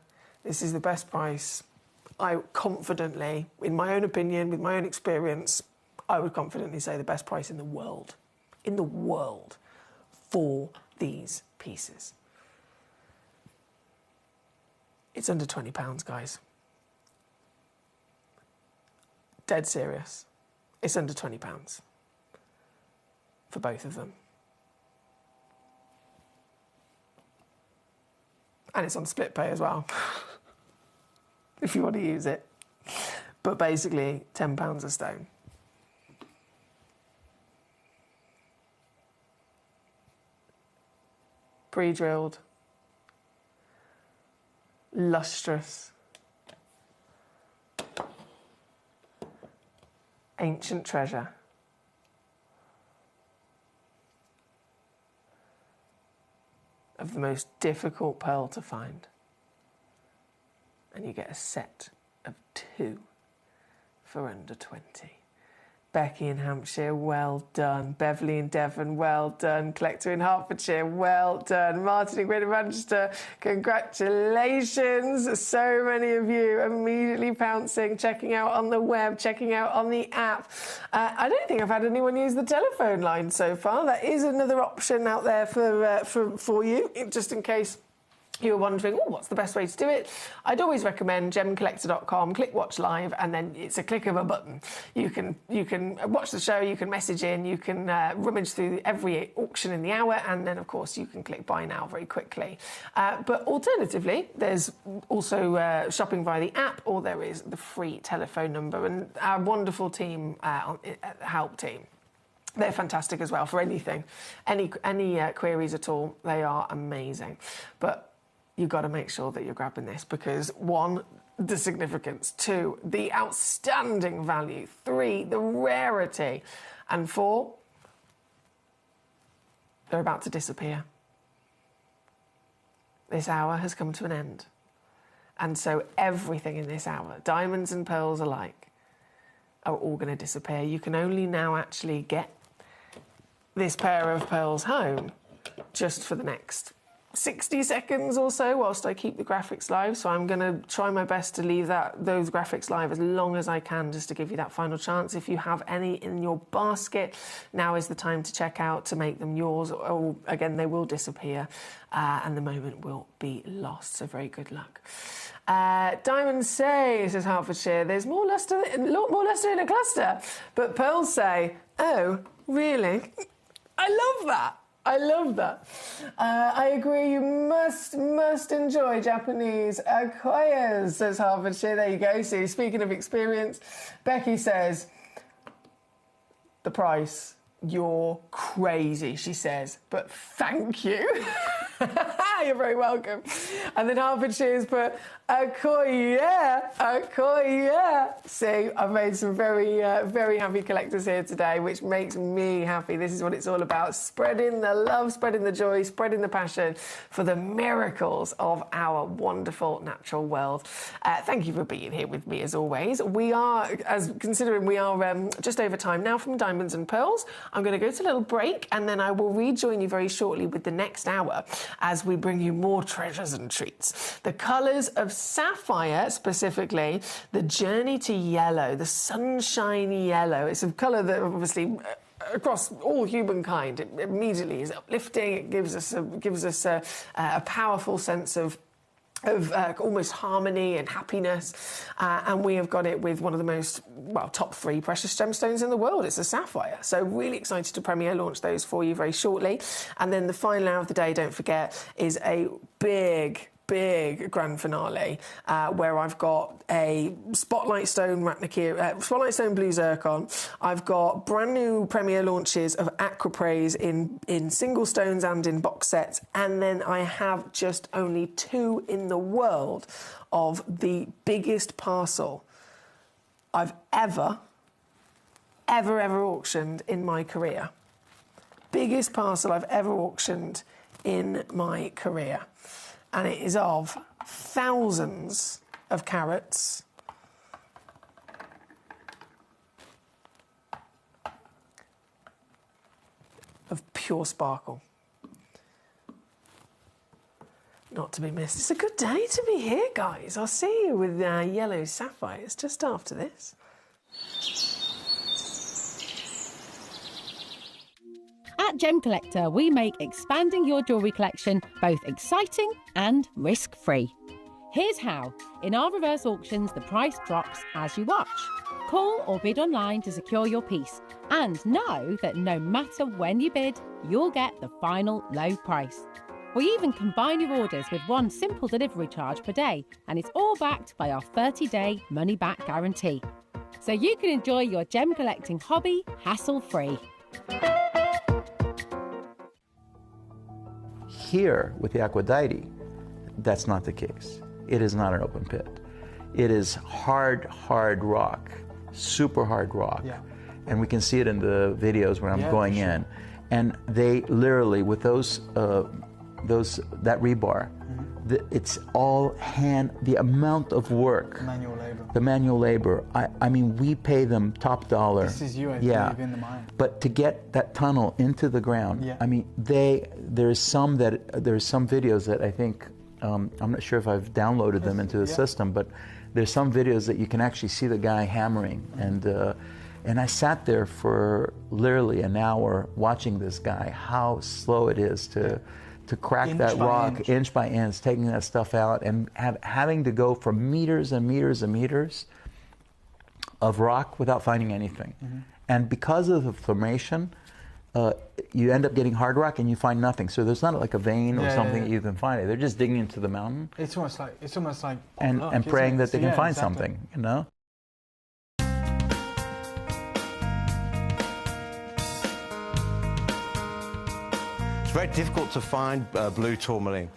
This is the best price. I confidently, in my own opinion, with my own experience, I would confidently say the best price in the world for these pieces. It's under £20, guys. Dead serious. It's under £20 for both of them. And it's on split pay as well, if you want to use it. But basically, £10 a stone. Pre-drilled, lustrous, ancient treasure. Of the most difficult pearl to find. And you get a set of 2 for under 20. Becky in Hampshire, well done. Beverly in Devon, well done. Collector in Hertfordshire, well done. Martin in Greater Manchester, congratulations. So many of you immediately pouncing, checking out on the web, checking out on the app. I don't think I've had anyone use the telephone line so far. That is another option out there for you, just in case you were wondering, oh, what's the best way to do it? I'd always recommend gemcollector.com, click watch live, and then it's a click of a button. You can watch the show, you can message in, you can rummage through every auction in the hour, and then, of course, you can click buy now very quickly. But alternatively, there's also shopping via the app, or there is the free telephone number. And our wonderful team, help team, they're fantastic as well for anything, any queries at all. They are amazing. But you've got to make sure that you're grabbing this because 1, the significance, 2, the outstanding value, 3, the rarity, and 4, they're about to disappear. This hour has come to an end. And so everything in this hour, diamonds and pearls alike, are all going to disappear. You can only now actually get this pair of pearls home just for the next 60 seconds or so whilst I keep the graphics live. So I'm going to try my best to leave those graphics live as long as I can just to give you that final chance. If you have any in your basket, now is the time to check out to make them yours, or again, they will disappear and the moment will be lost. So very good luck. Diamonds say, says Hertfordshire, there's a lot more luster in a cluster. But pearls say, oh, really? I love that. I love that. I agree, you must enjoy Japanese acquires, says Hertfordshire. There you go. So speaking of experience, Becky says, the price, you're crazy, she says, but thank you. You're very welcome. And then Hertfordshire's put, yeah. See, I've made some very happy collectors here today, which makes me happy. This is what it's all about. Spreading the love, spreading the joy, spreading the passion for the miracles of our wonderful natural world. Thank you for being here with me as always. We are just over time now from Diamonds and Pearls. I'm going to go to a little break and then I will rejoin you very shortly with the next hour as we bring you more treasures and treats. The colours of sapphire, specifically the journey to yellow, the sunshine yellow. It's a colour that obviously across all humankind it immediately is uplifting. It gives us a powerful sense of almost harmony and happiness, and we have got it with one of the most top 3 precious gemstones in the world. It's a sapphire, so really excited to premiere launch those for you very shortly. And then the final hour of the day, don't forget, is a big grand finale where I've got a Spotlight Stone Spotlight Stone Blue Zircon. I've got brand new premiere launches of Aquapraise in single stones and in box sets, and then I have just only 2 in the world of the biggest parcel I've ever auctioned in my career. Biggest parcel I've ever auctioned in my career. And it is of thousands of carats. pure sparkle. Not to be missed. It's a good day to be here, guys. I'll see you with yellow sapphires just after this. At Gemcollector, we make expanding your jewellery collection both exciting and risk-free. Here's how. In our reverse auctions, the price drops as you watch. Call or bid online to secure your piece. And know that no matter when you bid, you'll get the final low price. We even combine your orders with one simple delivery charge per day, and it's all backed by our 30-day money-back guarantee. So you can enjoy your gem collecting hobby hassle-free. Here, with the Aquadite, that's not the case. It is not an open pit. It is hard rock, super hard rock. Yeah. And we can see it in the videos where I'm going in. And they literally, with that rebar, it's all hand, the amount of work. Manual labor. The manual labor. I mean, we pay them top dollar. This is you, I believe, in the mine. But to get that tunnel into the ground, I mean, there's some videos that I think, I'm not sure if I've downloaded them into the system, but there's some videos that you can actually see the guy hammering. And I sat there for literally an hour watching this guy, how slow it is to crack that rock inch by inch, taking that stuff out, and having to go for meters and meters and meters of rock without finding anything. And because of the formation, you end up getting hard rock and you find nothing. So there's not like a vein or something that you can find. They're just digging into the mountain. It's almost like and praying that they can find something, you know? It's very difficult to find blue tourmaline.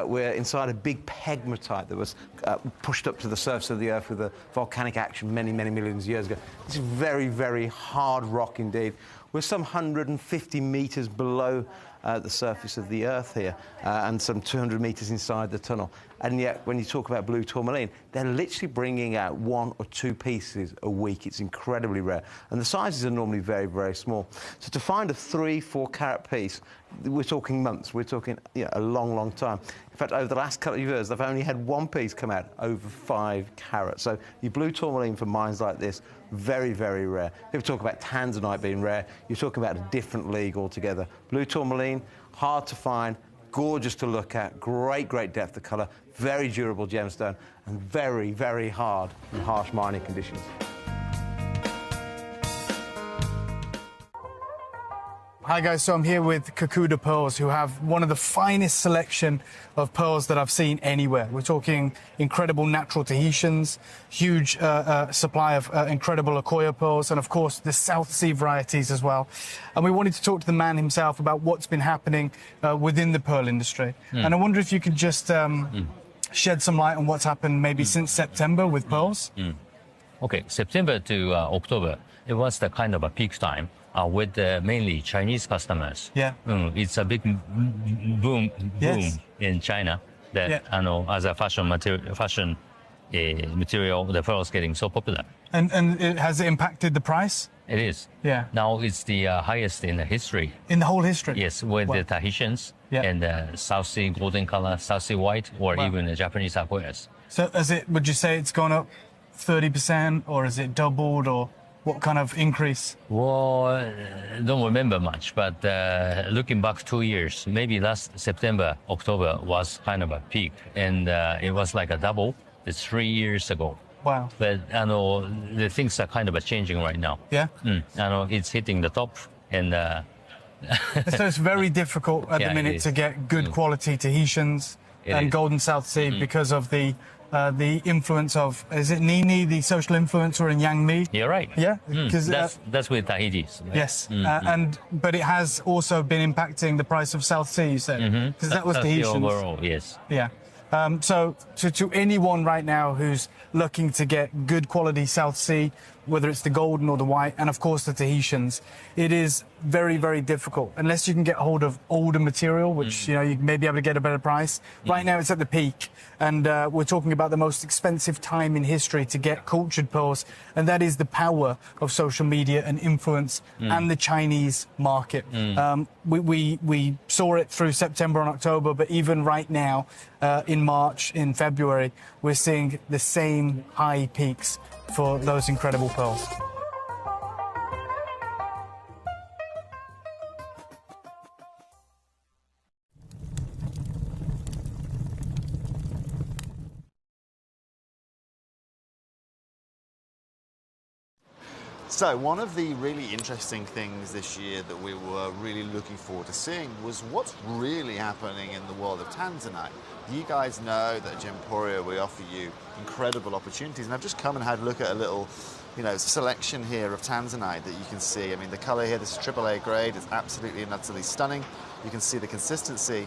We're inside a big pegmatite that was pushed up to the surface of the Earth with a volcanic action many, many millions of years ago. It's very, very hard rock indeed. We're some 150 metres below the surface of the Earth here and some 200 metres inside the tunnel. And yet, when you talk about blue tourmaline, they're literally bringing out 1 or 2 pieces a week. It's incredibly rare. And the sizes are normally very, very small. So to find a 3-4 carat piece, we're talking months. We're talking a long, long time. In fact, over the last couple of years, they've only had 1 piece come out over 5 carats. So your blue tourmaline for mines like this, very, very rare. People talk about tanzanite being rare. You're talking about a different league altogether. Blue tourmaline, hard to find, gorgeous to look at, great, great depth of colour, very durable gemstone, and very, very hard in harsh mining conditions. Hi guys, so I'm here with Kakuda Pearls, who have one of the finest selection of pearls that I've seen anywhere. We're talking incredible natural Tahitians, huge supply of incredible Akoya pearls, and of course the South Sea varieties as well. And we wanted to talk to the man himself about what's been happening within the pearl industry. And I wonder if you could just shed some light on what's happened maybe since September with pearls. Okay, September to October, it was the kind of a peak time. With mainly Chinese customers. Yeah. It's a big boom in China that as a fashion material, the pearl is getting so popular. And has it impacted the price? It is. Yeah. Now it's the highest in the history. In the whole history? Yes, with the Tahitians and the South Sea golden color, South Sea white, or even the Japanese Akoyas. So would you say it's gone up 30%, or is it doubled, or what kind of increase? Well, don't remember much, but looking back 2 years, maybe last September, October was kind of a peak, and it was like a double. It's 3 years ago. Wow. But the things are kind of changing right now. Yeah? It's hitting the top, and... So it's very difficult at the minute to get good quality Tahitians and Golden South Sea because of the influence of, is it Nini, the social influencer in Yang Mi? You're right. Yeah? That's with Tahiti's. Right? Yes. But it has also been impacting the price of South Sea, you said? Because that was Tahitians. Overall, yes. Yeah. So to anyone right now who's looking to get good quality South Sea, whether it's the golden or the white, and of course the Tahitians, it is very, very difficult. Unless you can get hold of older material, which, you know, you may be able to get a better price. Right now it's at the peak, and we're talking about the most expensive time in history to get cultured pearls, and that is the power of social media and influence and the Chinese market. We saw it through September and October, but even right now, in March, in February, we're seeing the same high peaks for those incredible pearls. So one of the really interesting things this year that we were really looking forward to seeing was what's really happening in the world of Tanzanite. You guys know that at Gemporia we offer you incredible opportunities, and I've just come and had a look at a little, you know, selection here of Tanzanite that you can see. I mean, the color here, this is AAA grade, it's absolutely and utterly stunning. You can see the consistency.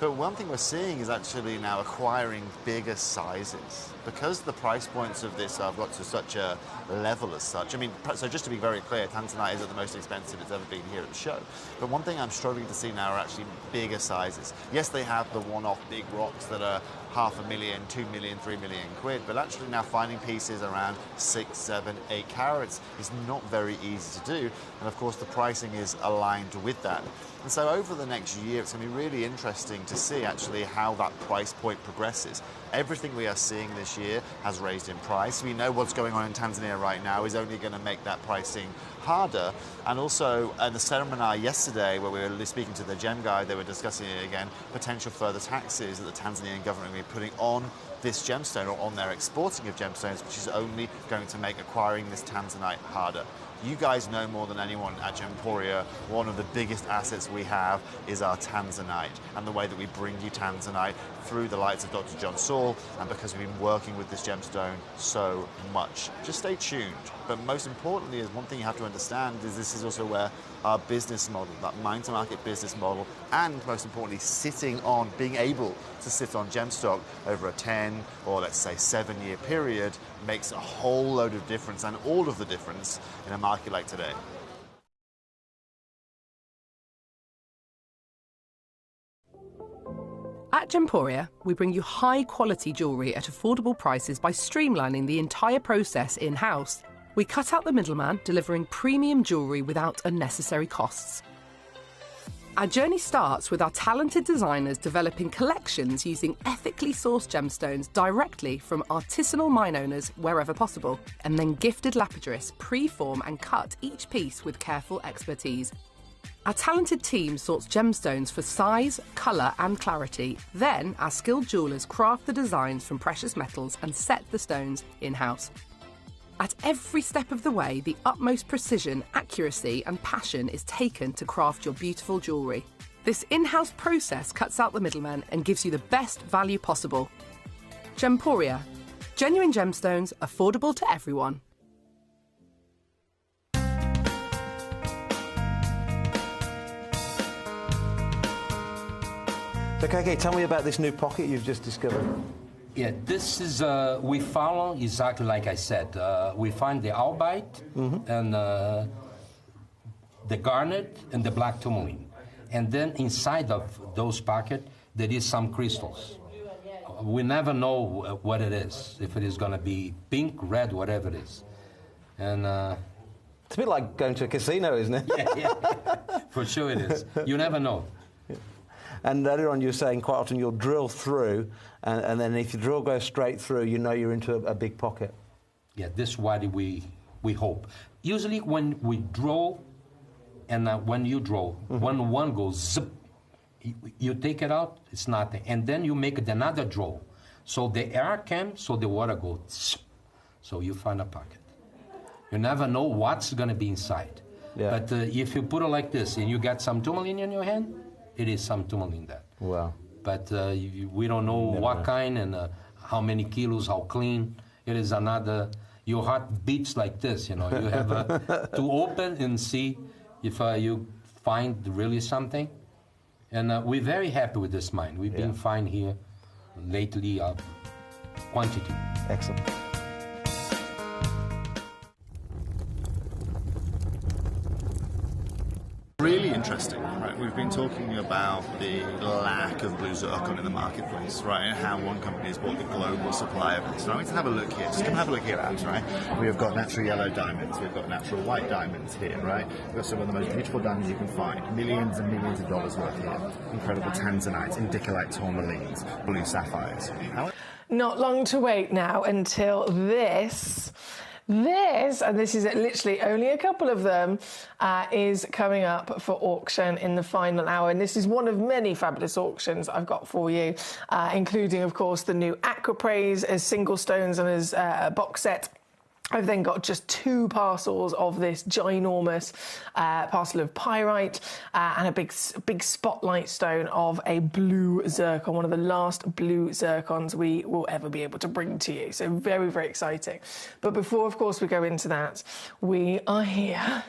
But one thing we're seeing is actually now acquiring bigger sizes. Because the price points of this have got to such a level as such. I mean, so just to be very clear, Tanzanite isn't the most expensive it's ever been here at the show. But one thing I'm struggling to see now are actually bigger sizes. Yes, they have the one-off big rocks that are $500,000, 2 million, 3 million quid, but actually now finding pieces around 6, 7, 8 carats is not very easy to do. And of course, the pricing is aligned with that. And so over the next year, it's going to be really interesting to see actually how that price point progresses. Everything we are seeing this year has raised in price. We know what's going on in Tanzania right now is only going to make that pricing harder. And also at the seminar yesterday, where we were speaking to the gem guy, they were discussing it again, potential further taxes that the Tanzanian government will be putting on this gemstone or on their exporting of gemstones, which is only going to make acquiring this Tanzanite harder. You guys know more than anyone at Gemporia, one of the biggest assets we have is our Tanzanite, and the way that we bring you Tanzanite through the lights of Dr. John Saul, and because we've been working with this gemstone so much. Just stay tuned. But most importantly, is one thing you have to understand is this is also where our business model, that mine-to-market business model, and most importantly, being able to sit on gem stock over a 10 or let's say 7-year period makes a whole load of difference, and all of the difference in a market like today. At Gemporia, we bring you high-quality jewellery at affordable prices by streamlining the entire process in-house. We cut out the middleman, delivering premium jewellery without unnecessary costs. Our journey starts with our talented designers developing collections using ethically sourced gemstones directly from artisanal mine owners wherever possible, and then gifted lapidarists pre-form and cut each piece with careful expertise. Our talented team sorts gemstones for size, colour and clarity. Then our skilled jewellers craft the designs from precious metals and set the stones in-house. At every step of the way, the utmost precision, accuracy and passion is taken to craft your beautiful jewellery. This in-house process cuts out the middleman and gives you the best value possible. Gemporia. Genuine gemstones, affordable to everyone. So, KK, tell me about this new pocket you've just discovered. Yeah, this is, we found exactly like I said. We find the albite and the garnet and the black tourmaline. And then inside of those pockets, there is some crystals. We never know what it is, if it is going to be pink, red, whatever it is. And it's a bit like going to a casino, isn't it? Yeah, for sure it is. You never know. And earlier on you were saying quite often you'll drill through, and then if the drill goes straight through, you know you're into a big pocket. Yeah, this is what we hope. Usually when we draw, and when you draw, when one goes zip, you take it out, it's nothing. And then you make another draw. So the air comes, so the water goes zip. So you find a pocket. You never know what's going to be inside. Yeah. But if you put it like this and you get some tourmaline in your hand, it is some tourmaline there. Wow. But we don't know what kind and how many kilos, how clean. It is another, your heart beats like this, you know. You have to open and see if you find really something. And we're very happy with this mine. We've been finding here lately quantity. Excellent. Really interesting, right? We've been talking about the lack of blue zircon in the marketplace, right? And how one company has bought the global supply of it. So now we can have a look here. Just come have a look here, Abs, right? We've got natural yellow diamonds. We've got natural white diamonds here, right? We've got some of the most beautiful diamonds you can find. Millions and millions of dollars worth here. Incredible tanzanites, indicolite tourmalines, blue sapphires. Not long to wait now until this, and this is literally only a couple of them, is coming up for auction in the final hour. And this is one of many fabulous auctions I've got for you, including, of course, the new Aquapraise as single stones and as a box set. I've then got just 2 parcels of this ginormous parcel of pyrite and a big spotlight stone of a blue zircon, one of the last blue zircons we will ever be able to bring to you. So very, very exciting. But before, of course, we go into that, we are here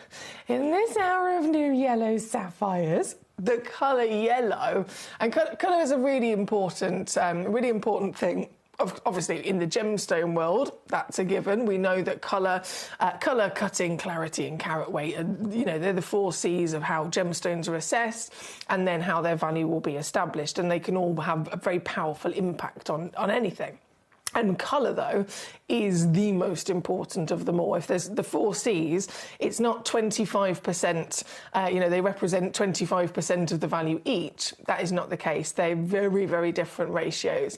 in this hour of new yellow sapphires. The colour yellow, and colour is a really important thing. Obviously, in the gemstone world, that's a given. We know that colour, cutting, clarity, and carat weight, they're the 4 C's of how gemstones are assessed, and then how their value will be established. And they can all have a very powerful impact on anything. And colour, though, is the most important of them all. If there's the 4 C's, it's not 25%, they represent 25% of the value each. That is not the case. They're very, very different ratios.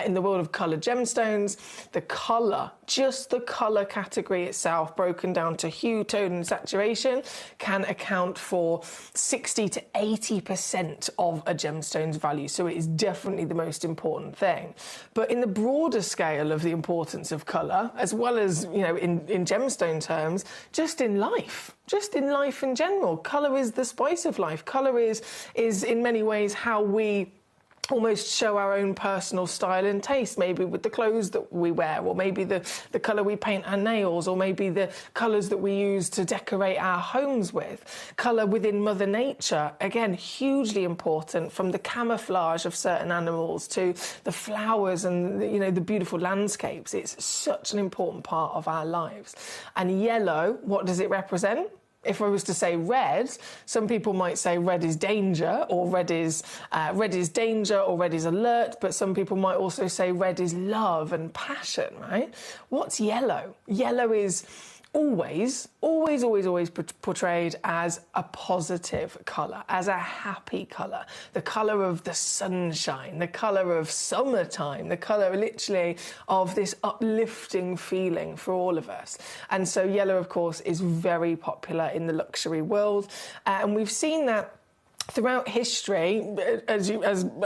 In the world of coloured gemstones, the colour, just the colour category itself, broken down to hue, tone and saturation, can account for 60 to 80% of a gemstone's value. So it is definitely the most important thing. But in the broader scale of the importance of colour, as well as, in gemstone terms, just in life in general, colour is the spice of life. Colour is in many ways how we almost show our own personal style and taste, maybe with the clothes that we wear, or maybe the colour we paint our nails, or maybe the colours that we use to decorate our homes with. Colour within Mother Nature, again, hugely important, from the camouflage of certain animals to the flowers and the beautiful landscapes. It's such an important part of our lives. And yellow, what does it represent? If I was to say red, some people might say red is danger, or red is danger, or red is alert, but some people might also say red is love and passion, right? What's yellow? Yellow is always portrayed as a positive colour, as a happy colour, the colour of the sunshine, the colour of summertime, the colour literally of this uplifting feeling for all of us. And so yellow, of course, is very popular in the luxury world, and we've seen that throughout history. As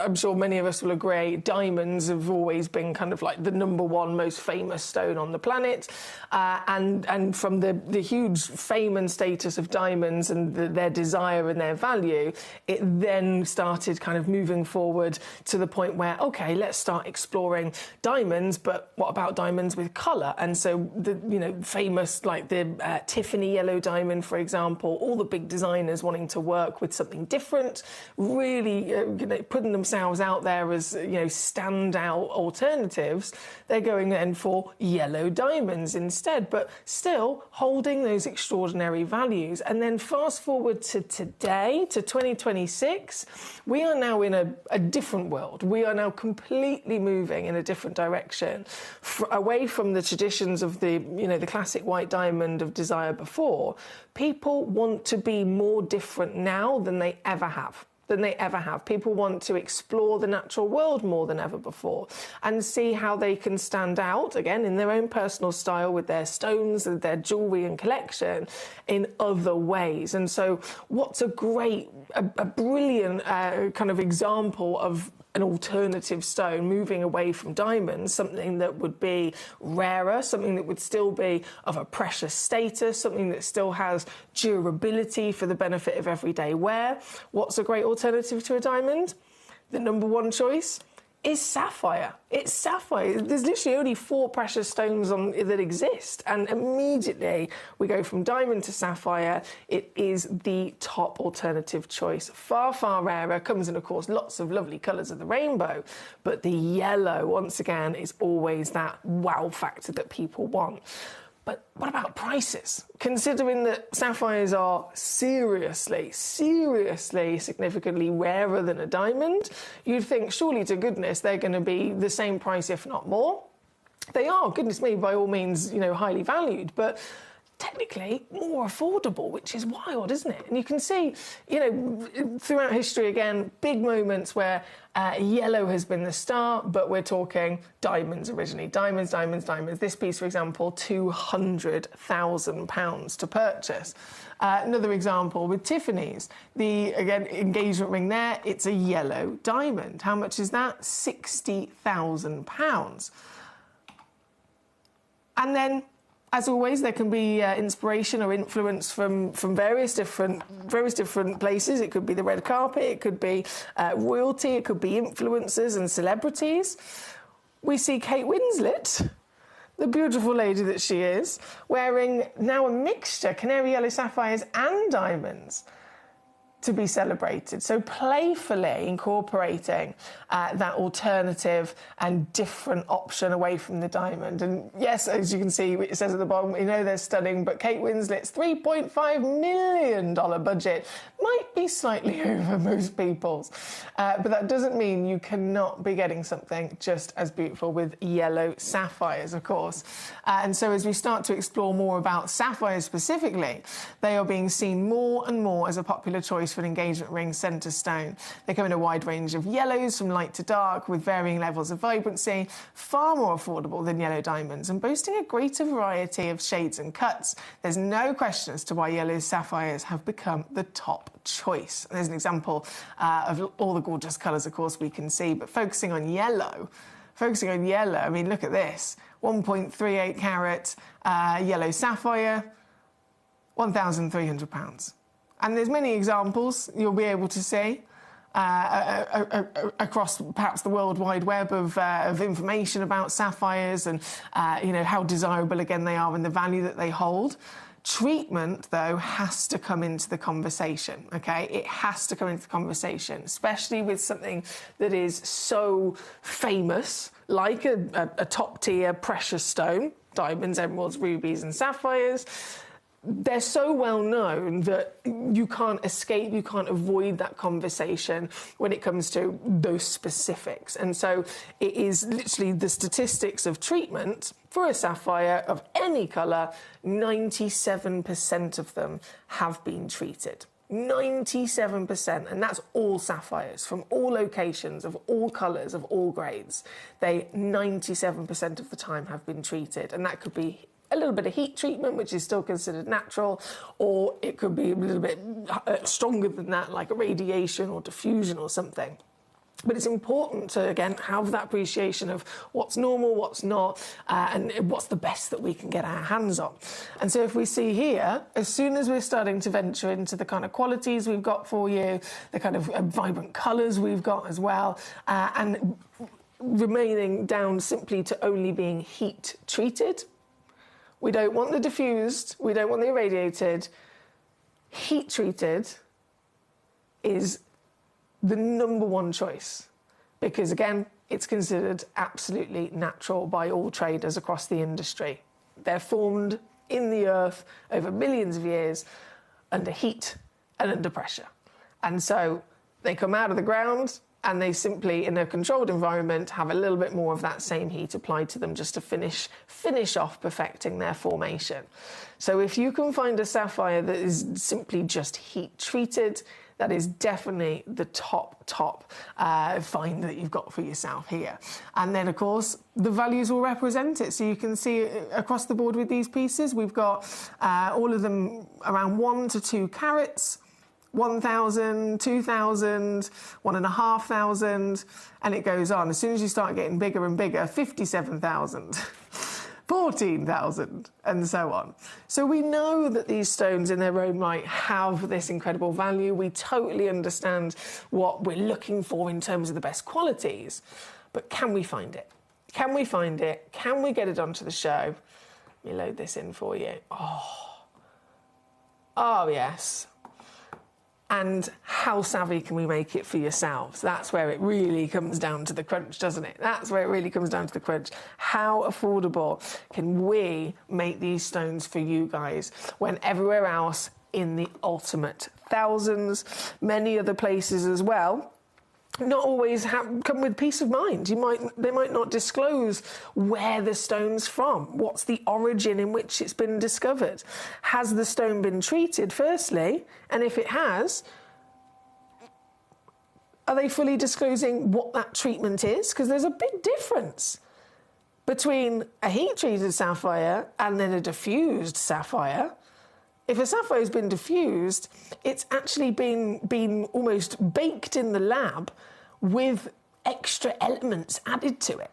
I'm sure many of us will agree, diamonds have always been kind of like the #1 most famous stone on the planet. And from the huge fame and status of diamonds and their desire and their value, it then started kind of moving forward to the point where, okay, let's start exploring diamonds, but what about diamonds with colour? And so famous, like the Tiffany yellow diamond, for example, all the big designers wanting to work with something different, really putting themselves out there as standout alternatives. They're going then for yellow diamonds instead, but still holding those extraordinary values. And then fast forward to today, to 2026, we are now in a different world. We are now completely moving in a different direction, away from the traditions of the classic white diamond of desire before. People want to be more different now than they ever have. People want to explore the natural world more than ever before and see how they can stand out, again, in their own personal style with their stones and their jewellery and collection in other ways. And so what's a brilliant kind of example of an alternative stone moving away from diamonds, something that would be rarer, something that would still be of a precious status, something that still has durability for the benefit of everyday wear. What's a great alternative to a diamond? The #1 choice is sapphire. It's sapphire. There's literally only 4 precious stones that exist, and immediately we go from diamond to sapphire. It is the top alternative choice. Far, far rarer, comes in, of course, lots of lovely colours of the rainbow, but the yellow, once again, is always that wow factor that people want. But what about prices? Considering that sapphires are seriously significantly rarer than a diamond, you'd think surely to goodness they're going to be the same price, if not more. They are, goodness me, by all means, you know, highly valued, but technically more affordable, which is wild, isn't it? And you can see, you know, throughout history, again, big moments where yellow has been the star, but we're talking diamonds originally. Diamonds. This piece, for example, £200,000 to purchase. Another example with Tiffany's. The, again, engagement ring there, it's a yellow diamond. How much is that? £60,000. And then, as always, there can be inspiration or influence from various different places. It could be the red carpet, it could be royalty, it could be influencers and celebrities. We see Kate Winslet, the beautiful lady that she is, wearing now a mixture, canary yellow sapphires and diamonds, to be celebrated. So playfully incorporating that alternative and different option away from the diamond. And yes, as you can see, it says at the bottom, you know they're stunning, but Kate Winslet's $3.5 million budget might be slightly over most people's. But that doesn't mean you cannot be getting something just as beautiful with yellow sapphires, of course. And so as we start to explore more about sapphires specifically, they are being seen more and more as a popular choice for an engagement ring centre stone. They come in a wide range of yellows, from light to dark, with varying levels of vibrancy, far more affordable than yellow diamonds, and boasting a greater variety of shades and cuts. There's no question as to why yellow sapphires have become the top choice. And there's an example of all the gorgeous colours, of course, we can see, but focusing on yellow, I mean, look at this. 1.38 carat yellow sapphire, £1,300. And there's many examples you'll be able to see across perhaps the World Wide Web of information about sapphires and, you know, how desirable, again, they are and the value that they hold. Treatment, though, has to come into the conversation, OK? It has to come into the conversation, especially with something that is so famous, like a top-tier precious stone, diamonds, emeralds, rubies and sapphires. They're so well known that you can't escape, you can't avoid that conversation when it comes to those specifics. And so it is literally the statistics of treatment for a sapphire of any colour, 97% of them have been treated. 97%, and that's all sapphires from all locations, of all colours, of all grades. They 97% of the time have been treated, and that could be a little bit of heat treatment, which is still considered natural, or it could be a little bit stronger than that, like irradiation or diffusion or something. But it's important to, again, have that appreciation of what's normal, what's not, and what's the best that we can get our hands on. And so if we see here, as soon as we're starting to venture into the kind of qualities we've got for you, the kind of vibrant colours we've got as well, and remaining down simply to only being heat treated, we don't want the diffused, we don't want the irradiated. Heat treated is the #1 choice because, again, it's considered absolutely natural by all traders across the industry. They're formed in the earth over millions of years under heat and under pressure. And so they come out of the ground and they simply, in a controlled environment, have a little bit more of that same heat applied to them just to finish off perfecting their formation. So if you can find a sapphire that is simply just heat treated, that is definitely the top find that you've got for yourself here. And then, of course, the values will represent it. So you can see across the board with these pieces, we've got all of them around 1 to 2 carats, 1,000, 2,000, 1,500, and it goes on. As soon as you start getting bigger and bigger, 57,000, 14,000, and so on. So we know that these stones in their own right have this incredible value. We totally understand what we're looking for in terms of the best qualities, but can we find it? Can we find it? Can we get it onto the show? Let me load this in for you. Oh, yes. And how savvy can we make it for yourselves? That's where it really comes down to the crunch, doesn't it? That's where it really comes down to the crunch. How affordable can we make these stones for you guys when everywhere else in the ultimate thousands, many other places as well, not always come with peace of mind. They might not disclose where the stone's from, what's the origin in which it's been discovered. Has the stone been treated, firstly? And if it has, are they fully disclosing what that treatment is? Because there's a big difference between a heat-treated sapphire and then a diffused sapphire. If a sapphire has been diffused, it's actually been almost baked in the lab with extra elements added to it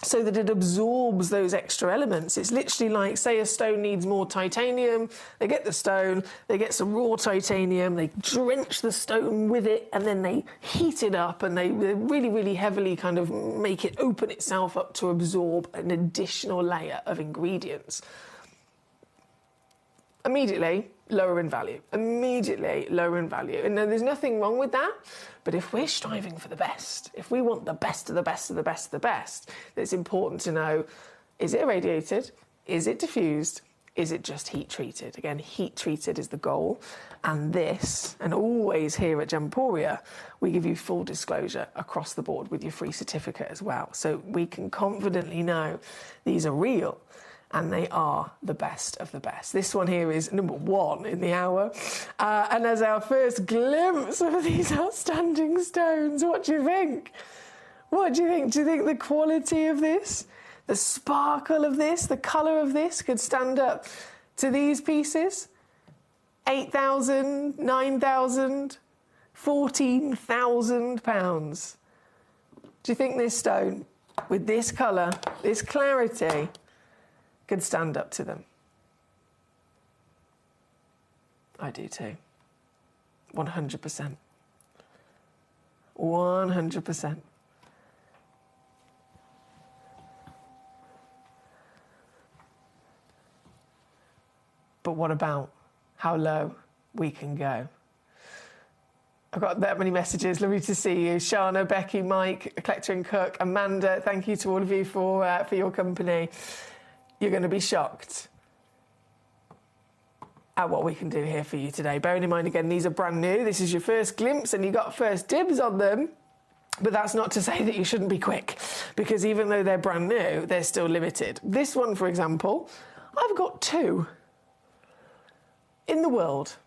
so that it absorbs those extra elements. It's literally like, say a stone needs more titanium, they get the stone, they get some raw titanium, they drench the stone with it, and then they heat it up, and they really, really heavily kind of make it open itself up to absorb an additional layer of ingredients. Immediately lower in value. Immediately lower in value. And there's nothing wrong with that. But if we're striving for the best, if we want the best of the best of the best of the best, then it's important to know, is it irradiated? Is it diffused? Is it just heat treated? Again, heat treated is the goal. And this, and always here at Gemporia, we give you full disclosure across the board with your free certificate as well. So we can confidently know these are real. And they are the best of the best. This one here is number 1 in the hour. And as our first glimpse of these outstanding stones, what do you think? What do you think? Do you think the quality of this, the sparkle of this, the colour of this could stand up to these pieces? 8,000, 9,000, 14,000 pounds. Do you think this stone, with this colour, this clarity, could stand up to them? I do too. 100%. 100%. But what about how low we can go? I've got that many messages. Lovely to see you. Shana, Becky, Mike, Collector and Cook, Amanda, thank you to all of you for your company. You're going to be shocked at what we can do here for you today. Bearing in mind, again, these are brand new. This is your first glimpse and you got first dibs on them. But that's not to say that you shouldn't be quick, because even though they're brand new, they're still limited. This one, for example, I've got 2 in the world.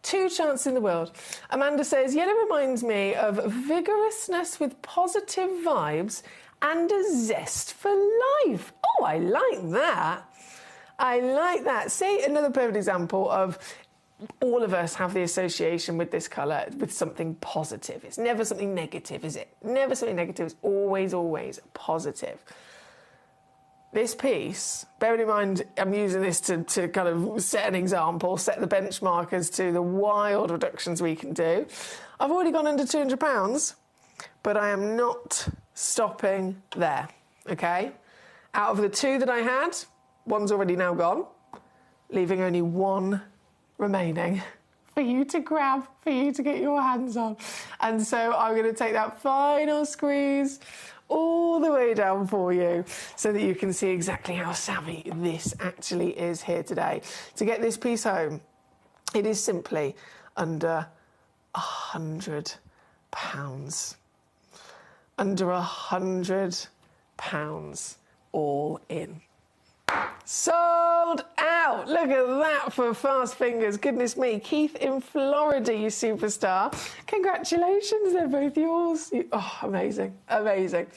2 chances in the world. Amanda says, yellow reminds me of vigorousness with positive vibes and a zest for life. Oh, I like that. I like that. See, another perfect example of all of us have the association with this colour with something positive. It's never something negative, is it? Never something negative. It's always, always positive. This piece, bearing in mind, I'm using this to kind of set an example, set the benchmark as to the wild reductions we can do. I've already gone under £200, but I am not stopping there, okay? Out of the 2 that I had, one's already now gone, leaving only 1 remaining for you to grab, for you to get your hands on. And so I'm going to take that final squeeze all the way down for you so that you can see exactly how savvy this actually is here today. To get this piece home, it is simply under £100. Under £100 all in. Sold out! Look at that for fast fingers. Goodness me. Keith in Florida, you superstar. Congratulations, they're both yours. Oh, amazing. Amazing.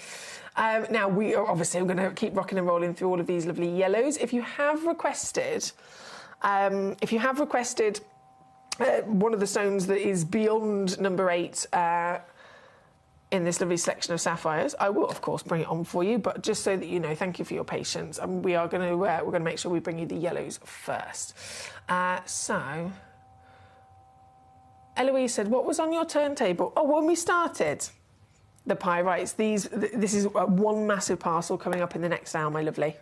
Now, we are obviously going to keep rocking and rolling through all of these lovely yellows. If you have requested one of the stones that is beyond number 8 in this lovely selection of sapphires, I will, of course, bring it on for you, but just so that you know, thank you for your patience. We are going to, we're going to make sure we bring you the yellows first. So, Eloise said, what was on your turntable? Oh, when we started, the pyrites. This is one massive parcel coming up in the next hour, my lovely.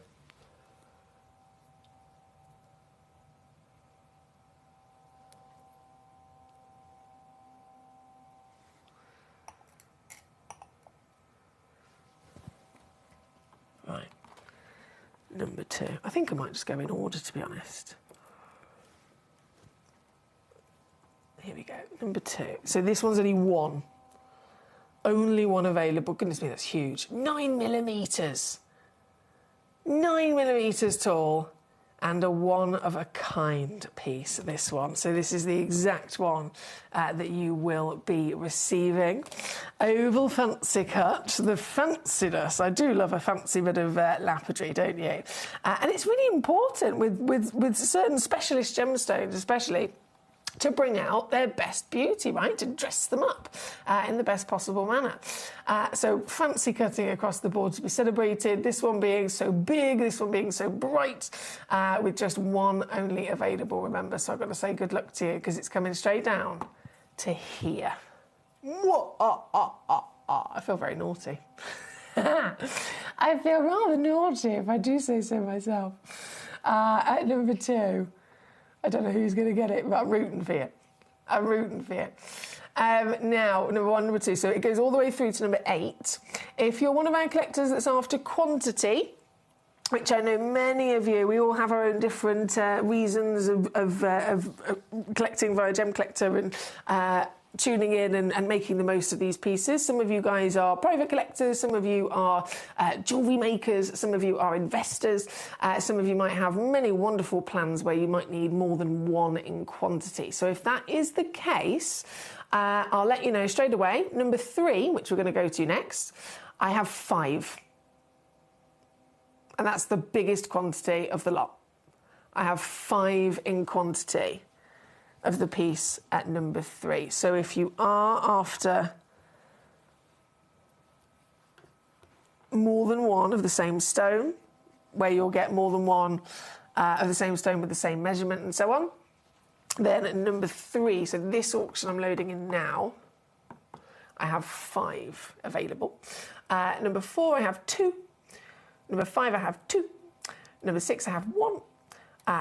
2. I think I might just go in order, to be honest. Here we go, number 2. So this one's only one. Only one available. Goodness me, that's huge. 9mm. 9mm tall. And a one-of-a-kind piece, this one. So this is the exact one that you will be receiving. Oval fancy cut, the fanciness. I do love a fancy bit of lapidary, don't you? And it's really important with certain specialist gemstones, especially, to bring out their best beauty, right? To dress them up in the best possible manner. So fancy cutting across the board to be celebrated. This one being so big, this one being so bright, with just one only available, remember. So I've got to say good luck to you because it's coming straight down to here. I feel very naughty. I feel rather naughty if I do say so myself. At number 2, I don't know who's going to get it, but I'm rooting for you. I'm rooting for you. Now, number 1, number 2. So it goes all the way through to number 8. If you're one of our collectors that's after quantity, which I know many of you, we all have our own different reasons of collecting via Gemcollector and tuning in and making the most of these pieces. Some of you guys are private collectors, some of you are jewellery makers, some of you are investors, some of you might have many wonderful plans where you might need more than one in quantity. So if that is the case, I'll let you know straight away. Number 3, which we're going to go to next, I have 5. And that's the biggest quantity of the lot. I have 5 in quantity of the piece at number 3. So if you are after more than one of the same stone, where you'll get more than one of the same stone with the same measurement and so on, then at number 3, so this auction I'm loading in now, I have 5 available. Number 4, I have 2. Number 5, I have 2. Number 6, I have 1.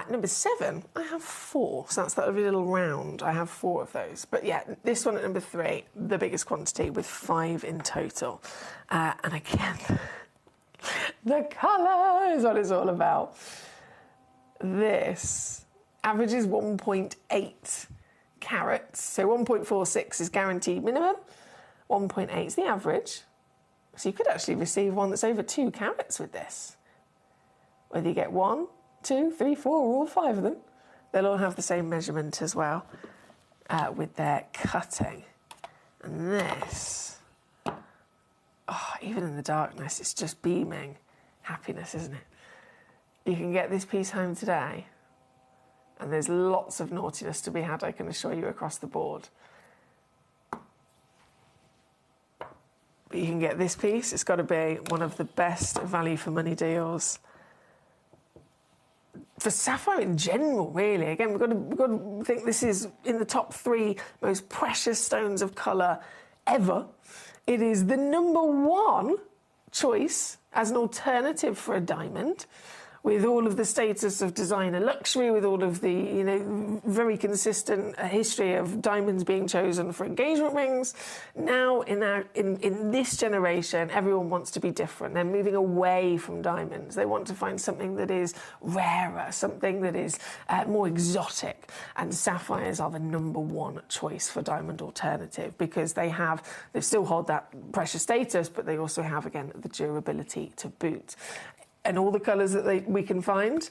Number 7, I have 4. So that's that little round. I have 4 of those. But yeah, this one at number 3, the biggest quantity with 5 in total. And again, the colour is what it's all about. This averages 1.8 carats. So 1.46 is guaranteed minimum. 1.8 is the average. So you could actually receive one that's over 2 carats with this. Whether you get 1, 2, 3, 4, or all 5 of them, they'll all have the same measurement as well with their cutting. And this, even in the darkness, it's just beaming happiness, isn't it? You can get this piece home today, and there's lots of naughtiness to be had, I can assure you, across the board. But you can get this piece. It's got to be one of the best value for money deals for sapphire in general, really. Again, we've got to think this is in the top 3 most precious stones of colour ever. It is the number 1 choice as an alternative for a diamond, with all of the status of designer luxury, with all of the, very consistent history of diamonds being chosen for engagement rings. Now, in this generation, everyone wants to be different. They're moving away from diamonds. They want to find something that is rarer, something that is more exotic. And sapphires are the number 1 choice for diamond alternative because they still hold that precious status, but they also have, again, the durability to boot. And all the colours that we can find,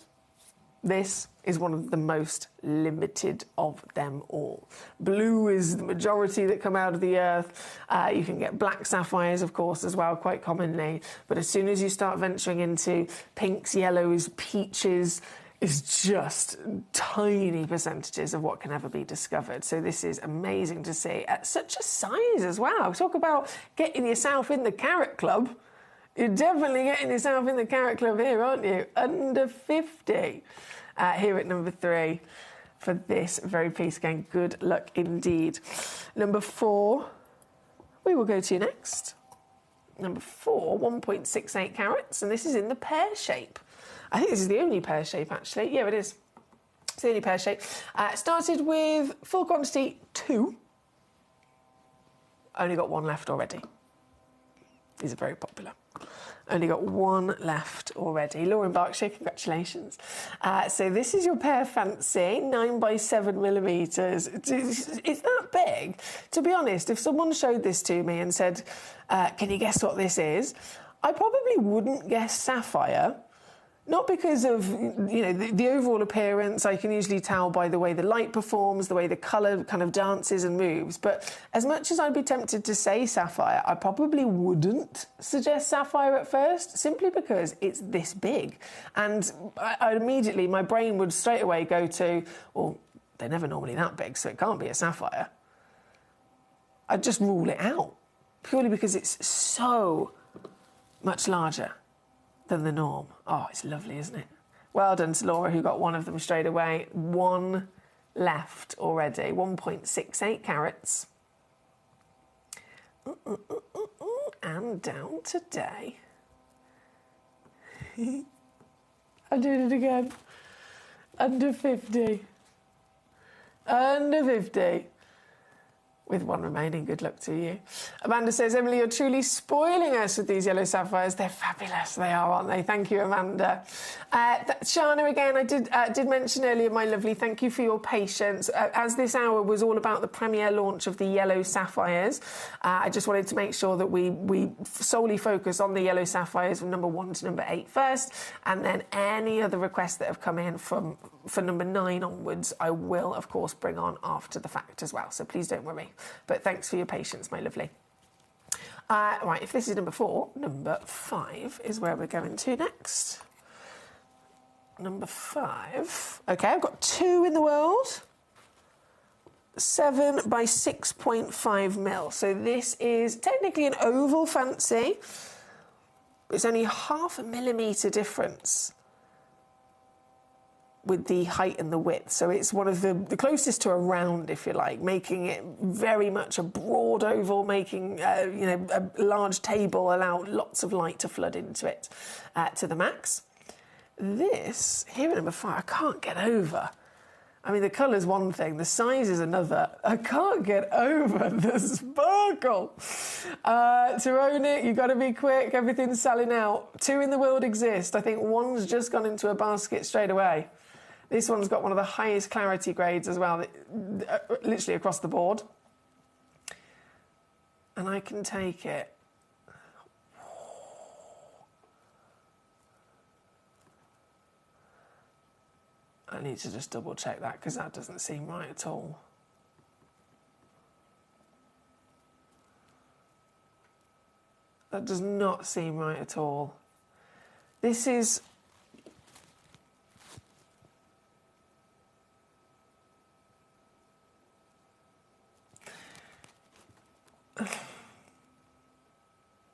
this is one of the most limited of them all. Blue is the majority that come out of the earth. You can get black sapphires, of course, as well, quite commonly. But as soon as you start venturing into pinks, yellows, peaches, it's just tiny percentages of what can ever be discovered. So this is amazing to see at such a size as well. Talk about getting yourself in the carat club. You're definitely getting yourself in the carat club here, aren't you? Under 50 here at number 3 for this very piece. Again, good luck indeed. Number 4, we will go to next. Number 4, 1.68 carats, and this is in the pear shape. I think this is the only pear shape, actually. Yeah, it is. It's the only pear shape. Started with full quantity 2. Only got 1 left already. These are very popular. Only got one left already. Lauren Berkshire, congratulations. So this is your pear fancy, 9 by 7 millimetres. It's that big. To be honest, if someone showed this to me and said, can you guess what this is? I probably wouldn't guess sapphire. Not because of, the overall appearance. I can usually tell by the way the light performs, the way the colour kind of dances and moves. But as much as I'd be tempted to say sapphire, I probably wouldn't suggest sapphire at first, simply because it's this big. And I immediately, my brain would straight away go to, well, they're never normally that big, so it can't be a sapphire. I'd just rule it out, purely because it's so much larger than the norm. Oh, it's lovely, isn't it? Well done to Laura, who got one of them straight away. One left already. 1.68 carats. And down today. I'm doing it again. Under 50. Under 50. With one remaining, good luck to you. Amanda says, Emily, you're truly spoiling us with these yellow sapphires. They're fabulous, they are, aren't they? Thank you, Amanda. Shana, again, I did mention earlier, my lovely, thank you for your patience. As this hour was all about the premiere launch of the yellow sapphires, I just wanted to make sure that we solely focus on the yellow sapphires from number 1 to number 8 first, and then any other requests that have come in for number 9 onwards, I will, of course, bring on after the fact as well. So please don't worry. But thanks for your patience, my lovely. Right, if this is number 4, number 5 is where we're going to next. Number 5. Okay, I've got 2 in the world. 7 by 6.5 mil. So this is technically an oval fancy. It's only 0.5 millimetre difference with the height and the width. So it's one of the closest to a round, if you like, making it very much a broad oval, making, a large table, allow lots of light to flood into it to the max. This, here at number 5, I can't get over. I mean, the colour's one thing, the size is another. I can't get over the sparkle. To own it, you've got to be quick. Everything's selling out. 2 in the world exist. I think one's just gone into a basket straight away. This one's got one of the highest clarity grades as well, literally across the board. And I can take it. I need to just double check that because that doesn't seem right at all. That does not seem right at all. This is...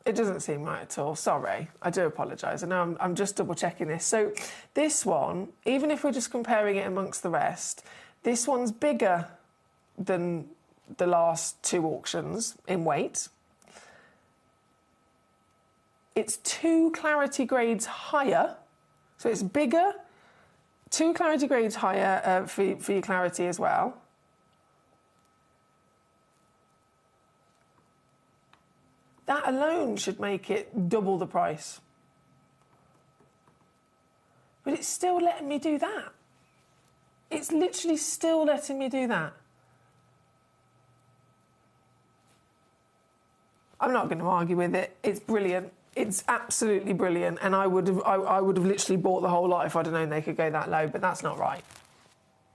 It doesn't seem right at all. Sorry, I do apologise. I know I'm just double checking this. So this one, even if we're just comparing it amongst the rest, this one's bigger than the last 2 auctions in weight. It's 2 clarity grades higher, so it's bigger, 2 clarity grades higher for your clarity as well. That alone should make it double the price. But it's still letting me do that. It's literally still letting me do that. I'm not going to argue with it. It's brilliant. It's absolutely brilliant. And I would have literally bought the whole lot if I'd have known they could go that low, but that's not right.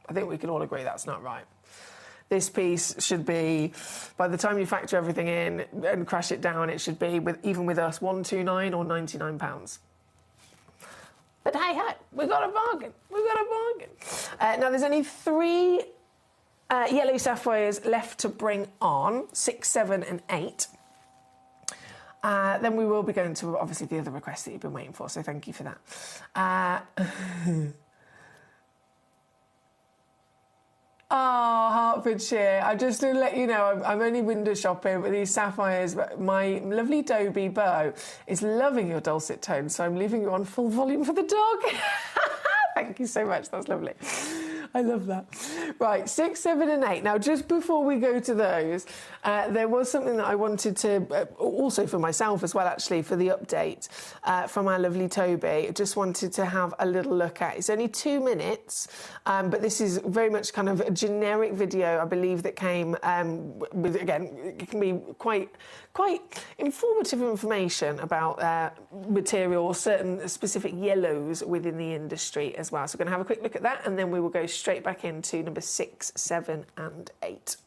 I think we can all agree that's not right. This piece should be, by the time you factor everything in and crash it down, it should be, even with us, £129 or £99. But hey, we got a bargain. We got a bargain. Now, there's only 3 yellow sapphires left to bring on, 6, 7 and 8. Then we will be going to, obviously, the other requests that you've been waiting for, so thank you for that. Oh, Hertfordshire. I just to let you know, I'm only window shopping with these sapphires, but my lovely Dobie Beau is loving your dulcet tones, so I'm leaving you on full volume for the dog. Thank you so much. That's lovely. I love that. Right, 6, 7 and 8. Now, just before we go to those, there was something that I wanted to, also for myself as well, actually, for the update from our lovely Toby. Just wanted to have a little look at. It's only 2 minutes, but this is very much kind of a generic video, I believe, that came with, again, it can be quite informative information about material, certain specific yellows within the industry as well. So we're going to have a quick look at that, and then we will go straight back into number 6, 7 and 8.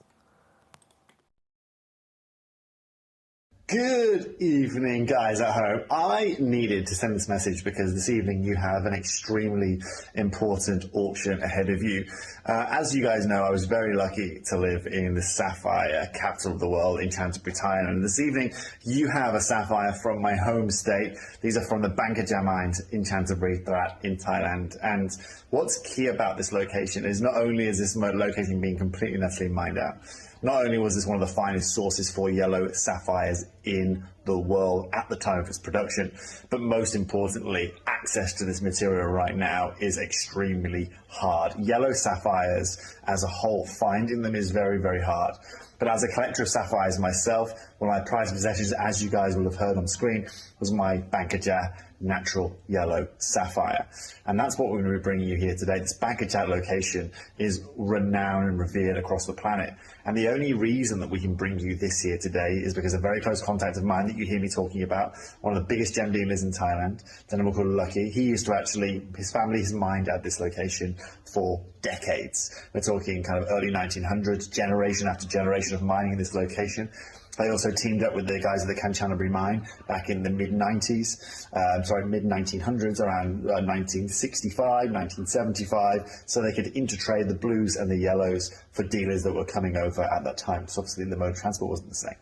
Good evening, guys at home. I needed to send this message because this evening you have an extremely important auction ahead of you. As you guys know, I was very lucky to live in the sapphire capital of the world in Canterbury, Thailand. And this evening you have a sapphire from my home state. These are from the Bangkaja mines in Canterbury, in Thailand. And what's key about this location is not only is this location being completely and utterly mined out, not only was this one of the finest sources for yellow sapphires in the world at the time of its production, but most importantly, access to this material right now is extremely hard. Yellow sapphires as a whole, finding them is very, very hard. But as a collector of sapphires myself, one of my prized possessions, as you guys will have heard on screen, was my Bangkaja natural yellow sapphire. And that's what we're going to be bringing you here today. This Bangkaja location is renowned and revered across the planet. And the only reason that we can bring you this here today is because a very close contact of mine that you hear me talking about, one of the biggest gem dealers in Thailand, a gentleman called Lucky, he used to actually, his family has mined at this location for decades. We're talking kind of early 1900s, generation after generation of mining in this location. They also teamed up with the guys at the Kanchanaburi mine back in the mid-1900s, around 1965, 1975, so they could intertrade the blues and the yellows for dealers that were coming over at that time. So obviously the mode of transport wasn't the same.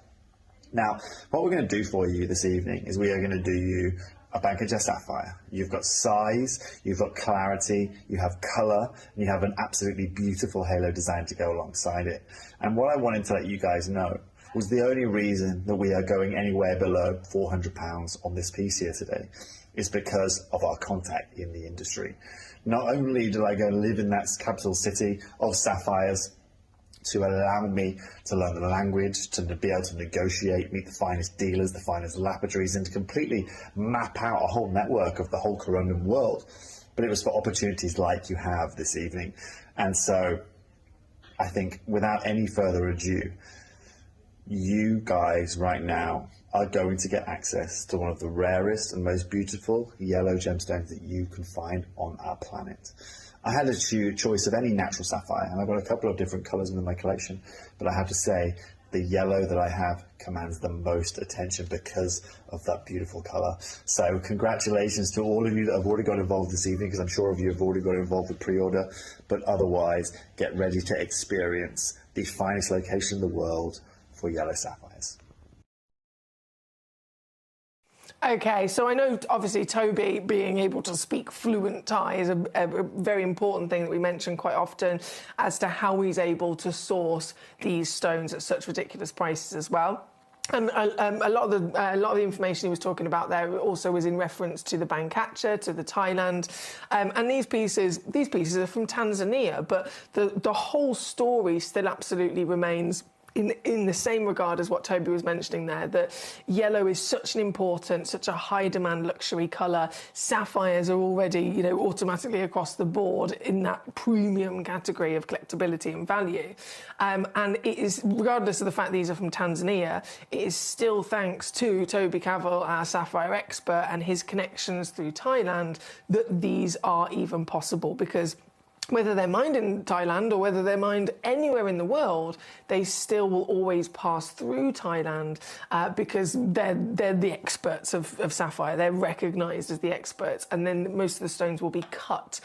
Now, what we're going to do for you this evening is we are going to do you a Bangkaja sapphire. You've got size, you've got clarity, you have colour, and you have an absolutely beautiful halo design to go alongside it. And what I wanted to let you guys know was the only reason that we are going anywhere below £400 on this piece here today is because of our contact in the industry. Not only did I go and live in that capital city of sapphires to allow me to learn the language, to be able to negotiate, meet the finest dealers, the finest laboratories, and to completely map out a whole network of the whole corundum world, but it was for opportunities like you have this evening. And so I think without any further ado, you guys right now are going to get access to one of the rarest and most beautiful yellow gemstones that you can find on our planet. I had a choice of any natural sapphire, and I've got a couple of different colours within my collection, but I have to say the yellow that I have commands the most attention because of that beautiful colour. So congratulations to all of you that have already got involved this evening, because I'm sure of you have already got involved with pre-order, but otherwise get ready to experience the finest location in the world for yellow sapphires. Okay, so I know obviously Toby being able to speak fluent Thai is a very important thing that we mention quite often as to how he's able to source these stones at such ridiculous prices as well. And a lot of the information he was talking about there also was in reference to the Bangkaja, to the Thailand, and these pieces are from Tanzania, but the whole story still absolutely remains in the same regard as what Toby was mentioning there, that yellow is such an important, such a high demand luxury colour. Sapphires are already, you know, automatically across the board in that premium category of collectability and value. And it is, regardless of the fact these are from Tanzania, it is still thanks to Toby Cavell, our sapphire expert, and his connections through Thailand that these are even possible, because whether they're mined in Thailand or whether they're mined anywhere in the world, they still will always pass through Thailand because they're the experts of sapphire. They're recognised as the experts, and then most of the stones will be cut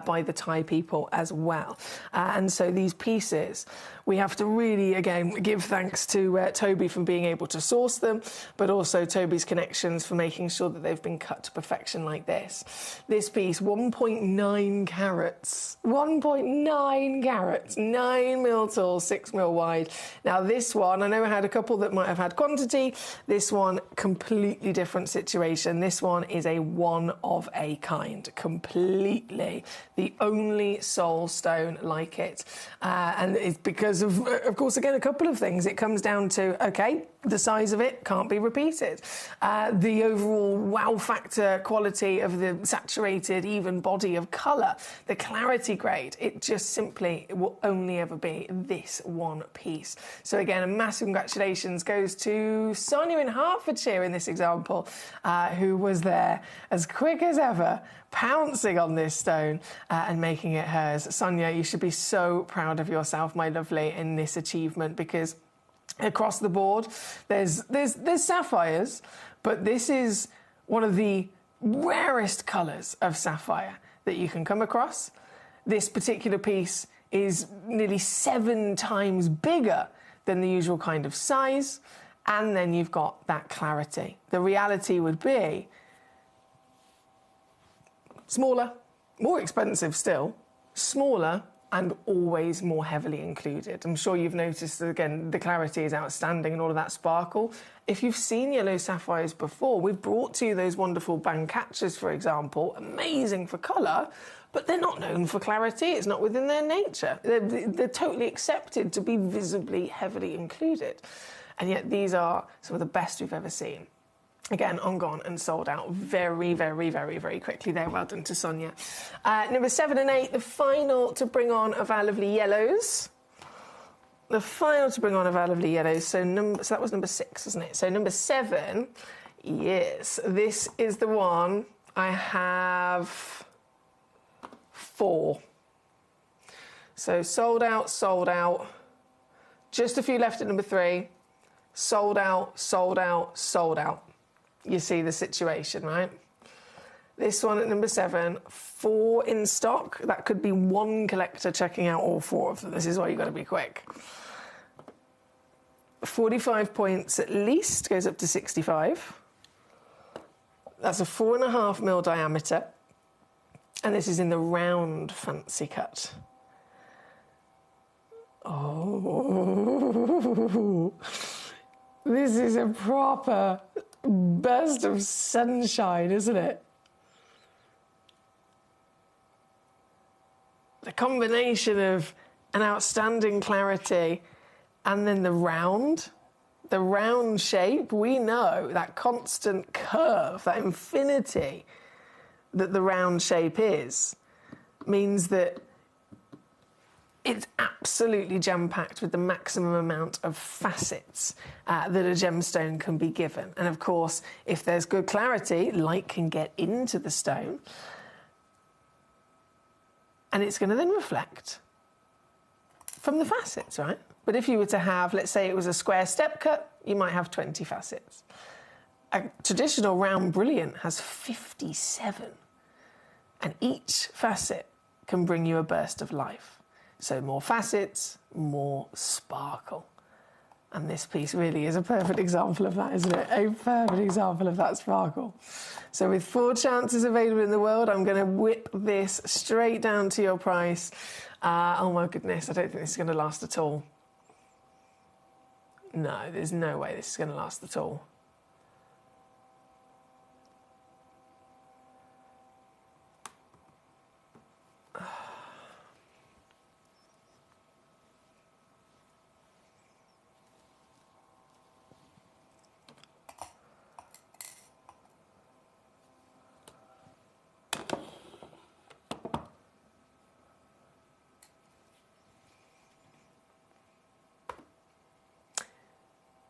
by the Thai people as well. And so these pieces, we have to really, again, give thanks to Toby for being able to source them, but also Toby's connections for making sure that they've been cut to perfection like this. This piece, 1.9 carats. 1.9 carats, 9 mil tall, 6 mil wide. Now this one, I know I had a couple that might have had quantity. This one, completely different situation. This one is a one of a kind, completely. The only soul stone like it. And it's because of course, again, a couple of things. It comes down to, okay, the size of it can't be repeated. The overall wow factor quality of the saturated, even body of colour, the clarity grade, it just simply will only ever be this one piece. So again, a massive congratulations goes to Sonia in Hertfordshire in this example, who was there as quick as ever, pouncing on this stone and making it hers. Sonia, you should be so proud of yourself, my lovely, in this achievement, because across the board, there's sapphires, but this is one of the rarest colours of sapphire that you can come across. This particular piece is nearly 7 times bigger than the usual kind of size, and then you've got that clarity. The reality would be smaller, more expensive still, smaller, and always more heavily included. I'm sure you've noticed that, again, the clarity is outstanding and all of that sparkle. If you've seen yellow sapphires before, we've brought to you those wonderful band catchers, for example, amazing for colour, but they're not known for clarity. It's not within their nature. They're totally accepted to be visibly heavily included. And yet these are some of the best we've ever seen. Again, on gone and sold out very, very, very, very quickly there. Well done to Sonia. Number 7 and 8, the final to bring on of our lovely yellows. The final to bring on of our lovely yellows. So that was number 6, wasn't it? So number 7, yes, this is the one. I have 4. So sold out, sold out. Just a few left at number 3. Sold out, sold out, sold out. You see the situation, right? This one at number 7, 4 in stock. That could be one collector checking out all 4 of them. This is why you've got to be quick. 45 points at least, goes up to 65. That's a 4.5 mil diameter. And this is in the round fancy cut. Oh, this is a proper burst of sunshine, isn't it? The combination of an outstanding clarity and then the round shape, we know that constant curve, that infinity that the round shape is, means that it's absolutely jam-packed with the maximum amount of facets that a gemstone can be given. And of course, if there's good clarity, light can get into the stone, and it's going to then reflect from the facets, right? But if you were to have, let's say it was a square step cut, you might have 20 facets. A traditional round brilliant has 57, and each facet can bring you a burst of life. So more facets, more sparkle. And this piece really is a perfect example of that, isn't it? A perfect example of that sparkle. So with 4 chances available in the world, I'm going to whip this straight down to your price. Oh my goodness, I don't think this is going to last at all. No, there's no way this is going to last at all.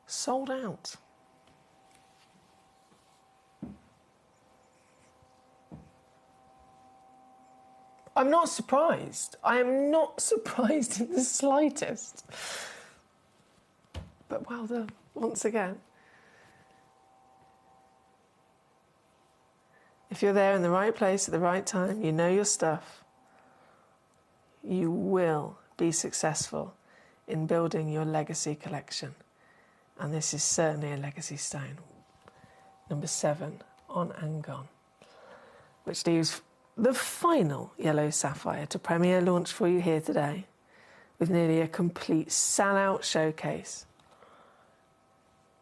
Sold out. I'm not surprised. I am not surprised in the slightest. But well done, once again. If you're there in the right place at the right time, you know your stuff, you will be successful in building your legacy collection. And this is certainly a legacy stone. Number 7 on Angon, which leaves the final yellow sapphire to premiere launch for you here today, with nearly a complete sellout showcase,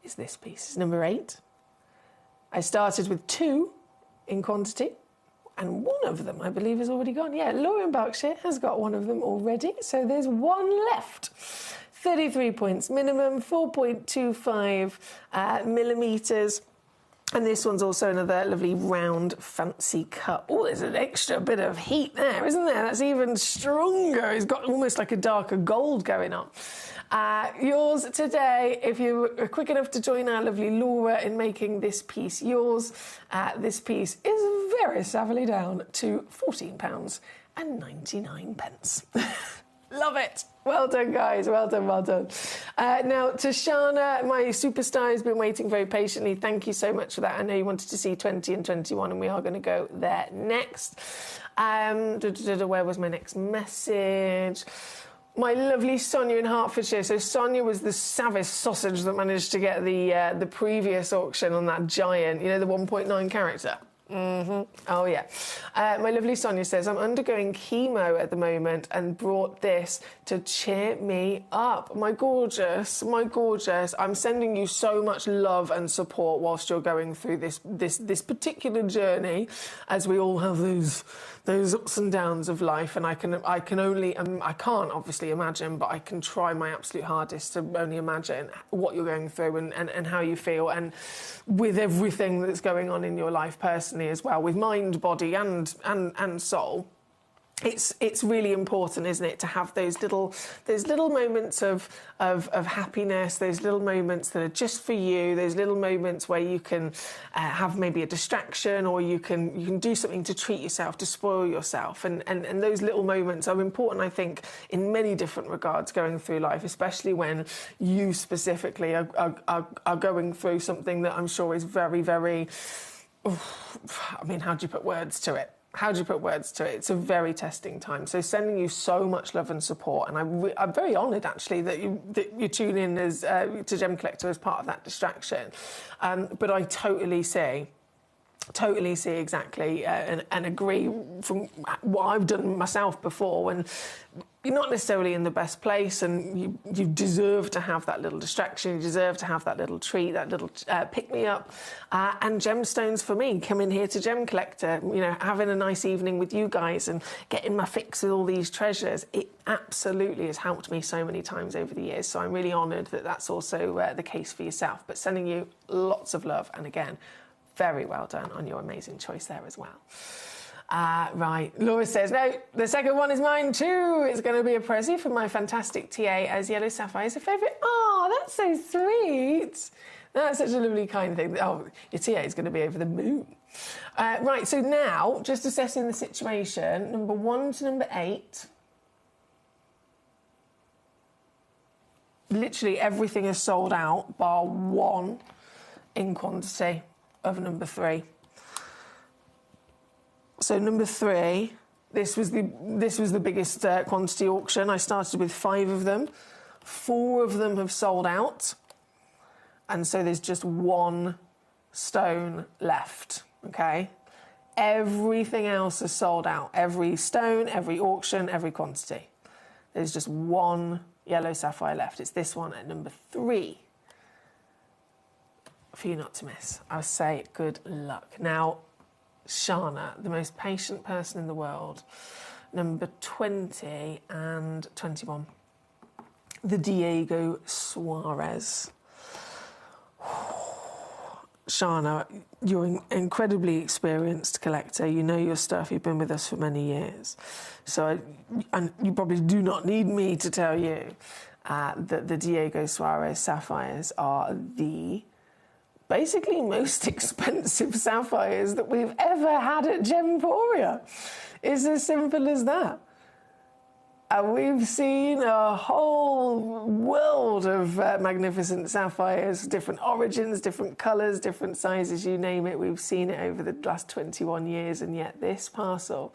is this piece. It's number 8. I started with 2 in quantity, and one of them, I believe, is already gone. Yeah, Laura in Berkshire has got one of them already, so there's one left. 33 points minimum, 4.25 millimetres. And this one's also another lovely round fancy cut. Oh, there's an extra bit of heat there, isn't there? That's even stronger. It's got almost like a darker gold going on. Yours today, if you were quick enough to join our lovely Laura in making this piece yours, this piece is very savvily down to £14.99. Love it. Well done, guys. Well done, well done. Now, Tashana, my superstar, has been waiting very patiently. Thank you so much for that. I know you wanted to see 20 and 21, and we are going to go there next. Where was my next message? My lovely Sonia in Hertfordshire. So Sonia was the savage sausage that managed to get the previous auction on that giant, you know, the 1.9 character. Oh, yeah. My lovely Sonia says, I'm undergoing chemo at the moment and brought this to cheer me up. My gorgeous, I'm sending you so much love and support whilst you're going through this particular journey, as we all have those ups and downs of life, and I can't obviously imagine, but I can try my absolute hardest to only imagine what you're going through and how you feel, and with everything that's going on in your life personally as well, with mind, body and soul. It's really important, isn't it, to have those little moments of happiness, those little moments that are just for you, those little moments where you can have maybe a distraction, or you can do something to treat yourself, to spoil yourself, and those little moments are important, I think, in many different regards going through life, especially when you specifically are going through something that I'm sure is very, very, I mean, how do you put words to it? It's a very testing time. So sending you so much love and support, and I'm very honoured actually that you tune in as to Gemcollector as part of that distraction. But I totally see exactly and agree from what I've done myself before, when you're not necessarily in the best place, and you deserve to have that little distraction, you deserve to have that little treat, that little pick-me-up. And gemstones for me, coming here to Gemcollector, you know, having a nice evening with you guys and getting my fix with all these treasures, it absolutely has helped me so many times over the years. So I'm really honoured that that's also the case for yourself. But sending you lots of love, and again, very well done on your amazing choice there as well. Right, Laura says, no, the second one is mine too. It's going to be a Prezi from my fantastic TA, as yellow sapphire is a favourite. Oh, that's so sweet. That's such a lovely kind thing. Oh, your TA is going to be over the moon. Right, so now, just assessing the situation, number 1 to number 8. Literally everything is sold out, bar 1 in quantity of number 3. So number 3, this was the biggest quantity auction. I started with 5 of them. 4 of them have sold out, and so there's just 1 stone left. Okay, everything else is sold out. Every stone, every auction, every quantity. There's just 1 yellow sapphire left. It's this one at number 3. For you not to miss. I would say good luck. Now, Shana, the most patient person in the world, number 20 and 21. The Diego Suarez. Shana, you're an incredibly experienced collector. You know your stuff. You've been with us for many years. So, and you probably do not need me to tell you that the Diego Suarez sapphires are the basically most expensive sapphires that we've ever had at Gemporia. It's as simple as that. And we've seen a whole world of magnificent sapphires, different origins, different colours, different sizes, you name it. We've seen it over the last 21 years, and yet this parcel,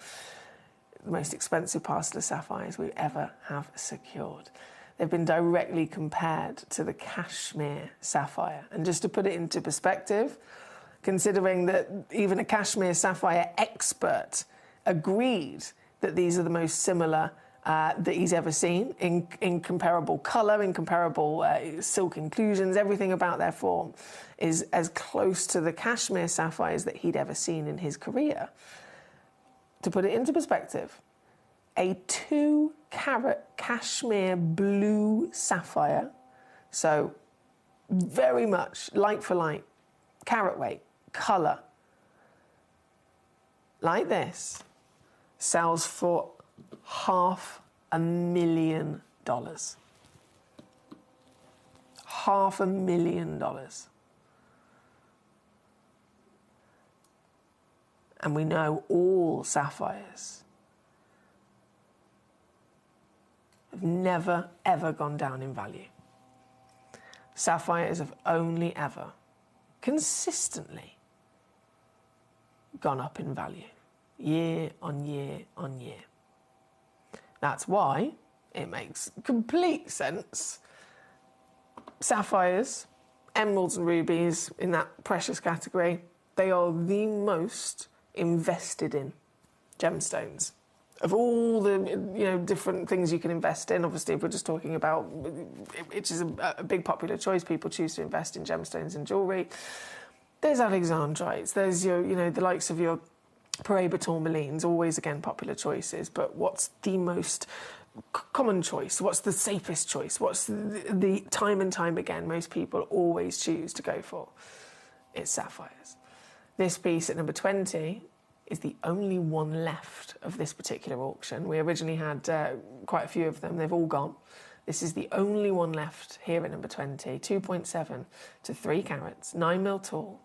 the most expensive parcel of sapphires we ever have secured. They've been directly compared to the cashmere sapphire. And just to put it into perspective, considering that even a cashmere sapphire expert agreed that these are the most similar that he's ever seen in comparable colour, in comparable silk inclusions. Everything about their form is as close to the cashmere sapphires that he'd ever seen in his career. To put it into perspective, a 2-carat cashmere blue sapphire, so very much like for like, carat weight, colour, like this, sells for $500,000. $500,000. And we know all sapphires have never, ever gone down in value. Sapphires have only ever consistently gone up in value, year on year on year. That's why it makes complete sense. Sapphires, emeralds and rubies in that precious category, they are the most invested in gemstones. Of all the different things you can invest in, obviously if we're just talking about, which is a big popular choice, people choose to invest in gemstones and jewellery. There's alexandrites, there's your, the likes of your Paraiba tourmalines, always again popular choices, but what's the most common choice? What's the safest choice? What's the time and time again most people always choose to go for? It's sapphires. This piece at number 20 is the only one left of this particular auction. We originally had quite a few of them. They've all gone. This is the only one left here at number 20. 2.7 to 3 carats, 9 mil tall,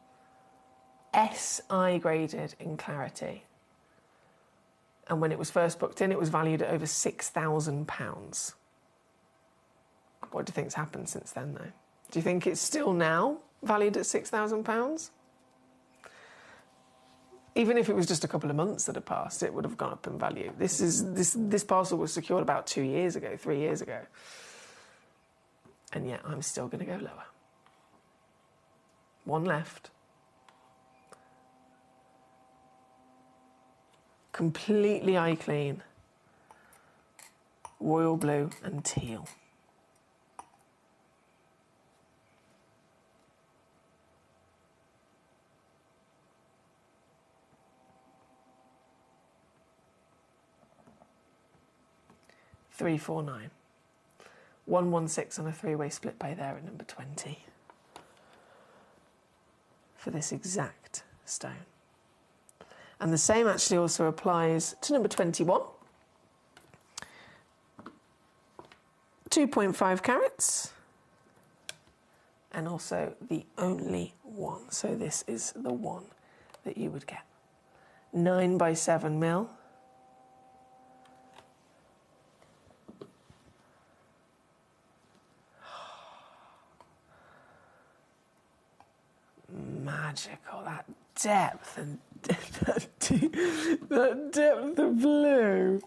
SI graded in clarity. And when it was first booked in, it was valued at over £6,000. What do you think's happened since then, though? Do you think it's still now valued at £6,000? Even if it was just a couple of months that had passed, it would have gone up in value. This parcel was secured about 2 years ago, 3 years ago. And yet I'm still going to go lower. One left. Completely eye clean. Royal blue and teal. $349. 116 on a 3-way split pay there at number 20 for this exact stone. And the same actually also applies to number 21. 2.5 carats. And also the only one. So this is the one that you would get. 9 by 7 mil. Magical, that depth and that depth of blue.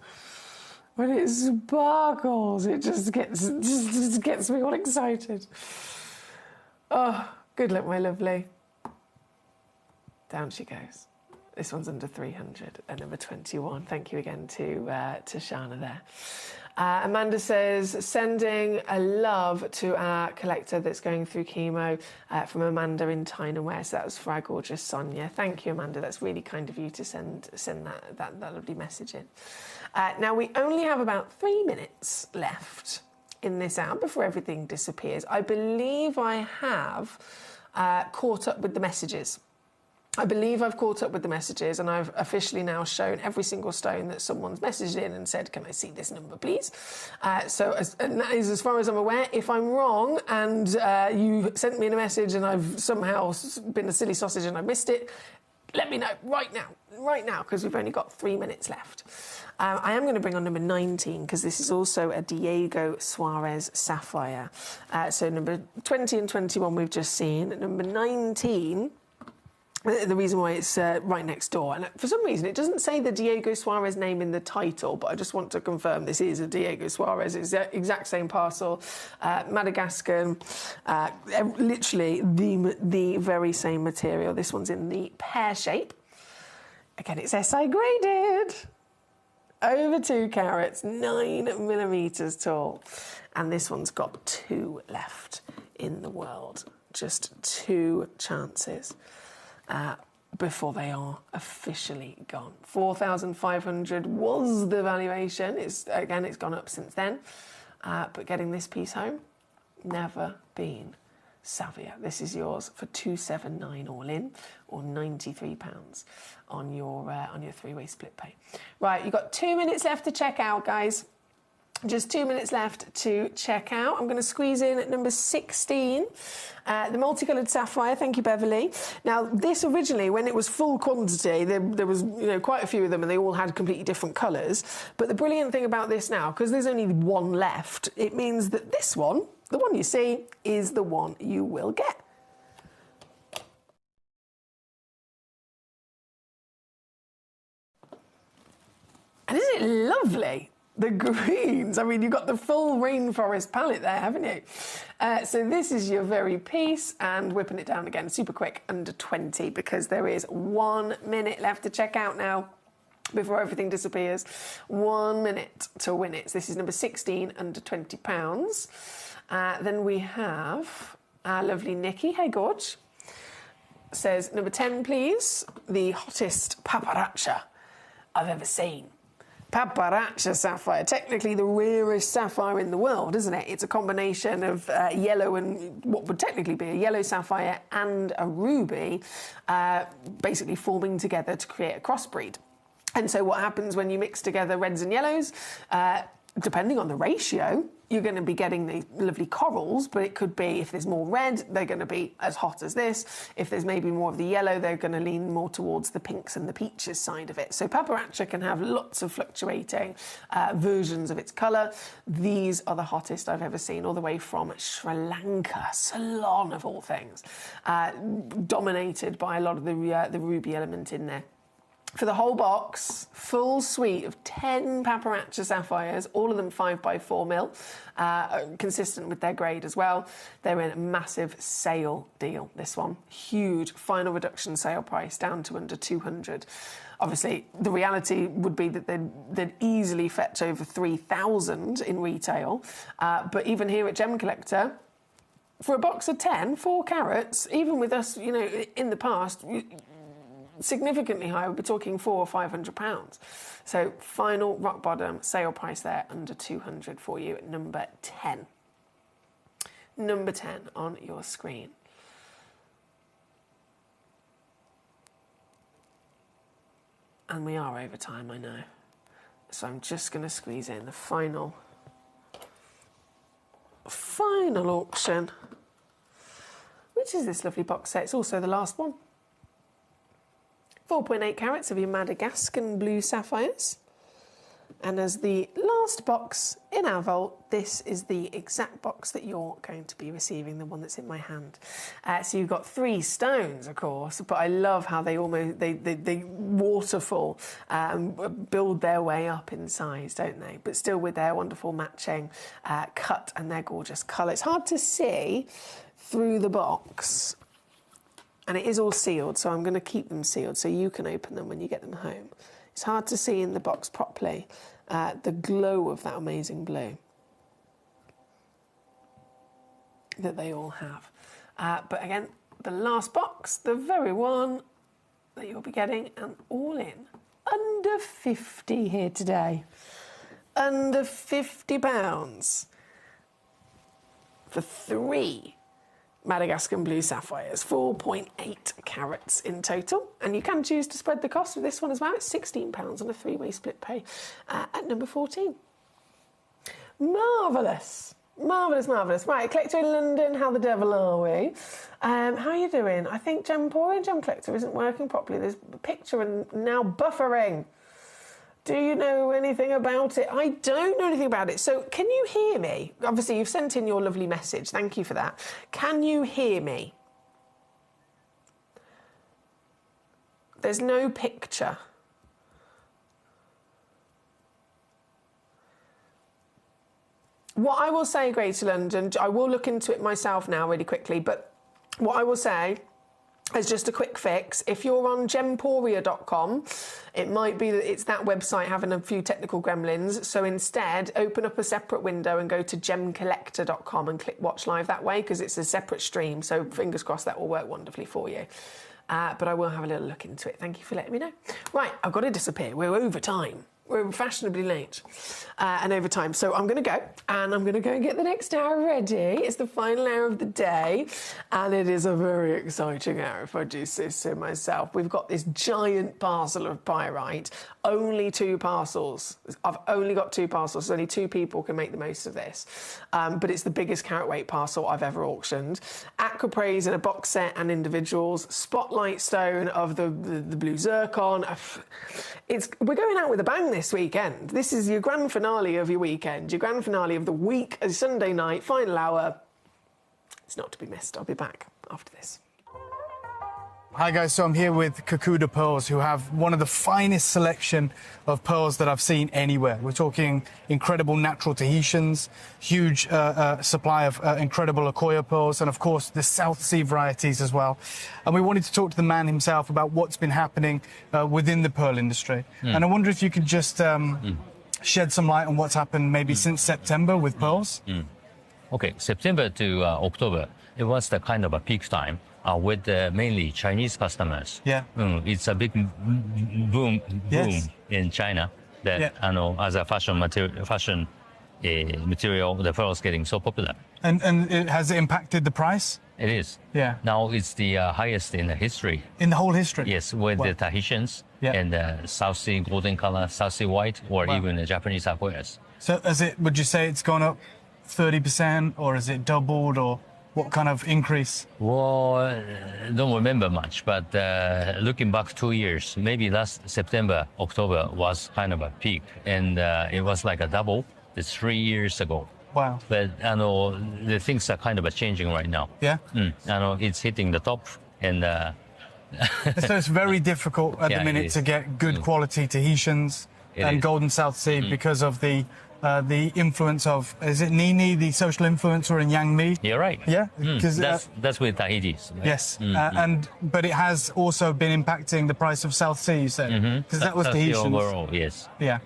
When it sparkles, it just gets me all excited. Oh, good luck, my lovely. Down she goes. This one's under 300 at number 21. Thank you again to Shana there. Amanda says, sending a love to our collector that's going through chemo from Amanda in Tyneware. So that was for our gorgeous Sonia. Thank you, Amanda. That's really kind of you to send that lovely message in. Now, we only have about 3 minutes left in this hour before everything disappears. I believe I have caught up with the messages. I've caught up with the messages, and I've officially now shown every single stone that someone's messaged in and said, can I see this number, please? And that is as far as I'm aware. If I'm wrong and you sent me in a message and I've somehow been a silly sausage and I missed it, let me know right now, because we've only got 3 minutes left. I am going to bring on number 19, because this is also a Diego Suarez sapphire. So number 20 and 21 we've just seen. Number 19... the reason why it's right next door. And for some reason, it doesn't say the Diego Suarez name in the title, but I just want to confirm this is a Diego Suarez. It's the exact same parcel, Madagascar, literally the very same material. This one's in the pear shape. Again, it's SI graded. Over 2 carats, 9 millimetres tall. And this one's got 2 left in the world. Just 2 chances before they are officially gone. 4,500 was the valuation. It's gone up since then. But getting this piece home, never been savvier. This is yours for $279 all in, or £93 on your 3-way split pay. Right, you've got 2 minutes left to check out, guys. Just 2 minutes left to check out. I'm going to squeeze in at number 16, the multicoloured sapphire. Thank you, Beverly. Now, this originally, when it was full quantity, there was quite a few of them, and they all had completely different colours. But the brilliant thing about this now, because there's only one left, it means that this one, the one you see, is the one you will get. And isn't it lovely? The greens. I mean, you've got the full rainforest palette there, haven't you? So this is your very piece, and whipping it down again, super quick, under 20, because there is 1 minute left to check out now before everything disappears. 1 minute to win it. So this is number 16, under £20. Then we have our lovely Nikki. Hey, Gorge. Says, number 10, please. The hottest paparazza I've ever seen. Paparazza sapphire, technically the rarest sapphire in the world, isn't it? It's a combination of yellow and what would technically be a yellow sapphire and a ruby, basically forming together to create a crossbreed. And so what happens when you mix together reds and yellows, depending on the ratio, you're going to be getting the lovely corals, but it could be, if there's more red, they're going to be as hot as this. If there's maybe more of the yellow, they're going to lean more towards the pinks and the peaches side of it. So paparazza can have lots of fluctuating versions of its colour. These are the hottest I've ever seen, all the way from Sri Lanka, Ceylon of all things, dominated by a lot of the ruby element in there. For the whole box, full suite of 10 paparazza sapphires, all of them 5x4mm, consistent with their grade as well. They're in a massive sale deal, this one. Huge final reduction sale price, down to under 200. Obviously, the reality would be that they'd easily fetch over 3,000 in retail. But even here at Gemcollector, for a box of 10, 4 carats, even with us, in the past, significantly higher, we'll be talking £400 or £500. So final rock bottom sale price there, under 200 for you at number 10. Number 10 on your screen. And we are over time, I know. So I'm just going to squeeze in the final auction, which is this lovely box set. It's also the last one. 4.8 carats of your Madagascan blue sapphires. And as the last box in our vault, this is the exact box that you're going to be receiving, the one that's in my hand. So you've got 3 stones, of course, but I love how they waterfall, build their way up in size, don't they? But still with their wonderful matching cut and their gorgeous colour. It's hard to see through the box. And it is all sealed, so I'm going to keep them sealed so you can open them when you get them home. It's hard to see in the box properly the glow of that amazing blue that they all have. But again, the last box, the very one that you'll be getting, and all in under 50 here today. Under £50 for 3 Madagascan blue sapphires, 4.8 carats in total. And you can choose to spread the cost of this one as well. It's £16 on a 3-way split pay at number 14. Marvellous. Marvellous, marvellous. Right, Collector in London, how the devil are we? How are you doing? I think Gemcollector isn't working properly. There's a picture and now buffering. Do you know anything about it? I don't know anything about it. So can you hear me? Obviously, you've sent in your lovely message. Thank you for that. Can you hear me? There's no picture. What I will say, Greater London, I will look into it myself now really quickly, but what I will say as just a quick fix, if you're on gemporia.com, it might be that it's that website having a few technical gremlins. So instead, open up a separate window and go to gemcollector.com and click watch live that way, because it's a separate stream. So fingers crossed that will work wonderfully for you. But I will have a little look into it. Thank you for letting me know. Right, I've got to disappear. We're over time. We're fashionably late and over time. So I'm going to go, and I'm going to go and get the next hour ready. It's the final hour of the day, and it is a very exciting hour, if I do say so myself. We've got this giant parcel of pyrite, only 2 parcels. I've only got 2 parcels, so only 2 people can make the most of this. But it's the biggest carat weight parcel I've ever auctioned. Aquapraise in a box set and individuals. Spotlight stone of the blue zircon. We're going out with a bang this weekend. This is your grand finale of your weekend, your grand finale of the week, a Sunday night, final hour. It's not to be missed. I'll be back after this. Hi guys, so I'm here with Kakuda Pearls, who have one of the finest selection of pearls that I've seen anywhere. We're talking incredible natural Tahitians, huge supply of incredible Akoya pearls, and of course the South Sea varieties as well. And we wanted to talk to the man himself about what's been happening within the pearl industry. And I wonder if you could just shed some light on what's happened maybe since September with pearls. Okay, September to October, it was the kind of a peak time. With mainly Chinese customers. Yeah. It's a big boom in China that as a fashion material, the pearl is getting so popular. And has it impacted the price? It is. Yeah. Now it's the highest in the history. In the whole history? Yes, with the Tahitians and the South Sea golden color, South Sea white, or even the Japanese Akoyas. So would you say it's gone up 30%, or is it doubled, or what kind of increase? Well, don't remember much, but looking back 2 years, maybe last September, October was kind of a peak, and it was like a double. It's 3 years ago. Wow. But the things are kind of changing right now. Yeah. It's hitting the top, and so it's very difficult at the minute to get good quality Tahitians and Golden South Sea because of the influence of, is it Nini, the social influencer in Yang Mi? You're right. Yeah, because that's with Tahiti's. Right? Yes, but it has also been impacting the price of South Sea, you said, because that was Tahitians. Overall, yes. Yeah.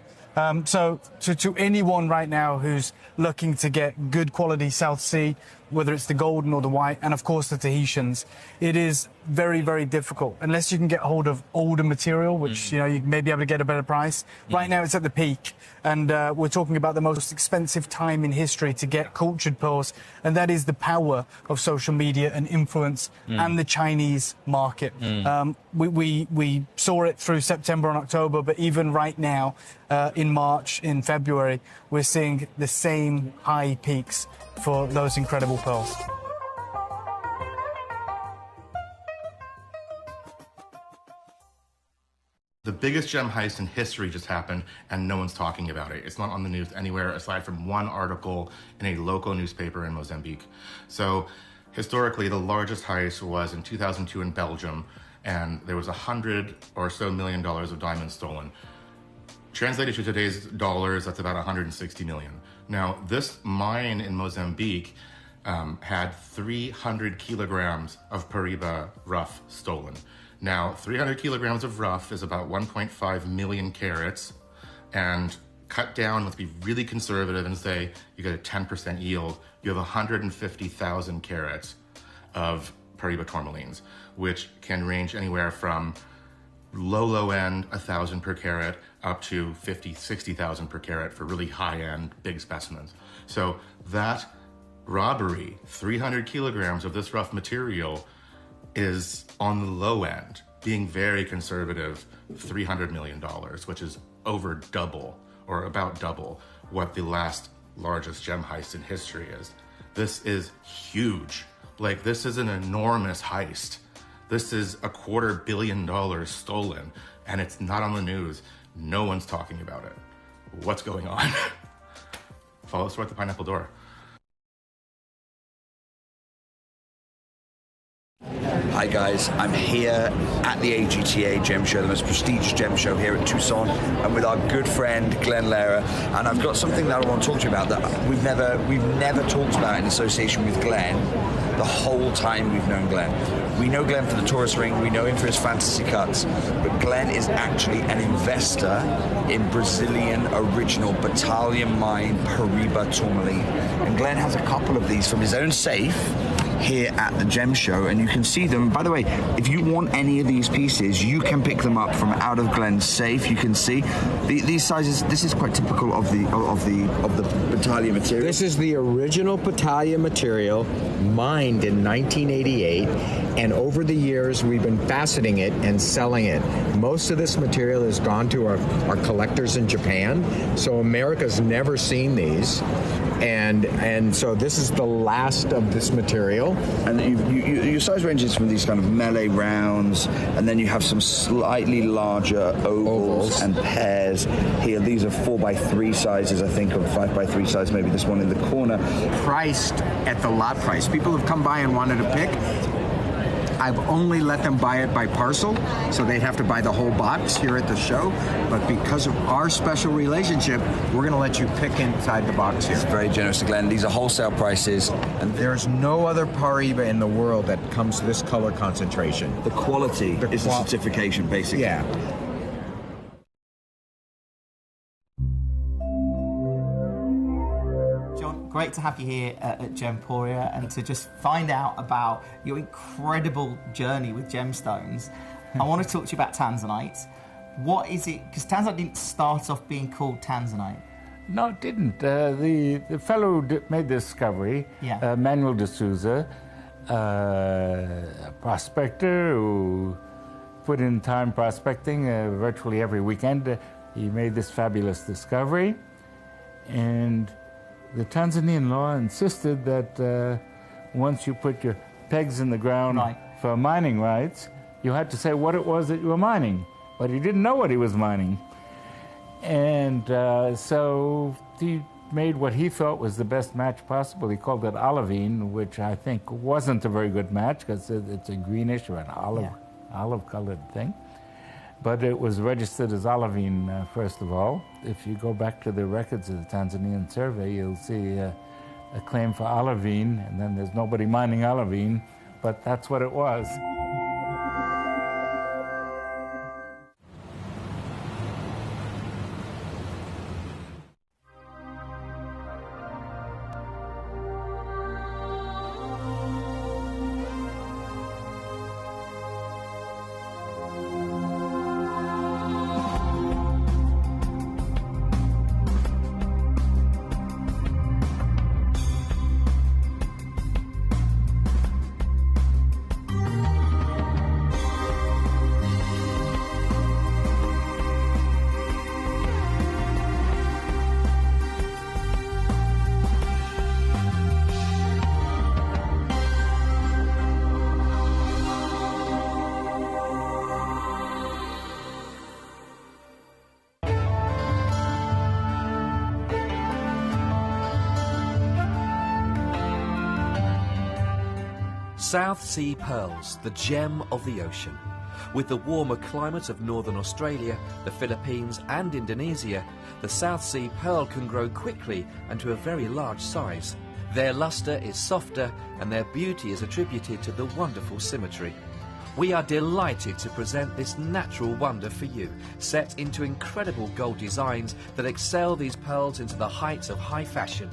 So to anyone right now who's looking to get good quality South Sea, whether it's the golden or the white, and of course the Tahitians, it is very, very difficult unless you can get hold of older material, which you may be able to get a better price. Right now it's at the peak, and we're talking about the most expensive time in history to get cultured pearls, and that is the power of social media and influence and the Chinese market. We saw it through September and October, but even right now in March, in February, we're seeing the same high peaks for those incredible pearls. The biggest gem heist in history just happened, and no one's talking about it. It's not on the news anywhere aside from one article in a local newspaper in Mozambique. So historically, the largest heist was in 2002 in Belgium, and there was $100 or so million of diamonds stolen. Translated to today's dollars, that's about 160 million. Now, this mine in Mozambique had 300 kilograms of Paraiba rough stolen. Now, 300 kilograms of rough is about 1.5 million carats, and cut down, let's be really conservative and say you get a 10% yield, you have 150,000 carats of Paraiba tourmalines, which can range anywhere from low end, 1,000 per carat, up to 50, 60,000 per carat for really high-end, big specimens. So that robbery, 300 kilograms of this rough material, is on the low end, being very conservative, $300 million, which is over double, or about double, what the last largest gem heist in history is. This is huge. Like, this is an enormous heist. This is $250 million stolen, and it's not on the news. No one's talking about it. What's going on? Follow us at the Pineapple Door. Hi guys, I'm here at the AGTA Gem Show, the most prestigious gem show here at Tucson, and with our good friend Glenn Lehrer. And I've got something that I want to talk to you about that we've never talked about in association with Glenn the whole time we've known Glenn. We know Glenn for the Taurus ring, we know him for his fantasy cuts, but Glenn is actually an investor in Brazilian original Battalion Mine Paraíba tourmaline. And Glenn has a couple of these from his own safe here at the Gem Show, and you can see them. By the way, if you want any of these pieces, you can pick them up from out of Glenn's safe. You can see these sizes. This is quite typical of the Battalion material. This is the original Battalion material, mined in 1988, and over the years we've been faceting it and selling it. Most of this material has gone to our collectors in Japan, so America's never seen these. And so this is the last of this material. And your size ranges from these kind of melee rounds, and then you have some slightly larger ovals and pairs here. These are 4x3 sizes, I think, or 5x3 size, maybe this one in the corner. Priced at the lot price. People have come by and wanted to pick. I've only let them buy it by parcel, so they'd have to buy the whole box here at the show. But because of our special relationship, we're going to let you pick inside the box here. It's very generous to Glenn. These are wholesale prices. And there's no other Paraíba in the world that comes to this color concentration. The quality is the certification, basically. Yeah. Great to have you here at Gemporia and to just find out about your incredible journey with gemstones. I want to talk to you about tanzanite. What is it? Because tanzanite didn't start off being called tanzanite. No, it didn't. The fellow who made the discovery, Manuel de Souza, a prospector who put in time prospecting virtually every weekend, he made this fabulous discovery. And the Tanzanian law insisted that once you put your pegs in the ground for mining rights, you had to say what it was that you were mining. But he didn't know what he was mining. And so he made what he thought was the best match possible. He called it olivine, which I think wasn't a very good match because it's a greenish or an olive-colored thing. But it was registered as olivine, first of all. If you go back to the records of the Tanzanian survey, you'll see a claim for olivine, and then there's nobody mining olivine, but that's what it was. South Sea pearls, the gem of the ocean. With the warmer climate of northern Australia, the Philippines and Indonesia, the South Sea pearl can grow quickly and to a very large size. Their luster is softer and their beauty is attributed to the wonderful symmetry. We are delighted to present this natural wonder for you, set into incredible gold designs that excel these pearls into the heights of high fashion.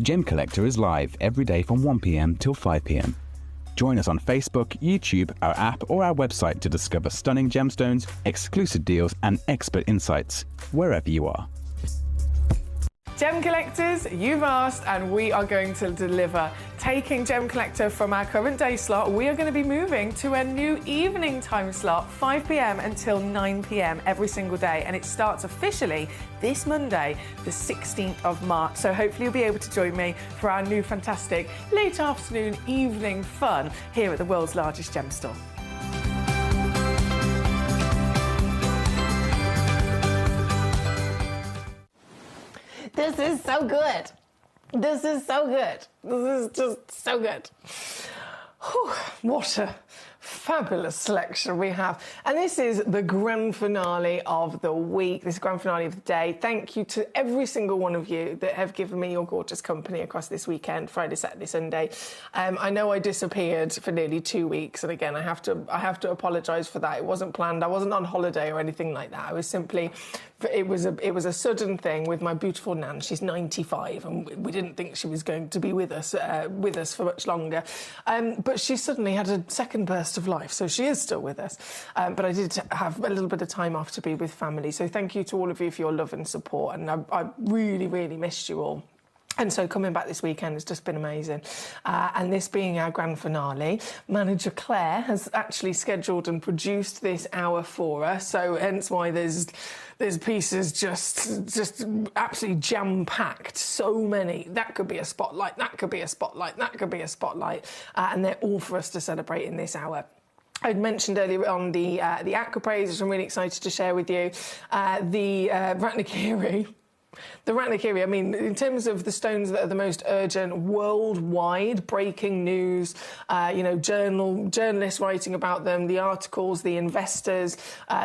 Gemcollector is live every day from 1 p.m. till 5 p.m. Join us on Facebook, YouTube, our app or our website to discover stunning gemstones, exclusive deals and expert insights wherever you are. Gem collectors, you've asked and we are going to deliver. Taking Gem Collector from our current day slot, we are going to be moving to a new evening time slot, 5 p.m. until 9 p.m. every single day, and it starts officially this Monday, the 16th of March. So hopefully you'll be able to join me for our new fantastic late afternoon evening fun here at the world's largest gem store. This is so good. This is so good. This is just so good. Whew, what a fabulous selection we have. And this is the grand finale of the week, this grand finale of the day. Thank you to every single one of you that have given me your gorgeous company across this weekend, Friday, Saturday, Sunday. I know I disappeared for nearly 2 weeks, and again, I have to apologise for that. It wasn't planned. I wasn't on holiday or anything like that. I was simply, it was a sudden thing with my beautiful Nan. She's 95, and we didn't think she was going to be with us for much longer. But she suddenly had a second burst of life, so she is still with us. But I did have a little bit of time off to be with family. So thank you to all of you for your love and support, and I really, really missed you all. And so coming back this weekend has just been amazing. And this being our grand finale, manager Claire has actually scheduled and produced this hour for us. So hence why there's pieces just absolutely jam-packed. So many. That could be a spotlight, that could be a spotlight, that could be a spotlight. And they're all for us to celebrate in this hour. I'd mentioned earlier on the aquapraise, which I'm really excited to share with you. The Ratnakiri. The Ratnakiri, I mean, in terms of the stones that are the most urgent worldwide, breaking news, journalists writing about them, the articles, the investors,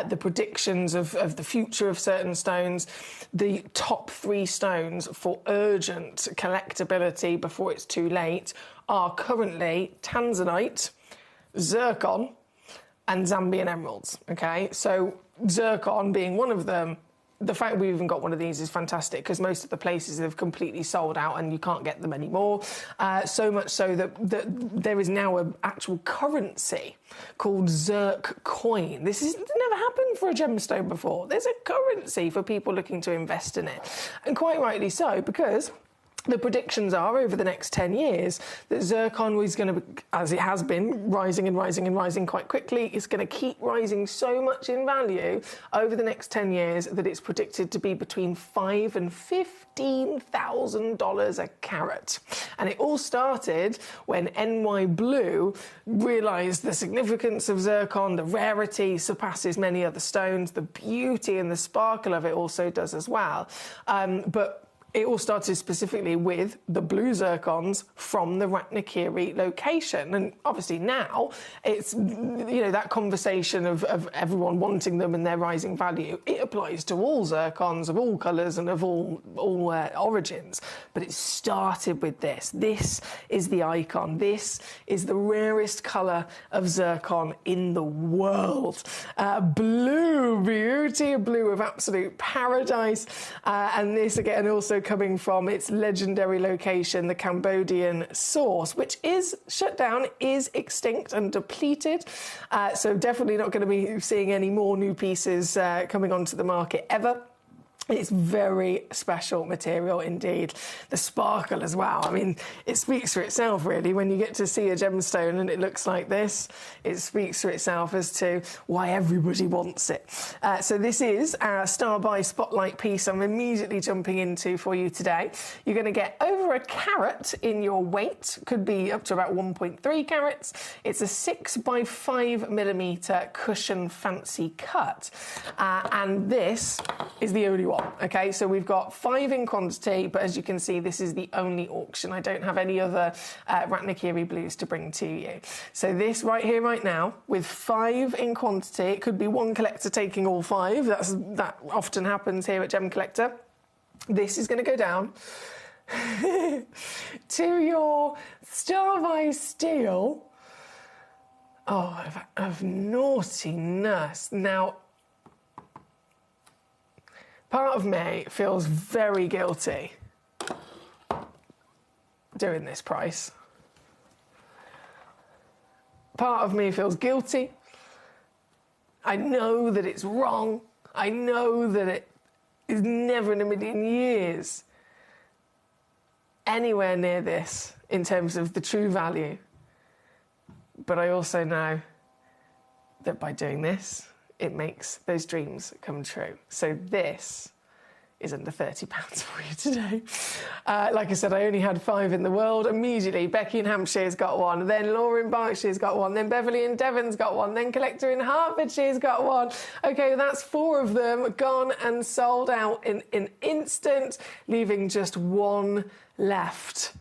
the predictions of the future of certain stones, the top 3 stones for urgent collectability before it's too late are currently tanzanite, zircon, and Zambian emeralds, okay? So zircon being one of them. The fact we've even got one of these is fantastic because most of the places have completely sold out and you can't get them anymore. So much so that there is now an actual currency called Zirc coin. This has never happened for a gemstone before. There's a currency for people looking to invest in it. And quite rightly so, because the predictions are over the next 10 years that zircon is going to, as it has been, rising and rising and rising quite quickly. It's going to keep rising so much in value over the next 10 years that it's predicted to be between $5,000 and $15,000 a carat. And it all started when NY Blue realised the significance of zircon, the rarity surpasses many other stones, the beauty and the sparkle of it also does as well. But it all started specifically with the blue zircons from the Ratnakiri location. And obviously now it's, that conversation of everyone wanting them and their rising value, it applies to all zircons of all colours and of all origins. But it started with this. This is the icon. This is the rarest colour of zircon in the world. Blue, beauty, a blue of absolute paradise. And this again also coming from its legendary location, the Cambodian source, which is shut down, is extinct and depleted. So definitely not going to be seeing any more new pieces coming onto the market ever. It's very special material indeed. The sparkle as well. I mean, it speaks for itself, really. When you get to see a gemstone and it looks like this, it speaks for itself as to why everybody wants it. So this is our Star By Spotlight piece I'm immediately jumping into for you today. You're going to get over a carat in your weight. Could be up to about 1.3 carats. It's a 6x5mm cushion fancy cut. And this is the only one. Okay, so we've got 5 in quantity, but as you can see, this is the only auction. I don't have any other Ratnakiri blues to bring to you. So this right here, right now, with 5 in quantity, it could be one collector taking all 5. That often happens here at Gemcollector. This is going to go down to your Star By Steel of naughtiness. Now, part of me feels very guilty doing this price. Part of me feels guilty. I know that it's wrong. I know that it is never in a million years anywhere near this in terms of the true value. But I also know that by doing this, it makes those dreams come true. So this is under £30 for you today. Like I said, I only had 5 in the world. Immediately, Becky in Hampshire's got one, then Laura in Berkshire's got one, then Beverly in Devon's got one, then Collector in Hertfordshire's got one. Okay, that's 4 of them gone and sold out in an instant, leaving just 1 left.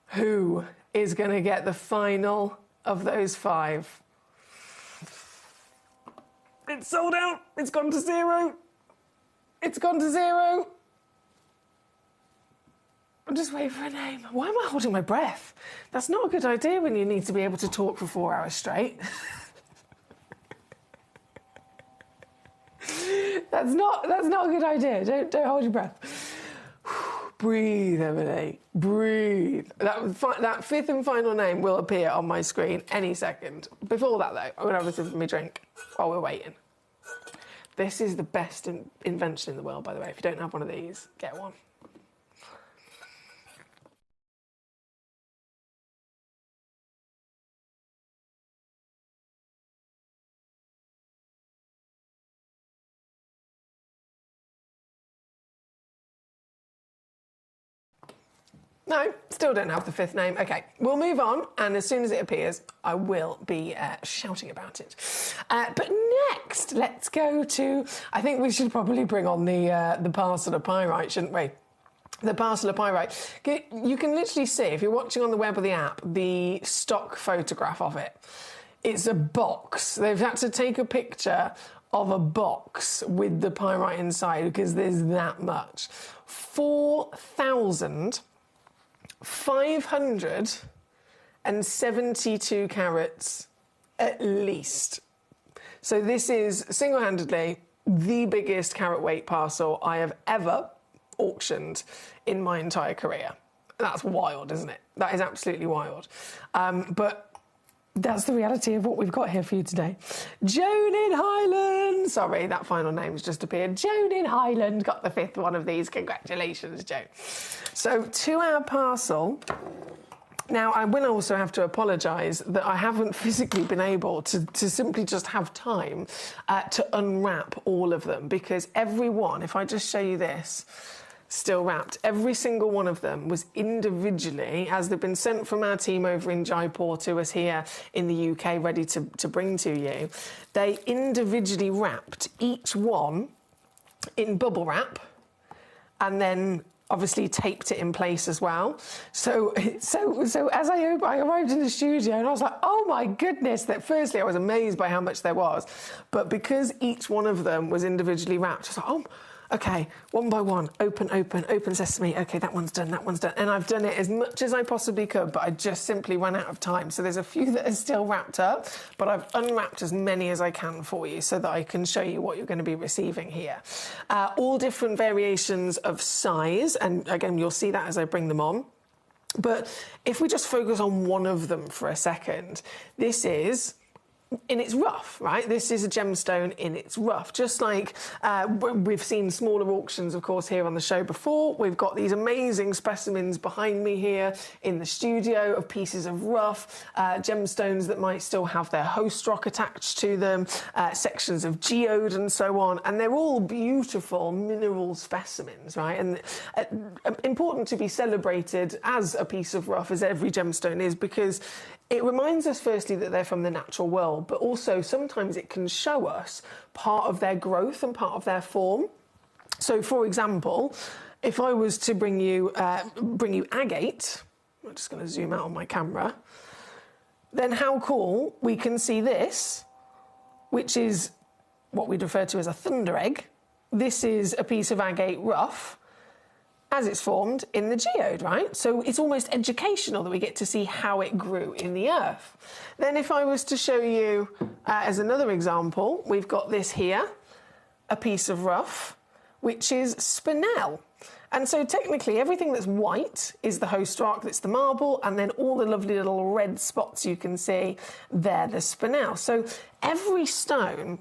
Who is going to get the final of those 5? It's sold out. It's gone to 0. It's gone to 0. I'm just waiting for a name. Why am I holding my breath? That's not a good idea when you need to be able to talk for 4 hours straight. That's not a good idea. Don't hold your breath. Breathe, Emily. Breathe. That 5th and final name will appear on my screen any second. Before that, though, I'm going to have a sip of my drink while we're waiting. This is the best invention in the world, by the way. If you don't have one of these, get one. No, still don't have the 5th name. OK, we'll move on, and as soon as it appears, I will be shouting about it. But next, let's go to... I think we should probably bring on the parcel of pyrite, shouldn't we? The parcel of pyrite. You can literally see, if you're watching on the web or the app, the stock photograph of it. It's a box. They've had to take a picture of a box with the pyrite inside because there's that much. 4,572 carats at least. So this is single-handedly the biggest carat weight parcel I have ever auctioned in my entire career. That's wild, isn't it? That is absolutely wild. But that's the reality of what we've got here for you today. Joan in Highland. Sorry, that final name's just appeared. Joan in Highland got the 5th one of these. Congratulations, Joan. So, to our parcel. Now, I will also have to apologise that I haven't physically been able to simply just have time to unwrap all of them, because every one, if I just show you this, still wrapped. Every single one of them was individually, as they've been sent from our team over in Jaipur to us here in the UK, ready to bring to you. They individually wrapped each one in bubble wrap and then obviously taped it in place as well. So as I arrived in the studio and I was like, oh my goodness, that firstly I was amazed by how much there was, but because each one of them was individually wrapped, I was like, oh, okay, one by one, open sesame, okay, that one's done. And I've done it as much as I possibly could, but I just simply ran out of time. So there's a few that are still wrapped up, but I've unwrapped as many as I can for you so that I can show you what you're going to be receiving here. All different variations of size, and again, you'll see that as I bring them on. But if we just focus on one of them for a second, this is in its rough, right? This is a gemstone in its rough. Just like we've seen smaller auctions, of course, here on the show before. We've got these amazing specimens behind me here in the studio of pieces of rough, gemstones that might still have their host rock attached to them, sections of geode and so on. And they're all beautiful mineral specimens, right? And important to be celebrated as a piece of rough as every gemstone is, because it reminds us firstly that they're from the natural world, but also sometimes it can show us part of their growth and part of their form. So, for example, if I was to bring you agate, I'm just going to zoom out on my camera, then how cool, we can see this, which is what we'd refer to as a thunder egg. This is a piece of agate rough as it's formed in the geode, right? So it's almost educational that we get to see how it grew in the earth. Then if I was to show you, as another example, we've got this here, a piece of rough, which is spinel. And so technically everything that's white is the host rock, that's the marble, and then all the lovely little red spots you can see, they're the spinel. So every stone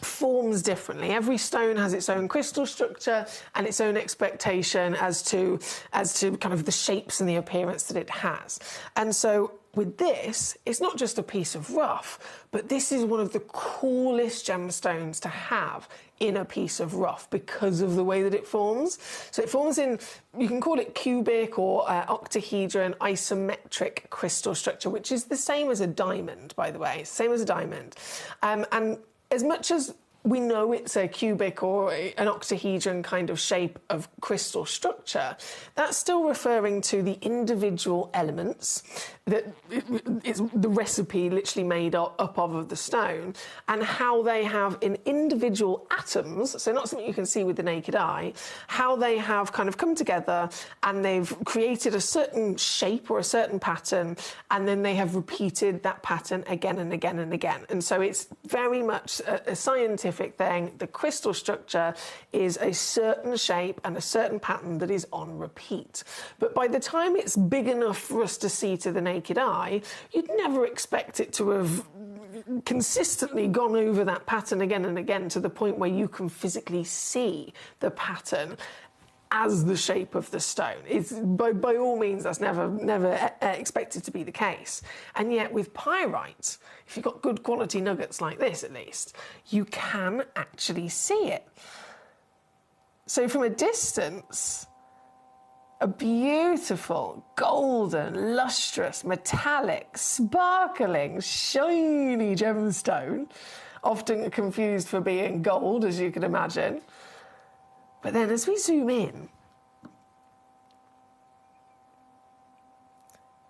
forms differently. Every stone has its own crystal structure and its own expectation as to kind of the shapes and the appearance that it has. And so with this, it's not just a piece of rough, but this is one of the coolest gemstones to have in a piece of rough because of the way that it forms. So it forms in, you can call it cubic or octahedron isometric crystal structure, which is the same as a diamond, by the way, same as a diamond. And as much as we know it's a cubic or an octahedron kind of shape of crystal structure, that's still referring to the individual elements that it's the recipe literally made up of the stone, and how they have in individual atoms, so not something you can see with the naked eye, how they have kind of come together and they've created a certain shape or a certain pattern, and then they have repeated that pattern again and again and again. And so it's very much a scientific thing. The crystal structure is a certain shape and a certain pattern that is on repeat. But by the time it's big enough for us to see to the naked eye, you'd never expect it to have consistently gone over that pattern again and again to the point where you can physically see the pattern as the shape of the stone. It's by all means, that's never expected to be the case. And yet with pyrite, if you've got good quality nuggets like this at least, you can actually see it. So from a distance, a beautiful, golden, lustrous, metallic, sparkling, shiny gemstone, often confused for being gold, as you can imagine. But then as we zoom in,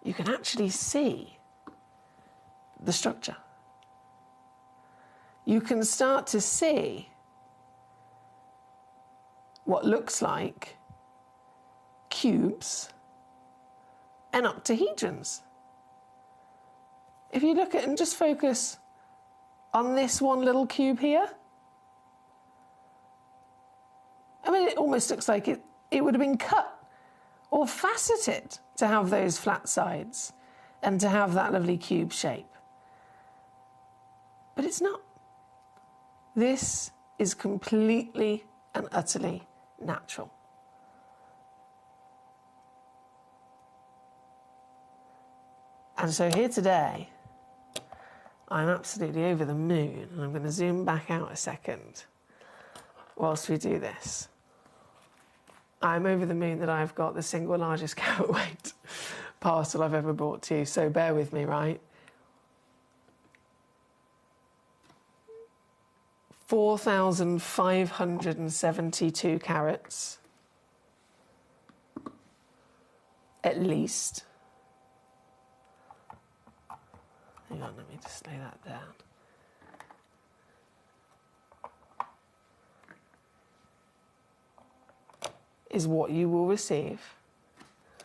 you can actually see the structure. You can start to see what looks like cubes and octahedrons. If you look at and just focus on this one little cube here, I mean, it almost looks like it would have been cut or faceted to have those flat sides and to have that lovely cube shape. But it's not. This is completely and utterly natural. And so here today, I'm absolutely over the moon, and I'm going to zoom back out a second whilst we do this. I'm over the moon that I've got the single largest carat weight parcel I've ever brought to you, so bear with me, right? 4,572 carats, at least. Hang on, let me just lay that down. Is what you will receive.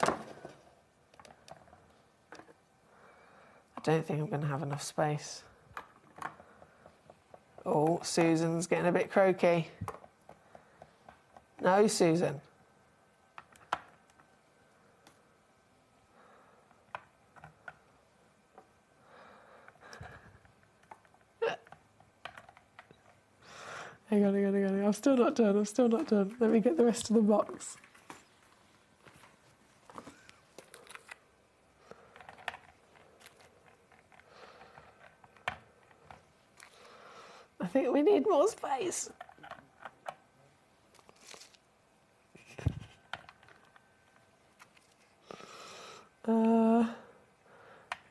I don't think I'm going to have enough space. Oh, Susan's getting a bit croaky. No, Susan. Hang on. I'm still not done. Let me get the rest of the box. I think we need more space.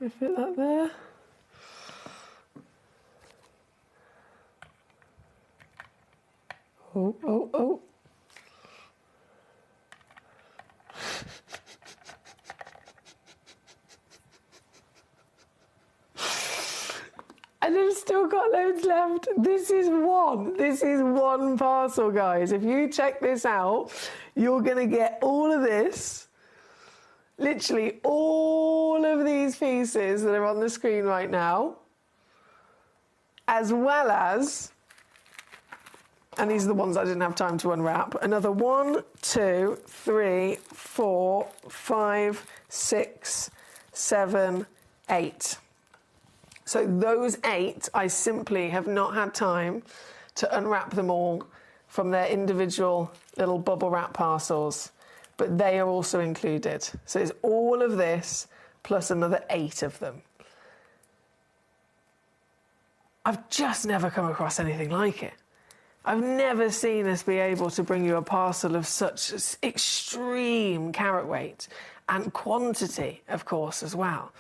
We fit that there. Oh. And I've still got loads left. This is one parcel, guys. If you check this out, you're going to get all of this. Literally all of these pieces that are on the screen right now, as well as, and these are the ones I didn't have time to unwrap, another 1, 2, 3, 4, 5, 6, 7, 8. So those 8, I simply have not had time to unwrap them all from their individual little bubble wrap parcels, but they are also included. So it's all of this plus another 8 of them. I've just never come across anything like it. I've never seen us be able to bring you a parcel of such extreme carat weight and quantity, of course, as well.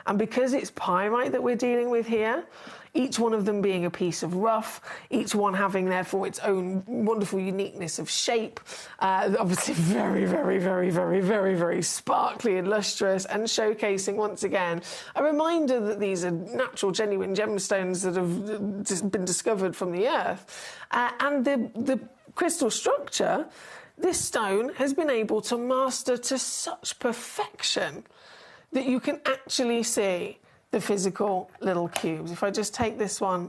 And because it's pyrite that we're dealing with here, each one of them being a piece of rough, each one having, therefore, its own wonderful uniqueness of shape, obviously very, very, very, very, very, very sparkly and lustrous, and showcasing, once again, a reminder that these are natural, genuine gemstones that have just been discovered from the earth. And the crystal structure, this stone has been able to master to such perfection that you can actually see the physical little cubes. If I just take this one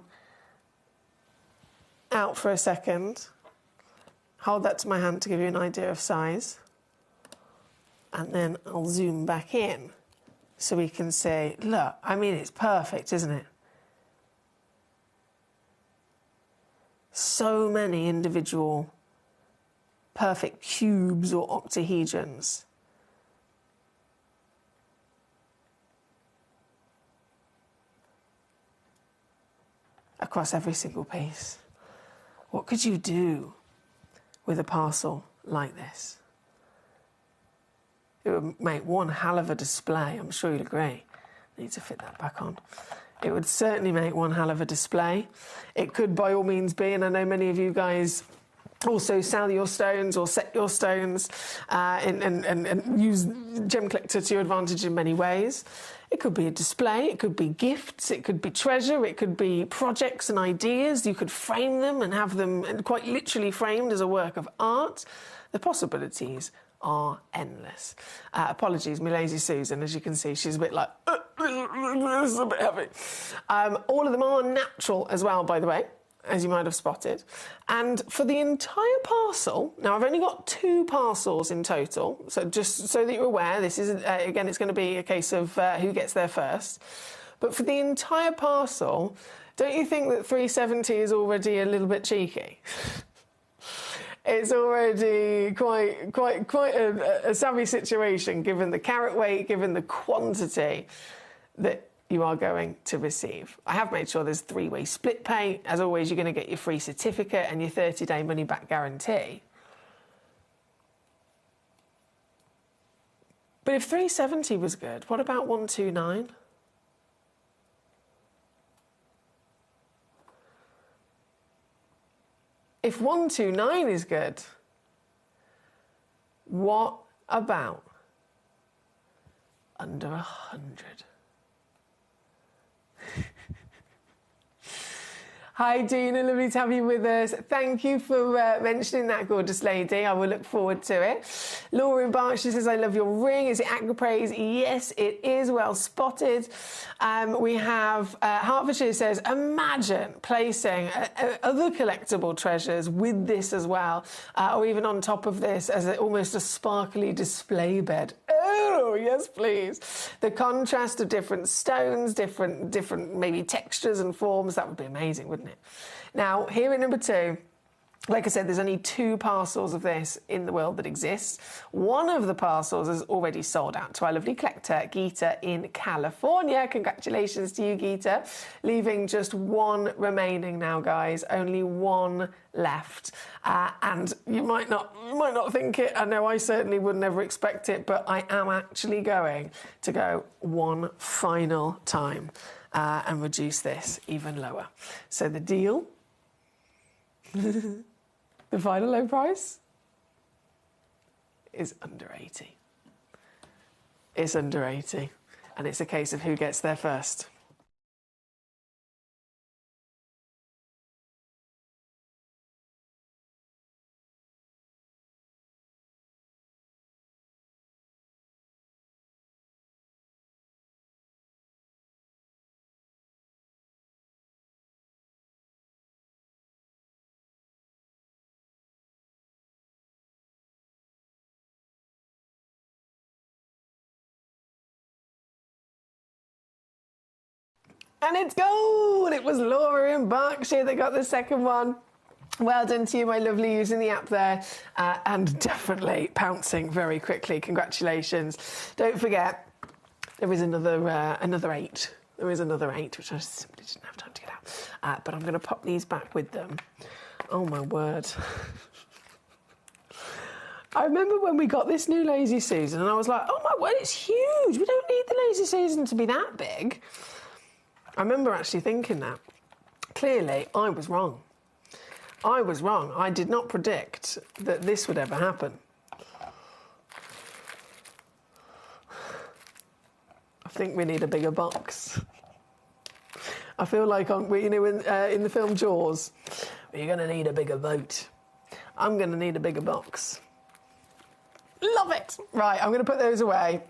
out for a second, hold that to my hand to give you an idea of size, and then I'll zoom back in so we can see, look, I mean, it's perfect, isn't it? So many individual perfect cubes or octahedrons. Across every single piece. What could you do with a parcel like this? It would make one hell of a display, I'm sure you'd agree. I need to fit that back on. It would certainly make one hell of a display. It could by all means be, and I know many of you guys also sell your stones or set your stones and use Gemcollector to your advantage in many ways. It could be a display, it could be gifts, it could be treasure, it could be projects and ideas. You could frame them and have them quite literally framed as a work of art. The possibilities are endless. Apologies, my lazy Susan, as you can see, she's a bit like, this is a bit heavy. All of them are natural as well, by the way, as you might have spotted. And for the entire parcel, now I've only got 2 parcels in total, so just so that you're aware, this is, again, it's going to be a case of who gets there first. But for the entire parcel, don't you think that 370 is already a little bit cheeky? It's already quite a savvy situation, given the carat weight, given the quantity that you are going to receive. I have made sure there's 3-way split pay. As always, you're going to get your free certificate and your 30-day money-back guarantee. But if 370 was good, what about 129? If 129 is good, what about under 100? Hi, Dina, lovely to have you with us. Thank you for mentioning that, gorgeous lady. I will look forward to it. Laura in Berkshire says, I love your ring. Is it Agropraise? Yes, it is. Well spotted. We have Hertfordshire says, imagine placing other collectible treasures with this as well, or even on top of this as almost a sparkly display bed. Oh, yes, please. The contrast of different stones, different maybe textures and forms, that would be amazing, wouldn't it? Now, here at number 2, like I said, there's only 2 parcels of this in the world that exist. One of the parcels is already sold out to our lovely collector, Geeta, in California. Congratulations to you, Geeta. Leaving just 1 remaining now, guys. Only 1 left. And you might not think it. I know I certainly would never expect it, but I am actually going to go 1 final time and reduce this even lower. So the deal... The final low price is under 80. It's under 80. And it's a case of who gets there first. And it's gold! It was Laura in Berkshire that got the second one. Well done to you, my lovely, using the app there and definitely pouncing very quickly. Congratulations. Don't forget, There is another 8. There is another 8, which I simply didn't have time to get out. But I'm going to pop these back with them. Oh, my word. I remember when we got this new Lazy Susan, and I was like, oh, my word, it's huge. We don't need the Lazy Susan to be that big. I remember actually thinking that. Clearly, I was wrong. I was wrong. I did not predict that this would ever happen. I think we need a bigger box. I feel like in the film Jaws, you're going to need a bigger boat. I'm going to need a bigger box. Love it. Right, I'm going to put those away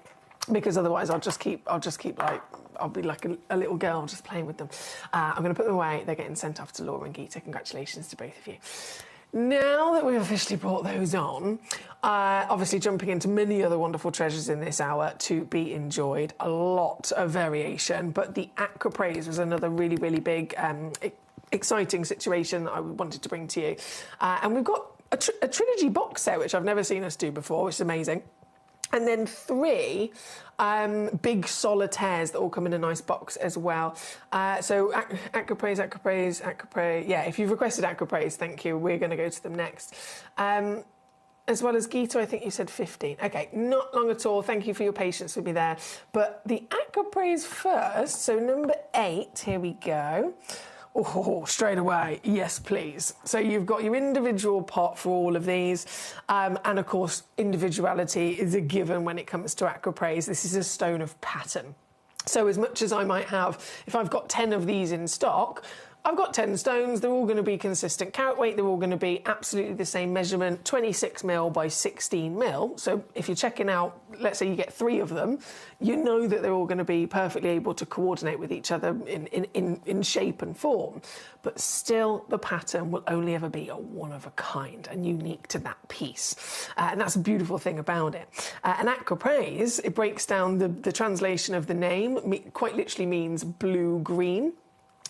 because otherwise I'll be like a little girl just playing with them. I'm going to put them away. They're getting sent off to Laura and Geeta. Congratulations to both of you. Now that we've officially brought those on, obviously jumping into many other wonderful treasures in this hour to be enjoyed, a lot of variation, but the Aquapraise was another really, really big, exciting situation that I wanted to bring to you. And we've got a trilogy box set, which I've never seen us do before, which is amazing. And then 3 big solitaires that all come in a nice box as well. So Aquapraise. Yeah, if you've requested Aquapraise, thank you. We're going to go to them next. As well as Geeta, I think you said 15. Okay, not long at all. Thank you for your patience with me there. But the Aquapraise first. So number 8, here we go. Oh, straight away, yes, please. So you've got your individual pot for all of these. And of course, individuality is a given when it comes to Aquapraise. This is a stone of pattern. So as much as I might have, if I've got 10 of these in stock, I've got 10 stones, they're all going to be consistent carat weight, they're all going to be absolutely the same measurement, 26mm by 16mm. So if you're checking out, let's say you get 3 of them, you know that they're all going to be perfectly able to coordinate with each other in shape and form. But still, the pattern will only ever be a one of a kind and unique to that piece. And that's a beautiful thing about it. And Aquapraise, it breaks down the translation of the name, quite literally means blue-green.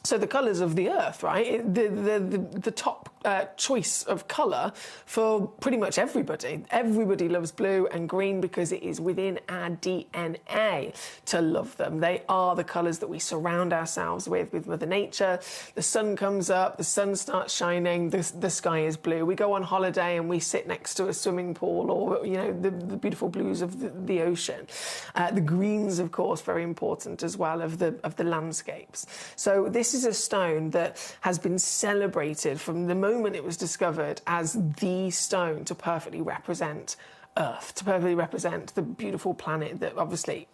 So the colours of the earth, right? The top choice of colour for pretty much everybody. Everybody loves blue and green because it is within our DNA to love them. They are the colours that we surround ourselves with Mother Nature. The sun comes up, the sun starts shining, the sky is blue. We go on holiday and we sit next to a swimming pool or, you know, the beautiful blues of the ocean. The greens, of course, very important as well of the landscapes. So this is a stone that has been celebrated from the moment it was discovered as the stone to perfectly represent Earth, to perfectly represent the beautiful planet that obviously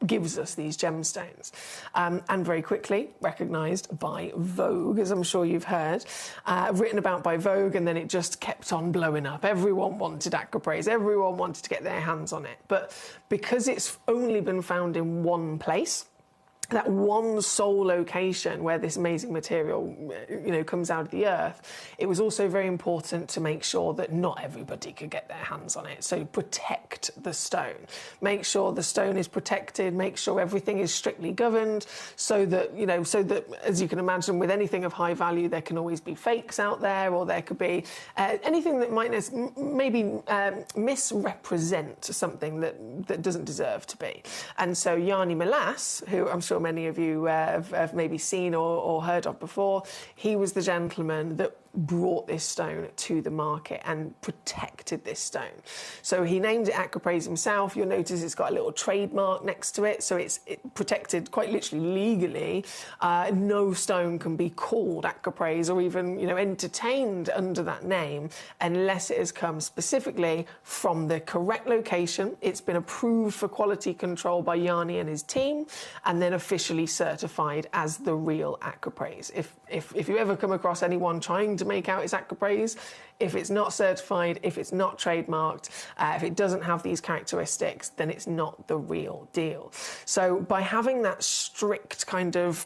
gives us these gemstones. And very quickly recognised by Vogue, as I'm sure you've heard, written about by Vogue, and then it just kept on blowing up. Everyone wanted Aquapraise, everyone wanted to get their hands on it. But because it's only been found in one place, that one sole location where this amazing material, you know, comes out of the earth, it was also very important to make sure that not everybody could get their hands on it. So protect the stone. Make sure the stone is protected, make sure everything is strictly governed so that, you know, as you can imagine, with anything of high value, there can always be fakes out there, or there could be anything that might maybe misrepresent something that doesn't deserve to be. And so Yanni Melas, who I'm sure many of you have maybe seen or heard of before, he was the gentleman that brought this stone to the market and protected this stone. So he named it Aquapraise himself. You'll notice it's got a little trademark next to it, so it's protected quite literally legally. No stone can be called Aquapraise or even, you know, entertained under that name unless it has come specifically from the correct location. It's been approved for quality control by Yanni and his team, and then officially certified as the real Aquapraise. If you ever come across anyone trying to make out it's Aquapraise, if it's not certified, if it's not trademarked, if it doesn't have these characteristics, then it's not the real deal. So by having that strict kind of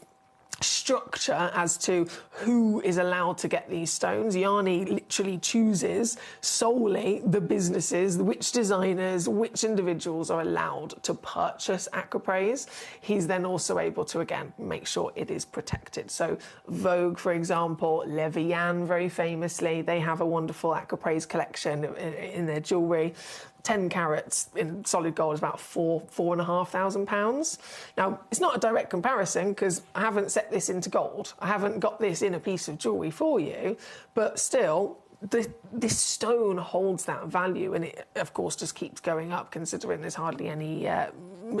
structure as to who is allowed to get these stones, Yanni literally chooses solely the businesses, which designers, which individuals are allowed to purchase Aquapraise. He's then also able to, again, make sure it is protected. So Vogue, for example, Levian, very famously, they have a wonderful Aquapraise collection in their jewellery. 10 carats in solid gold is about £4,500. Now, it's not a direct comparison because I haven't set this into gold. I haven't got this in a piece of jewellery for you, but still, this stone holds that value, and it, of course, just keeps going up considering there's hardly any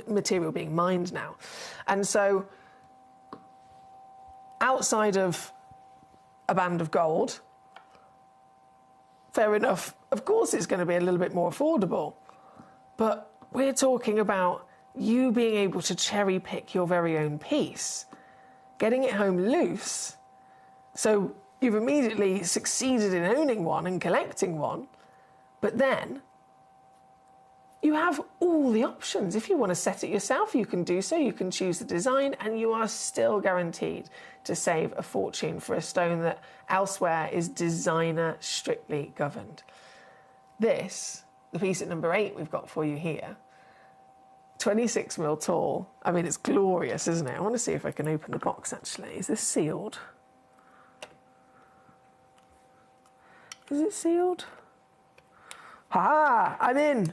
material being mined now. And so, outside of a band of gold, fair enough, of course it's going to be a little bit more affordable. But we're talking about you being able to cherry pick your very own piece, getting it home loose. So you've immediately succeeded in owning one and collecting one, but then you have all the options. If you want to set it yourself, you can do so. You can choose the design, and you are still guaranteed to save a fortune for a stone that elsewhere is designer strictly governed. This, the piece at number 8 we've got for you here, 26 mil tall. I mean, it's glorious, isn't it? I want to see if I can open the box, actually. Is this sealed? Is it sealed? Ha! I'm in!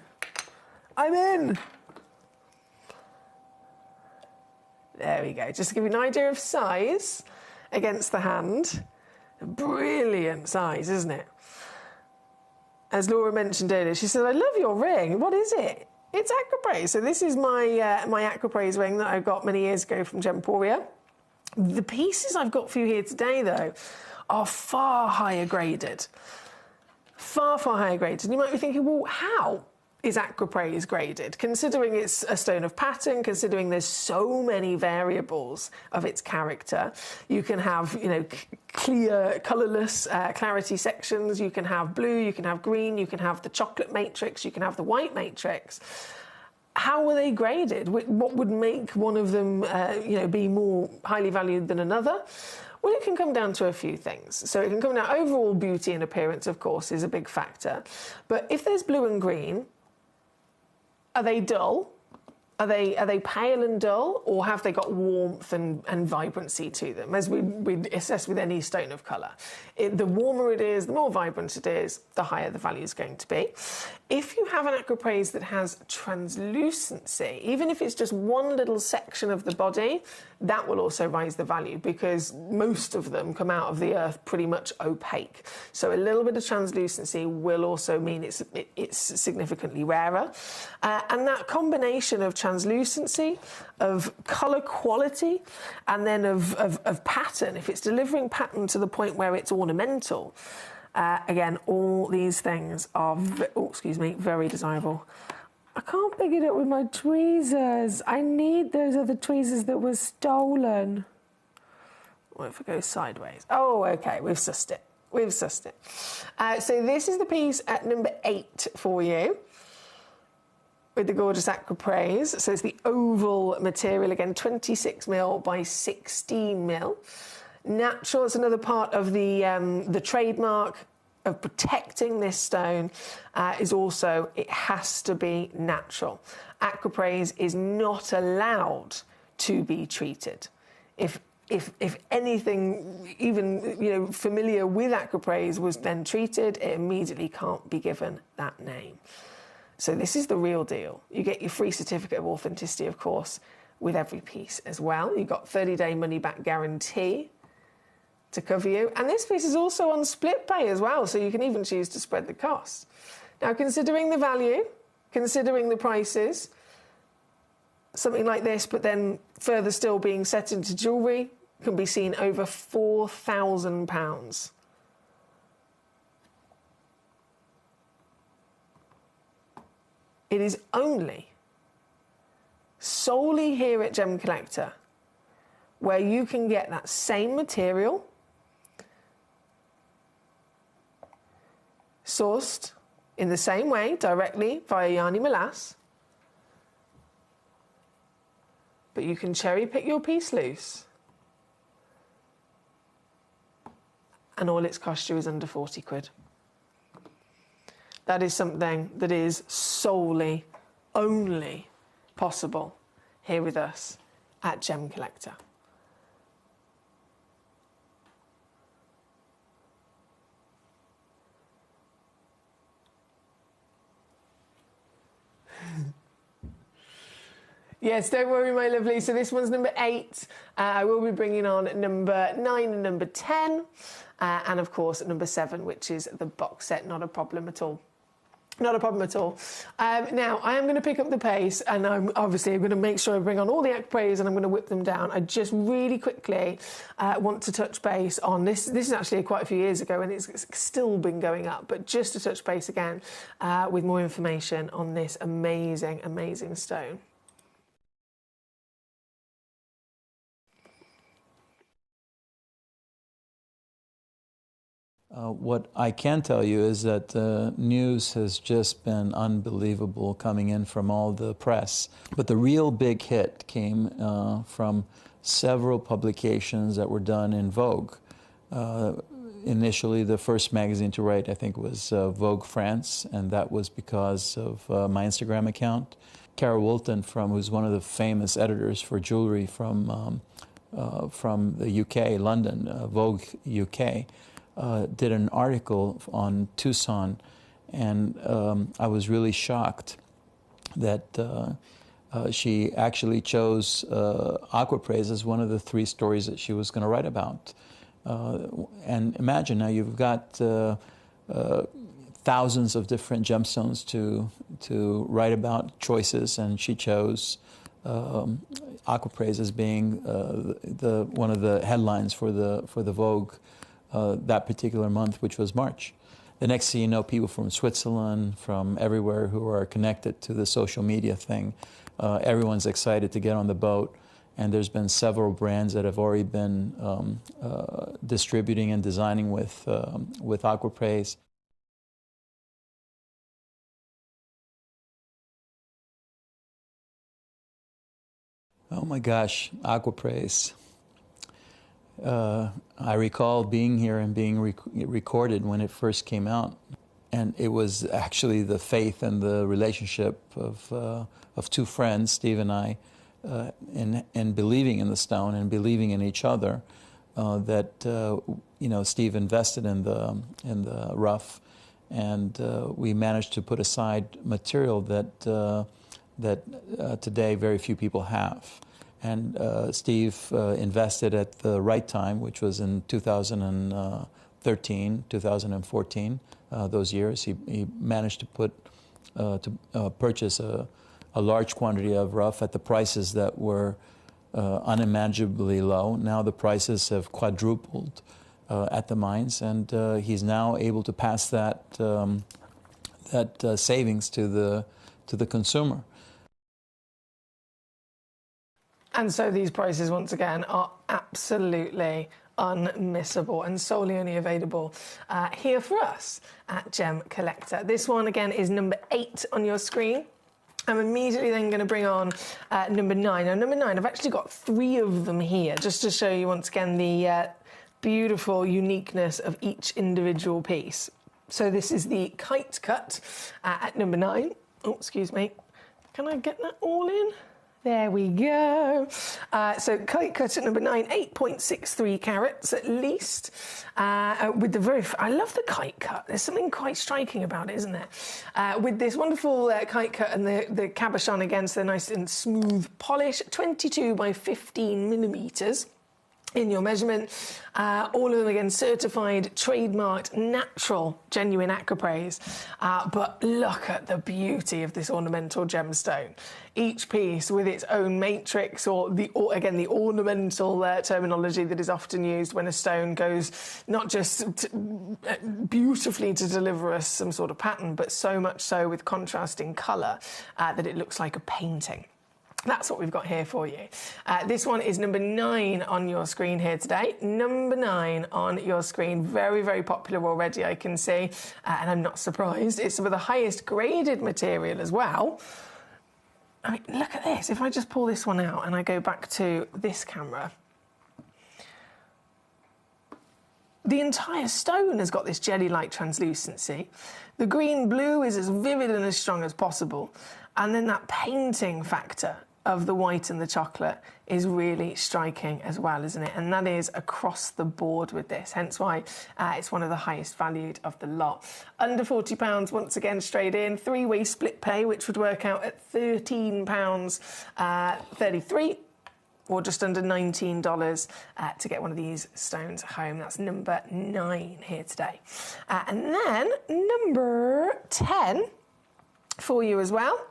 I'm in! There we go. Just to give you an idea of size against the hand. Brilliant size, isn't it? As Laura mentioned earlier, she said, I love your ring. What is it? It's Aquapraise. So this is my my Aquapraise ring that I got many years ago from Gemporia. The pieces I've got for you here today, though, are far higher graded. Far, far higher graded. And you might be thinking, well, how is Aquapraise graded? Considering it's a stone of pattern, considering there's so many variables of its character, you can have, you know, clear, colourless clarity sections, you can have blue, you can have green, you can have the chocolate matrix, you can have the white matrix. How were they graded? What would make one of them, you know, be more highly valued than another? Well, it can come down to a few things. So it can come down, overall beauty and appearance, of course, is a big factor. But if there's blue and green, are they dull? Are they pale and dull, or have they got warmth and vibrancy to them, as we assess with any stone of colour? The warmer it is, the more vibrant it is, the higher the value is going to be. If you have an Aquapraise that has translucency, even if it's just one little section of the body, that will also rise the value, because most of them come out of the earth pretty much opaque. So a little bit of translucency will also mean it's significantly rarer. And that combination of translucency, of colour quality, and then of pattern, if it's delivering pattern to the point where it's ornamental, again, all these things are, very desirable. I can't pick it up with my tweezers. I need those other tweezers that were stolen. What if it goes sideways? Oh, okay, we've sussed it. We've sussed it. So this is the piece at number 8 for you, with the gorgeous Aquapraise. So it's the oval material, again, 26 mil by 16 mil. Natural, it's another part of the trademark of protecting this stone, is also, it has to be natural. Aquapraise is not allowed to be treated. If anything, even familiar with Aquapraise was then treated, it immediately can't be given that name. So this is the real deal. You get your free certificate of authenticity, of course, with every piece as well. You've got 30-day money-back guarantee to cover you. And this piece is also on split pay as well, so you can even choose to spread the cost. Now, considering the value, considering the prices, something like this, but then further still being set into jewellery, can be seen over £4,000. It is only solely here at Gemcollector where you can get that same material sourced in the same way, directly via Yarny Molas, but you can cherry pick your piece loose, and all it's cost you is under 40 quid. That is something that is solely, only possible here with us at Gemcollector. Yes, don't worry, my lovely. So this one's number 8. I will be bringing on number 9 and number 10. And, of course, number 7, which is the box set. Not a problem at all. Not a problem at all. Now, I am going to pick up the pace, and I'm going to make sure I bring on all the Aquaprays and I'm going to whip them down. I just really quickly want to touch base on this. This is actually quite a few years ago, and it's still been going up, but just to touch base again with more information on this amazing, amazing stone. What I can tell you is that the news has just been unbelievable coming in from all the press. But the real big hit came from several publications that were done in Vogue. Initially, the first magazine to write, I think, was Vogue France, and that was because of my Instagram account. Cara Woolton, who's one of the famous editors for jewelry from the UK, London, Vogue UK, did an article on Tucson, and I was really shocked that she actually chose Aquaprays as one of the 3 stories that she was going to write about. And imagine now you've got thousands of different gemstones to write about, choices, and she chose Aquaprays as being one of the headlines for the Vogue that particular month, which was March. The next thing you know, people from Switzerland, from everywhere who are connected to the social media thing, everyone's excited to get on the boat. And there's been several brands that have already been distributing and designing with Aquaprays. Oh my gosh, Aquaprays. I recall being here and being recorded when it first came out, and it was actually the faith and the relationship of 2 friends, Steve and I, in believing in the stone and believing in each other, that Steve invested in the rough, and we managed to put aside material that today very few people have. And Steve invested at the right time, which was in 2013, 2014, those years. He managed to purchase a large quantity of rough at the prices that were unimaginably low. Now the prices have quadrupled at the mines, and he's now able to pass that savings to the consumer. And so these prices, once again, are absolutely unmissable and solely only available here for us at Gemcollector. This one, again, is number 8 on your screen. I'm immediately then going to bring on number 9. Now, number 9, I've actually got 3 of them here, just to show you, once again, the beautiful uniqueness of each individual piece. So this is the kite cut at number 9. Oh, excuse me. Can I get that all in? There we go. So kite cut at number 9, 8.63 carats at least. With the I love the kite cut. There's something quite striking about it, isn't there? With this wonderful kite cut and the cabochon against the nice and smooth polish, 22 by 15 millimeters. In your measurement, all of them again certified, trademarked, natural, genuine Aquaprays. But look at the beauty of this ornamental gemstone. Each piece with its own matrix, or the ornamental terminology that is often used when a stone goes not just beautifully to deliver us some sort of pattern, but so much so with contrasting colour that it looks like a painting. That's what we've got here for you. This one is number 9 on your screen here today. Number 9 on your screen. Very, very popular already, I can see. And I'm not surprised. It's some of the highest graded material as well. I mean, look at this. If I just pull this one out and I go back to this camera, the entire stone has got this jelly-like translucency. The green-blue is as vivid and as strong as possible. And then that painting factor of the white and the chocolate is really striking as well, isn't it? And that is across the board with this, hence why it's one of the highest valued of the lot. Under £40, once again, straight in. Three-way split pay, which would work out at £13.33. Or just under $19 to get one of these stones home. That's number 9 here today. And then number 10 for you as well.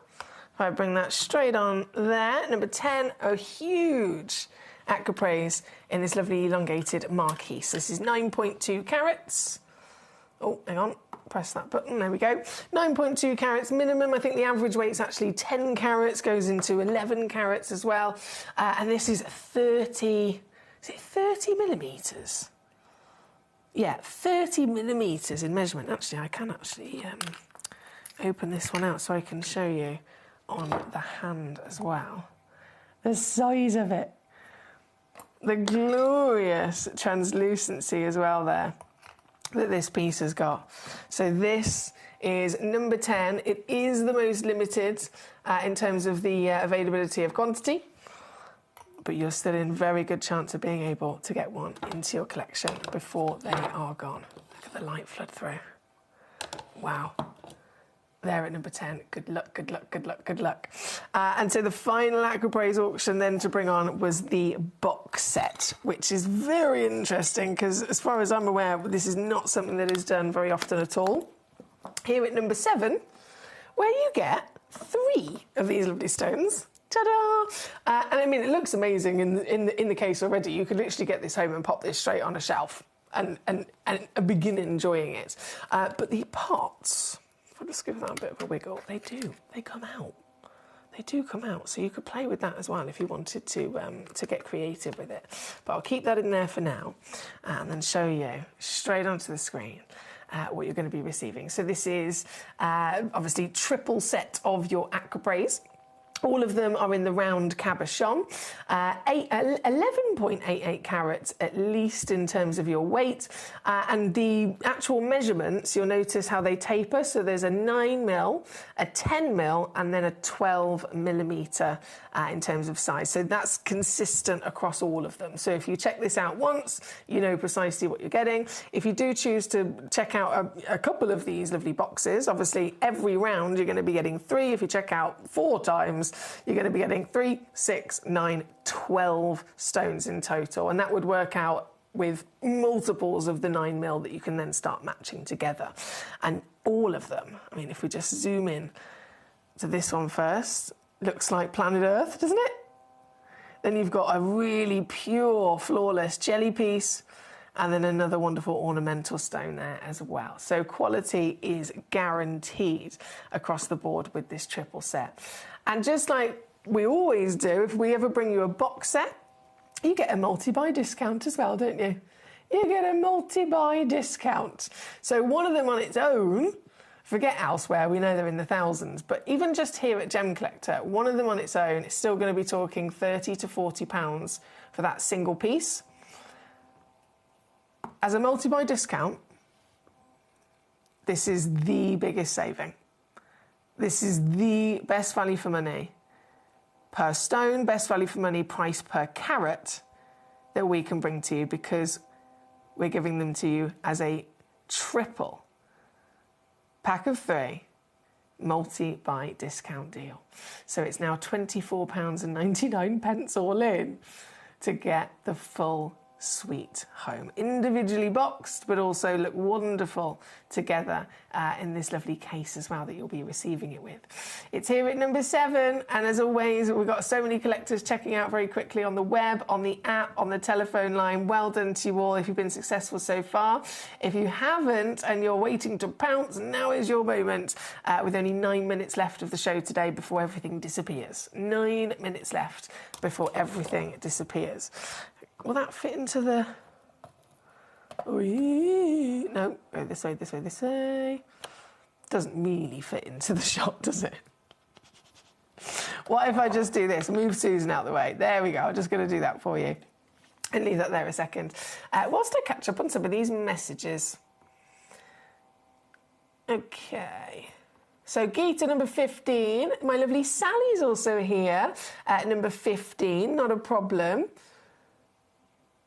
If I bring that straight on there. Number 10, a huge Aquapraise in this lovely elongated marquise. So this is 9.2 carats. Oh, hang on. Press that button, there we go. 9.2 carats minimum. I think the average weight's actually 10 carats, goes into 11 carats as well. And this is 30, is it 30 millimetres? Yeah, 30 millimetres in measurement. Actually, I can actually open this one out so I can show you on the hand as well. The size of it. The glorious translucency as well there that this piece has got. So this is number 10. It is the most limited in terms of the availability of quantity, but you're still in very good chance of being able to get one into your collection before they are gone. Look at the light flood through. Wow. There at number 10. Good luck, good luck, good luck, good luck. And so the final Aquapraise auction then to bring on was the box set, which is very interesting because as far as I'm aware, this is not something that is done very often at all. Here at number 7, where you get 3 of these lovely stones. Ta-da! And I mean, it looks amazing in the case already. You could literally get this home and pop this straight on a shelf and begin enjoying it. But the pots, if I just give that a bit of a wiggle, they come out. They do come out, so you could play with that as well if you wanted to get creative with it. But I'll keep that in there for now and then show you straight onto the screen what you're going to be receiving. So this is obviously triple set of your Aquapraise. All of them are in the round cabochon, 11.88 carats at least in terms of your weight, and the actual measurements, you'll notice how they taper. So there's a 9mm, a 10mm, and then a 12mm in terms of size. So that's consistent across all of them. So if you check this out once, you know precisely what you're getting. If you do choose to check out a couple of these lovely boxes, obviously every round you're going to be getting 3. If you check out 4 times, you're going to be getting 3, 6, 9, 12 stones in total. And that would work out with multiples of the 9mm that you can then start matching together. And all of them, I mean, if we just zoom in to this one first, looks like planet Earth, doesn't it? Then you've got a really pure, flawless jelly piece, and then another wonderful ornamental stone there as well. So quality is guaranteed across the board with this triple set. And just like we always do, if we ever bring you a box set, you get a multi-buy discount as well, don't you? You get a multi-buy discount. So one of them on its own, forget elsewhere, we know they're in the thousands, but even just here at Gemcollector, one of them on its own is still going to be talking £30 to £40 for that single piece. As a multi-buy discount, this is the biggest saving. This is the best value for money per stone, best value for money price per carat that we can bring to you, because we're giving them to you as a triple pack of 3 multi-buy discount deal. So it's now £24.99 all in to get the full suite home, individually boxed, but also look wonderful together in this lovely case as well that you'll be receiving it with. It's here at number 7, and as always, we've got so many collectors checking out very quickly on the web, on the app, on the telephone line. Well done to you all if you've been successful so far. If you haven't and you're waiting to pounce, now is your moment, with only 9 minutes left of the show today before everything disappears. 9 minutes left before everything disappears. Will that fit into the... No, go this way, this way, this way. Doesn't really fit into the shot, does it? What if I just do this? Move Susan out of the way. There we go. I'm just going to do that for you. And leave that there a second. Whilst I catch up on some of these messages. Okay. So Geeta, number 15. My lovely Sally's also here at number 15. Not a problem.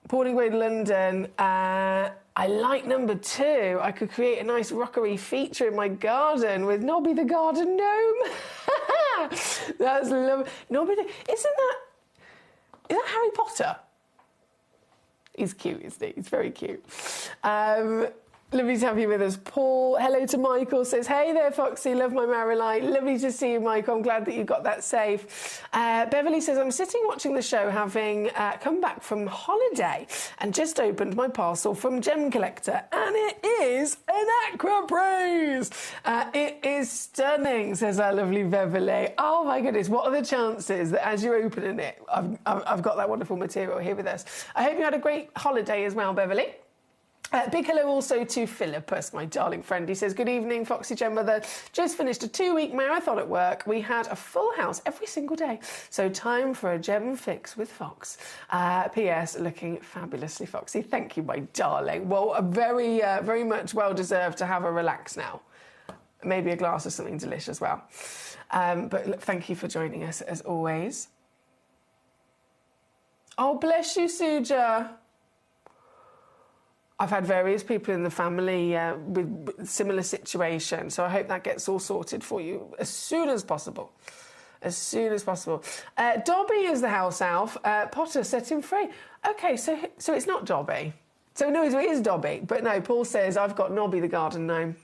Porting Grade London. I like number 2. I could create a nice rockery feature in my garden with Nobby the Garden Gnome. That's lovely. Nobby the... Is that Harry Potter? He's cute, isn't he? He's very cute. Lovely to have you with us. Paul, hello to Michael, says, hey there, Foxy, love my Marilite. Lovely to see you, Michael. I'm glad that you got that safe. Beverly says, I'm sitting watching the show, having come back from holiday and just opened my parcel from Gemcollector, and it is an Aqua Praise. It is stunning, says our lovely Beverly. Oh my goodness, what are the chances that as you're opening it, I've got that wonderful material here with us. I hope you had a great holiday as well, Beverly. Big hello also to Philippus, my darling friend. He says, good evening, Foxy Gem Mother. Just finished a 2-week marathon at work. We had a full house every single day. So time for a gem fix with Fox. P.S. Looking fabulously foxy. Thank you, my darling. Well, very, very much well-deserved to have a relax now. Maybe a glass of something delicious as well. But look, thank you for joining us, as always. Oh, bless you, Suja. I've had various people in the family with similar situations, so I hope that gets all sorted for you as soon as possible. As soon as possible. Dobby is the house elf. Potter, set him free. Okay, so it's not Dobby. So no, it is Dobby. But no, Paul says, I've got Nobby the Garden Gnome.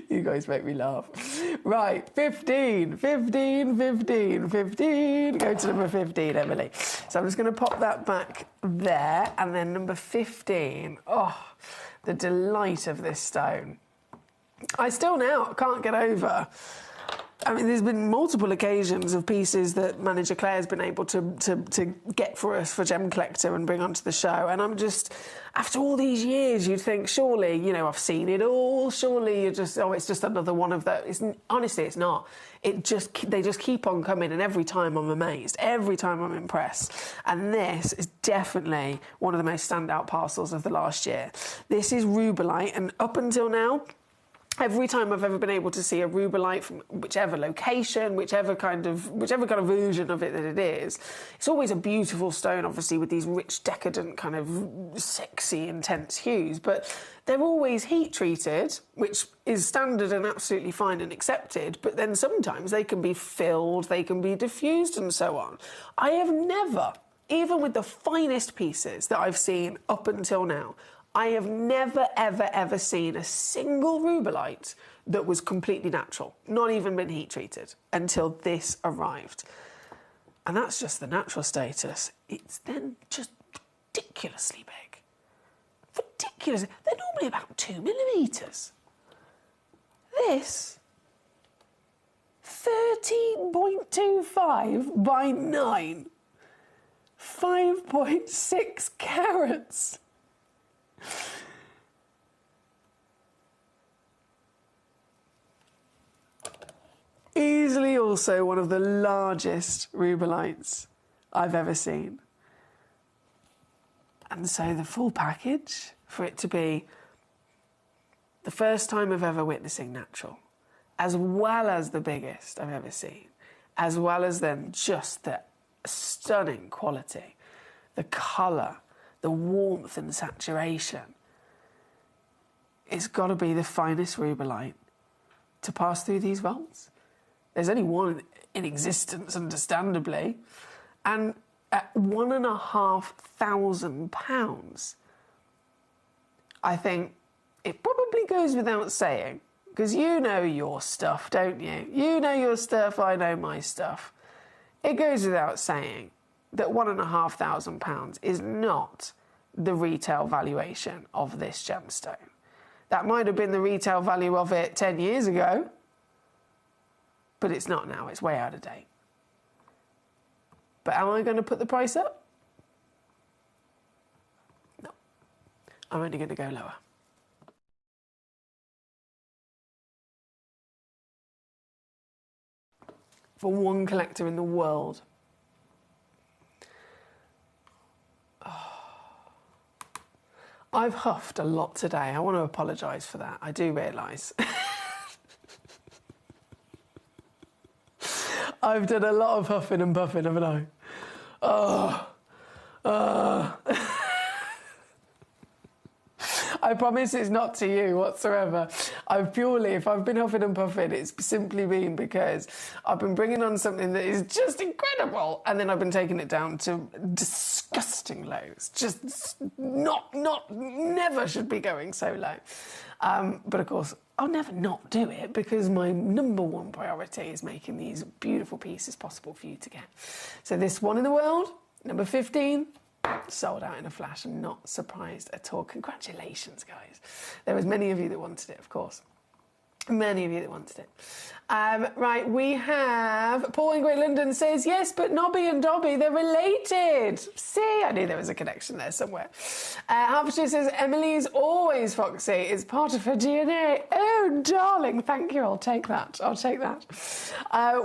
You guys make me laugh. Right, 15. Go to number 15, Emily. So I'm just going to pop that back there. And then number 15. Oh, the delight of this stone. I still now can't get over. I mean, there's been multiple occasions of pieces that Manager Claire's been able to get for us for Gemcollector and bring onto the show. And I'm just, after all these years, you'd think, surely, you know, I've seen it all. Surely you're just, oh, it's just another one of those. Honestly, it's not. They just keep on coming, and every time I'm amazed. Every time I'm impressed. And this is definitely one of the most standout parcels of the last year. This is Rubellite, and up until now, every time I've ever been able to see a Rubellite from whichever location, whichever kind of version of it that it is, it's always a beautiful stone, obviously, with these rich, decadent, kind of sexy, intense hues. But they're always heat treated, which is standard and absolutely fine and accepted. But then sometimes they can be filled, they can be diffused, and so on. I have never, even with the finest pieces that I've seen up until now, I have never, ever, ever seen a single Rubellite that was completely natural, not even been heat treated, until this arrived. And that's just the natural status. It's then just ridiculously big. Ridiculous. They're normally about 2 millimetres. This, 13.25 by 9, 5.6 carats. Easily also one of the largest Rubellites I've ever seen. And so the full package, for it to be the first time I've ever witnessing natural, as well as the biggest I've ever seen, as well as then just the stunning quality, the colour, the warmth and saturation. It's got to be the finest Rubellite to pass through these vaults. There's only one in existence, understandably, and at £1,500, I think it probably goes without saying, because you know your stuff, don't you? You know your stuff, I know my stuff. It goes without saying that £1,500 is not the retail valuation of this gemstone. That might have been the retail value of it 10 years ago, but it's not now. It's way out of date. But am I going to put the price up? No. I'm only going to go lower. For one collector in the world. I've huffed a lot today. I want to apologise for that. I do realise. I've done a lot of huffing and puffing, haven't I? I promise it's not to you whatsoever. If I've been huffing and puffing, it's simply been because I've been bringing on something that is just incredible, and then I've been taking it down to disgusting lows. Just never should be going so low. But of course, I'll never not do it because my number one priority is making these beautiful pieces possible for you to get. So this one in the world, number 15, sold out in a flash. I'm not surprised at all. Congratulations, guys. There was many of you that wanted it, of course. Many of you that wanted it. Right, we have Paul in Great London says, yes, but Nobby and Dobby, they're related. See, I knew there was a connection there somewhere. Hertfordshire says, Emily's always foxy. It's part of her DNA. Oh, darling, thank you. I'll take that.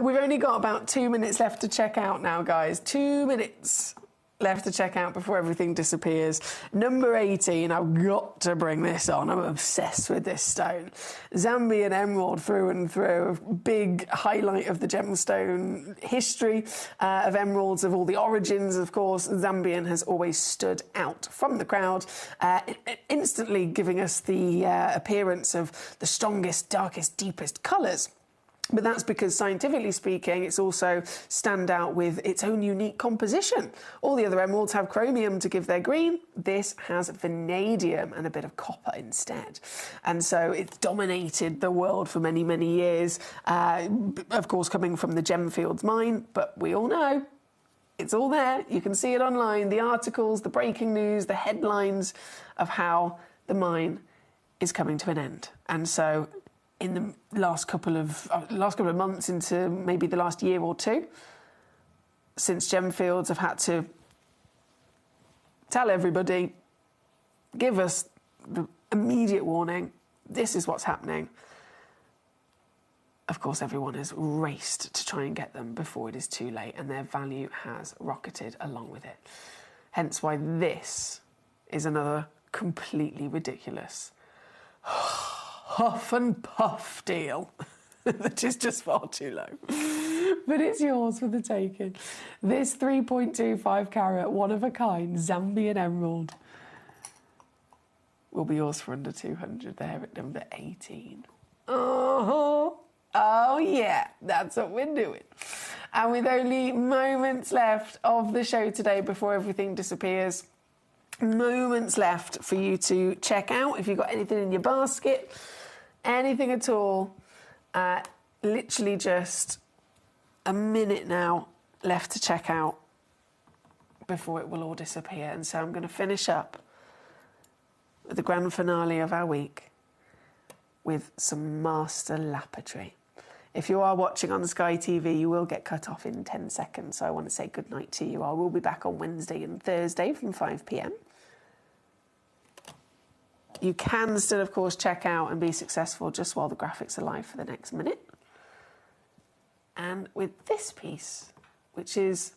We've only got about 2 minutes left to check out now, guys. 2 minutes left to check out before everything disappears. Number 18, I've got to bring this on. I'm obsessed with this stone. Zambian emerald through and through. A big highlight of the gemstone history of emeralds, of all the origins, of course. Zambian has always stood out from the crowd, instantly giving us the appearance of the strongest, darkest, deepest colours. But that's because, scientifically speaking, it's also stand out with its own unique composition. All the other emeralds have chromium to give their green. This has vanadium and a bit of copper instead. And so it's dominated the world for many, many years, of course, coming from the Gemfields mine. But we all know it's all there. You can see it online, the articles, the breaking news, the headlines of how the mine is coming to an end. And so in the last couple of months, into maybe the last year or two, since Gemfields have had to tell everybody, give us the immediate warning, this is what's happening. Of course, everyone has raced to try and get them before it is too late, and their value has rocketed along with it. Hence why this is another completely ridiculous huff and puff deal that is just far too low. But it's yours for the taking. This 3.25 carat, one-of-a-kind Zambian emerald will be yours for under 200 there at number 18. Oh yeah, that's what we're doing. And with only moments left of the show today before everything disappears, moments left for you to check out. If you've got anything in your basket, anything at all, literally just a minute now left to check out before it will all disappear. And so I'm going to finish up with the grand finale of our week with some master lapidary. If you are watching on Sky TV, you will get cut off in 10 seconds. So I want to say good night to you. I will be back on Wednesday and Thursday from 5 p.m. You can still, of course, check out and be successful just while the graphics are live for the next minute. And with this piece, which is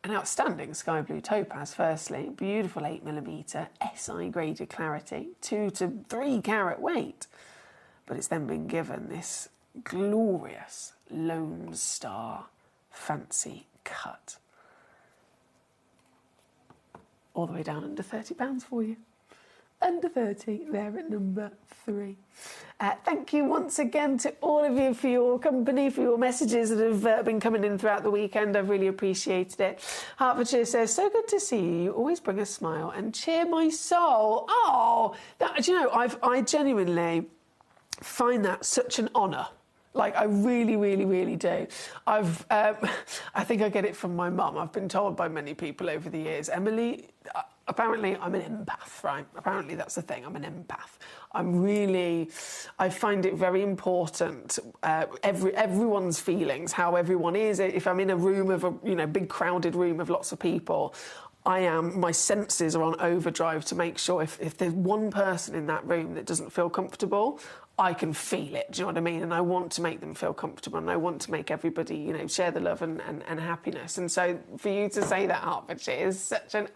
an outstanding sky blue topaz, firstly, beautiful 8mm, SI graded clarity, 2 to 3 carat weight, but it's then been given this glorious Lone Star fancy cut. All the way down under £30 for you. Under 30, there at number 3. Thank you once again to all of you for your company, for your messages that have been coming in throughout the weekend. I've really appreciated it. Hertfordshire says, so good to see you. You always bring a smile and cheer my soul. Oh, that, you know, I genuinely find that such an honour. Like, I really, really, really do. I think I get it from my mum. I've been told by many people over the years, Emily, apparently I'm an empath, right? Apparently that's the thing, I'm an empath. I find it very important, everyone's feelings, how everyone is. If I'm in a room of a big crowded room of lots of people, my senses are on overdrive to make sure if there's one person in that room that doesn't feel comfortable, I can feel it, do you know what I mean? And I want to make them feel comfortable, and I want to make everybody, you know, share the love and happiness. And so for you to say that, Hertfordshire, is such an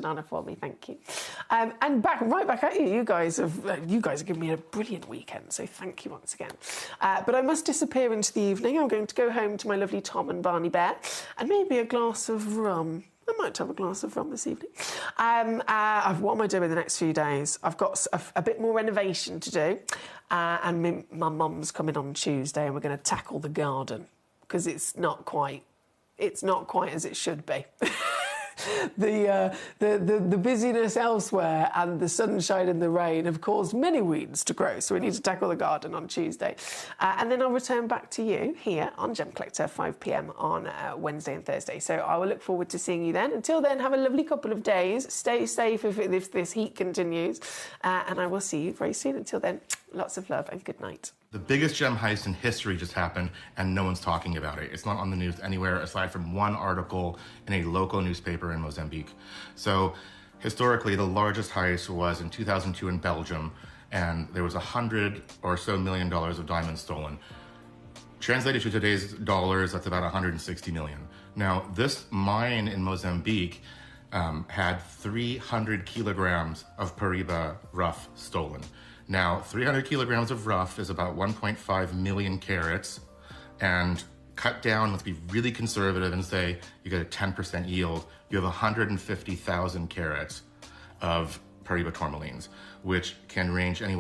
honour for me. Thank you. And right back at you. You guys have given me a brilliant weekend, so thank you once again. But I must disappear into the evening. I'm going to go home to my lovely Tom and Barney Bear, and maybe a glass of rum. I might have a glass of rum this evening. What am I doing the next few days? I've got a bit more renovation to do, and my mum's coming on Tuesday, and we're going to tackle the garden because it's not quite as it should be. The busyness elsewhere and the sunshine and the rain have caused many weeds to grow, so we need to tackle the garden on Tuesday. And then I'll return back to you here on Gem Collector, 5 p.m. on Wednesday and Thursday. So I will look forward to seeing you then. Until then, have a lovely couple of days. Stay safe if this heat continues. And I will see you very soon. Until then, lots of love and good night. The biggest gem heist in history just happened, and no one's talking about it. It's not on the news anywhere aside from one article in a local newspaper in Mozambique. So historically, the largest heist was in 2002 in Belgium, and there was $100 or so million of diamonds stolen. Translated to today's dollars, that's about 160 million. Now, this mine in Mozambique had 300 kilograms of Paraiba rough stolen. Now, 300 kilograms of rough is about 1.5 million carats, and cut down, let's be really conservative and say you get a 10% yield, you have 150,000 carats of Paraiba tourmalines, which can range anywhere